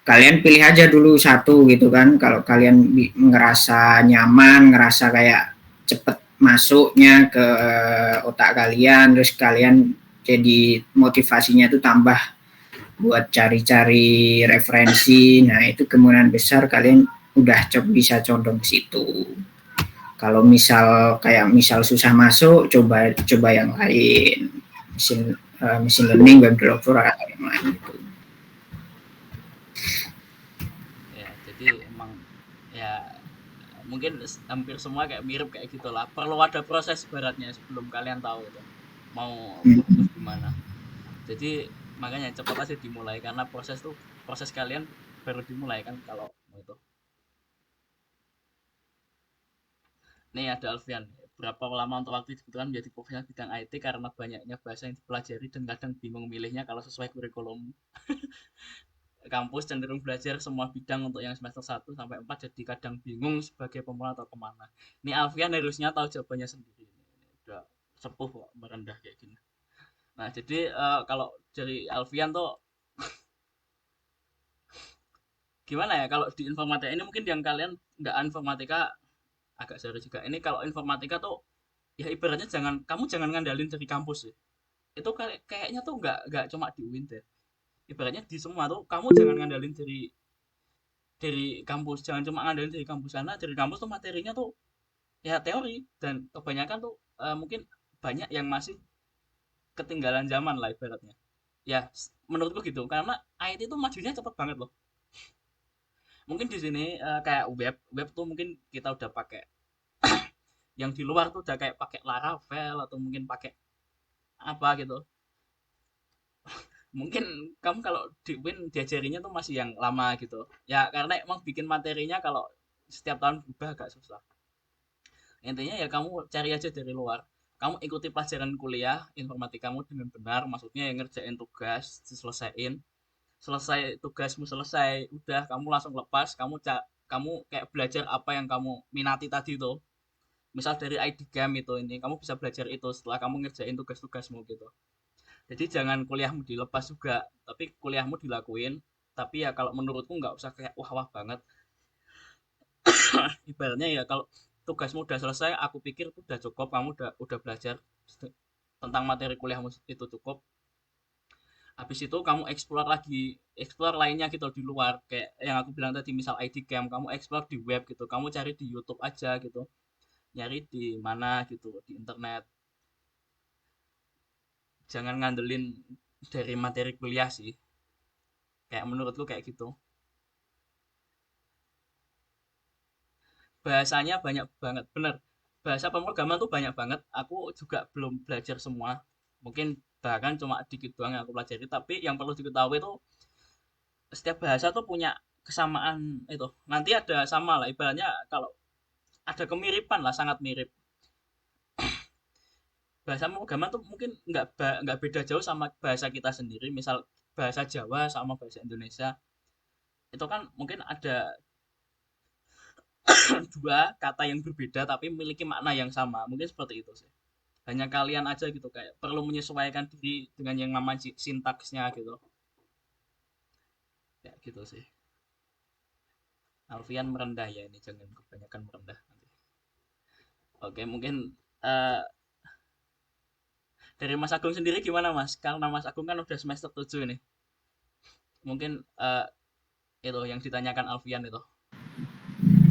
Speaker 5: kalian pilih aja dulu satu gitu kan. Kalau kalian ngerasa nyaman, ngerasa kayak cepet masuknya ke otak kalian, terus kalian jadi motivasinya tuh tambah buat cari-cari referensi. Nah, itu kemungkinan besar kalian udah bisa condong ke situ. Kalau misal susah masuk, coba yang lain, machine learning, web developer atau yang lain gitu.
Speaker 1: Ya, jadi emang ya mungkin hampir semua kayak mirip kayak gitulah. Perlu ada proses baratnya sebelum kalian tahu itu mau fokus di mana. Jadi makanya cepat aja dimulai karena proses kalian baru dimulai kan kalau mau itu. Nih ada Alfian, berapa lama untuk waktu dibutuhkan menjadi profesional bidang IT karena banyaknya bahasa yang dipelajari dan kadang bingung milihnya kalau sesuai kurikulum. Kampus cenderung belajar semua bidang untuk yang semester 1 sampai 4 jadi kadang bingung sebagai pemula atau kemana. Ini Alfian harusnya tahu jawabannya sendiri. Ini udah sepuh kok merendah kayak gini. Nah, jadi kalau dari Alfian tuh gimana ya kalau di informatika ini mungkin yang kalian nggak informatika agak serius juga. Ini kalau informatika tuh ya ibaratnya kamu jangan ngandalin dari kampus sih. Itu kayaknya tuh nggak cuma di UIN deh. Ibaratnya di semua tuh kamu jangan ngandalin dari kampus, jangan cuma ngandalin dari kampus karena dari kampus tuh materinya tuh ya teori dan kebanyakan tuh mungkin banyak yang masih ketinggalan zaman lah ibaratnya. Ya menurutku gitu karena IT tuh majunya cepet banget loh. Mungkin di sini kayak web tuh mungkin kita udah pakai yang di luar tuh udah kayak pakai Laravel atau mungkin pakai apa gitu. Mungkin kamu kalau di Win diajarinya tuh masih yang lama gitu. Ya karena emang bikin materinya kalau setiap tahun berubah agak susah. Intinya ya kamu cari aja dari luar. Kamu ikuti pelajaran kuliah informatikamu dengan benar, maksudnya yang ngerjain tugas, diselesaiin. Selesai tugasmu selesai udah kamu langsung lepas kamu kayak belajar apa yang kamu minati tadi tuh misal dari ID game ini kamu bisa belajar itu setelah kamu ngerjain tugas-tugasmu gitu jadi jangan kuliahmu dilepas juga tapi kuliahmu dilakuin tapi ya kalau menurutku nggak usah kayak wah banget ibaratnya ya kalau tugasmu udah selesai aku pikir udah cukup kamu udah belajar tentang materi kuliahmu itu cukup habis itu kamu explore lainnya gitu di luar kayak yang aku bilang tadi misal ID game kamu explore di web gitu kamu cari di YouTube aja gitu nyari di mana gitu di internet jangan ngandelin dari materi kuliah sih kayak menurutku kayak gitu bahasanya banyak banget bener bahasa pemrograman tuh banyak banget aku juga belum belajar semua mungkin bahkan cuma dikit doang yang aku pelajari tapi yang perlu diketahui itu setiap bahasa tuh punya kesamaan itu nanti ada sama lah ibaratnya kalau ada kemiripan lah sangat mirip bahasa pemrograman tuh mungkin nggak beda jauh sama bahasa kita sendiri misal bahasa Jawa sama bahasa Indonesia itu kan mungkin ada dua kata yang berbeda tapi memiliki makna yang sama mungkin seperti itu sih hanya kalian aja gitu kayak perlu menyesuaikan diri dengan yang namanya sintaksnya gitu ya gitu sih Alfian merendah ya ini jangan kebanyakan merendah nanti oke mungkin eh, dari Mas Agung sendiri gimana Mas karena Mas Agung kan udah semester 7 nih mungkin itu yang ditanyakan Alfian itu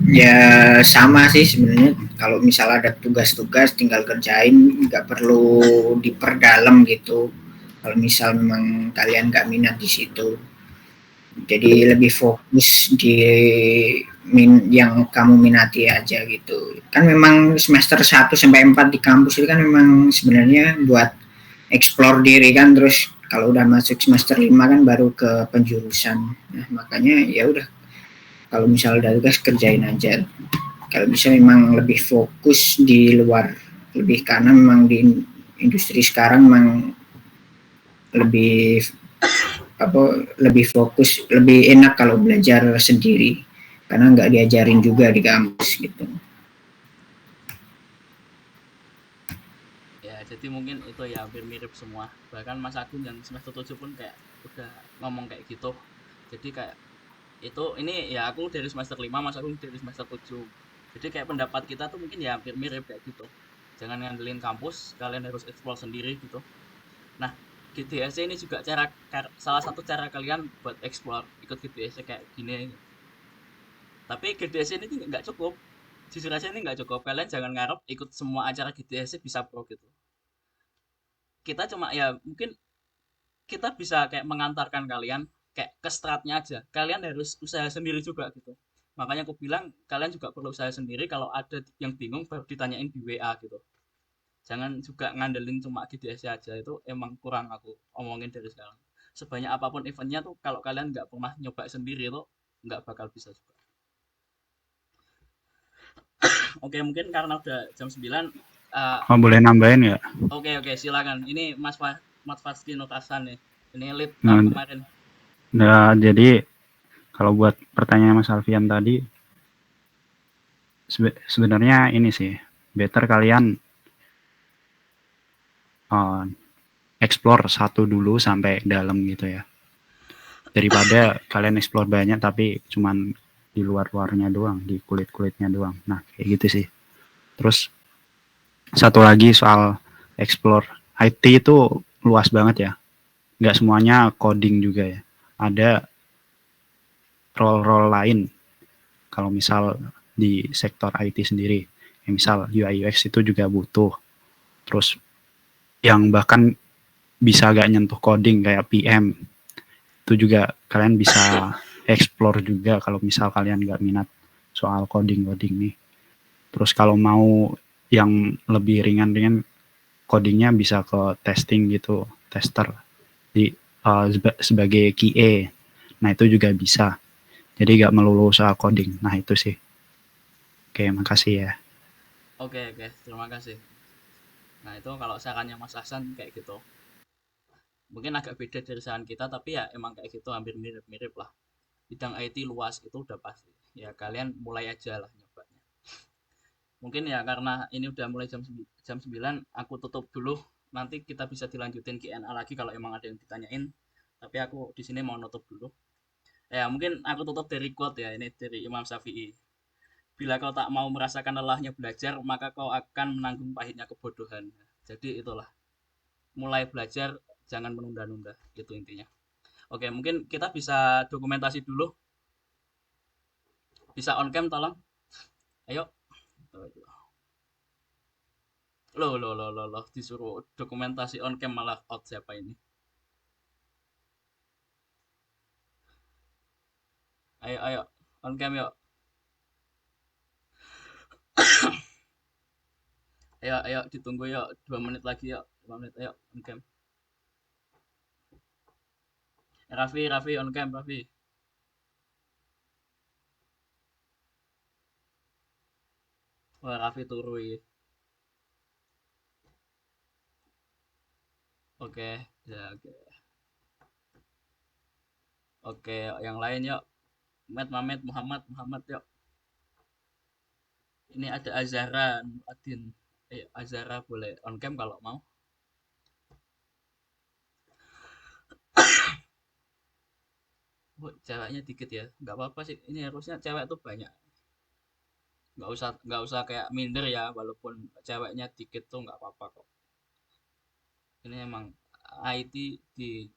Speaker 5: Ya sama sih sebenarnya kalau misal ada tugas-tugas tinggal kerjain nggak perlu diperdalam gitu kalau misal memang kalian nggak minat di situ jadi lebih fokus di yang kamu minati aja gitu kan memang semester 1 sampai 4 di kampus itu kan memang sebenarnya buat explore diri kan terus kalau udah masuk semester 5 kan baru ke penjurusan nah makanya ya udah kalau misal udah tugas kerjain aja kalau bisa memang lebih fokus di luar lebih karena memang di industri sekarang memang lebih fokus lebih enak kalau belajar sendiri karena nggak diajarin juga di kampus gitu
Speaker 1: ya jadi mungkin itu ya hampir mirip semua bahkan Mas Agung yang semester 7 pun kayak udah ngomong kayak gitu jadi kayak itu ini ya aku dari semester 5 Mas Agung dari semester 7 jadi kayak pendapat kita tuh mungkin ya hampir mirip kayak gitu jangan ngandelin kampus kalian harus explore sendiri gitu nah GDSC ini juga salah satu cara kalian buat explore ikut GDSC kayak gini. Tapi GDSC ini nggak cukup. Jujur aja ini nggak cukup. Kalian jangan ngarep ikut semua acara GDSC bisa pro gitu. Kita cuma ya mungkin kita bisa kayak mengantarkan kalian kayak ke stratnya aja. Kalian harus usaha sendiri juga gitu. Makanya aku bilang kalian juga perlu usaha sendiri. Kalau ada yang bingung baru ditanyain di WA gitu. Jangan juga ngandelin cuma GDSC aja, itu emang kurang aku omongin dari sekarang. Sebanyak apapun eventnya tuh kalau kalian nggak pernah nyoba sendiri tuh nggak bakal bisa juga. Oke, mungkin karena udah jam 9.
Speaker 2: Boleh nambahin ya?
Speaker 1: Oke, silakan. Ini Mas Fasti Nurhasan nih. Ini lead
Speaker 2: Nah,
Speaker 1: kemarin.
Speaker 2: Nah, jadi kalau buat pertanyaan Mas Alfian tadi, sebenarnya ini sih, better kalian explore satu dulu sampai dalam gitu ya. Daripada kalian explore banyak tapi cuman di luar-luarnya doang, di kulit-kulitnya doang. Nah, kayak gitu sih. Terus satu lagi soal explore, IT itu luas banget ya. Nggak semuanya coding juga ya. Ada role-role lain. Kalau misal di sektor IT sendiri, ya misal UI UX itu juga butuh. Terus yang bahkan bisa gak nyentuh coding kayak PM, itu juga kalian bisa explore juga kalau misal kalian gak minat soal coding nih. Terus kalau mau yang lebih ringan-ringan codingnya bisa ke testing gitu, tester di sebagai QA. Nah itu juga bisa. Jadi gak melulu soal coding. Nah itu sih. Oke, makasih ya.
Speaker 1: Oke, terima kasih. Nah itu kalau sarannya Mas Hasan kayak gitu. Mungkin agak beda dari saran kita, tapi ya emang kayak gitu, hampir mirip-mirip lah. Bidang IT luas itu udah pasti. Ya kalian mulai aja lah nyobanya. Mungkin ya karena ini udah mulai jam 9, aku tutup dulu. Nanti kita bisa dilanjutin Q&A lagi kalau emang ada yang ditanyain. Tapi aku di sini mau nutup dulu. Ya mungkin aku tutup dari quote ya, ini dari Imam Syafi'i. Bila kau tak mau merasakan lelahnya belajar, maka kau akan menanggung pahitnya kebodohan. Jadi itulah. Mulai belajar, jangan menunda-nunda. Itu intinya. Oke, mungkin kita bisa dokumentasi dulu. Bisa on cam tolong. Ayo. Loh. Disuruh dokumentasi on cam malah out, siapa ini? Ayo. On cam yuk. Ayo, ditunggu yuk. 2 menit lagi yuk. 2 menit, ayo, on cam. Raffi, on cam, Raffi. Wah, Raffi turu ya. Oke, ya oke. Oke, yang lain yuk. Mamet, Muhammad yuk. Ini ada Azara, Adin. Ayo, Azara boleh on cam kalau mau. Ceweknya dikit ya, nggak apa-apa sih. Ini harusnya cewek tuh banyak. Nggak usah kayak minder ya, walaupun ceweknya dikit tuh nggak apa-apa kok. Ini emang IT di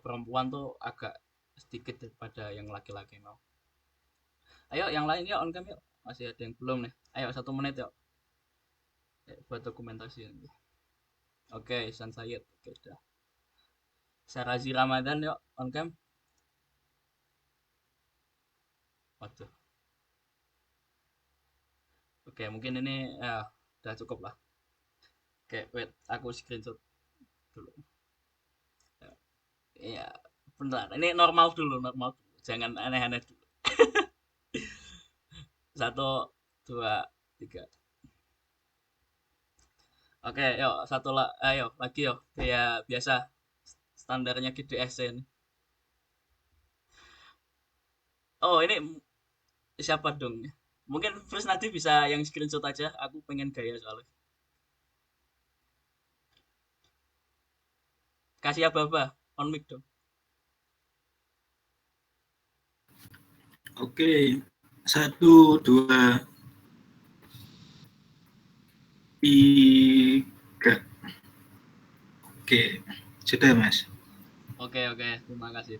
Speaker 1: perempuan tuh agak sedikit daripada yang laki-laki mau. Ayo yang lain yuk on cam yuk. Masih ada yang belum nih. Ayo 1 menit yuk. Buat dokumentasi nanti. Oke, Ihsan Sayyid. Oke, udah. Sarazi Ramadan yuk on cam. Waduh. Oke, mungkin ini ya udah cukup lah. Oke, wait, aku screenshot dulu. Iya, bentar. Ini normal dulu. Jangan aneh-aneh dulu. 1, 2, 3. Oke, yuk ayo lagi yuk. Kayak biasa standarnya GDSC ini. Oh, ini siapa dong? Mungkin First nanti bisa yang screenshot aja. Aku pengen gaya soalnya. Kasih apa? On mic dong.
Speaker 2: Oke, 1, 2, 3. Oke,
Speaker 11: Sudah, Mas.
Speaker 1: Oke, terima kasih.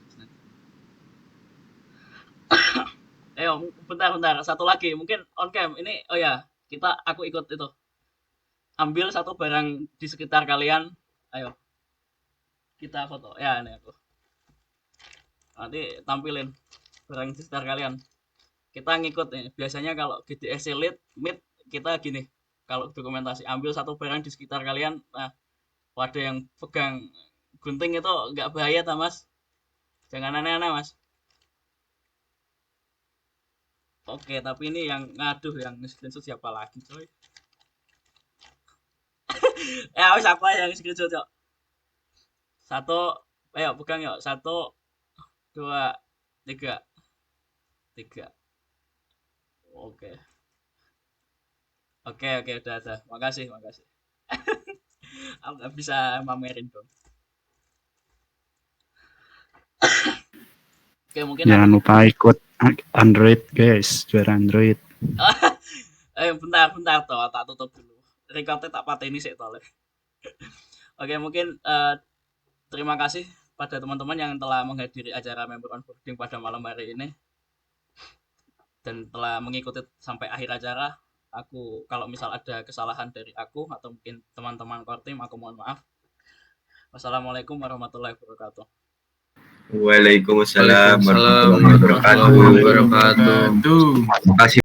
Speaker 1: Bentar, satu lagi, mungkin on cam ini. Oh ya, aku ikut itu. Ambil satu barang di sekitar kalian, ayo kita foto. Ya, ini aku. Nanti tampilin barang di sekitar kalian. Kita ngikut nih. Biasanya kalau GDSC Meet kita gini. Kalau dokumentasi, ambil satu barang di sekitar kalian. Nah, ada yang pegang gunting itu nggak bahaya, ta Mas? Jangan aneh-aneh, Mas. Oke, tapi ini yang ngaduh, yang screenshot siapa lagi, coy? Ya, wis aku yang screenshot, yuk. Satu, ayo pegang yuk. 1, 2, 3. Oke, udah. Makasih. Aku nggak bisa mamerin dong. Oke, mungkin
Speaker 2: Jangan lupa ikut Android guys, juara Android.
Speaker 1: bentar toh, tak tutup dulu. Recordnya tak pateni sik toh. Oke, mungkin terima kasih pada teman-teman yang telah menghadiri acara member onboarding pada malam hari ini dan telah mengikuti sampai akhir acara. Aku kalau misal ada kesalahan dari aku atau mungkin teman-teman core team, aku mohon maaf. Wassalamualaikum warahmatullahi wabarakatuh.
Speaker 3: Waalaikumsalam warahmatullahi wabarakatuh. Terima kasih.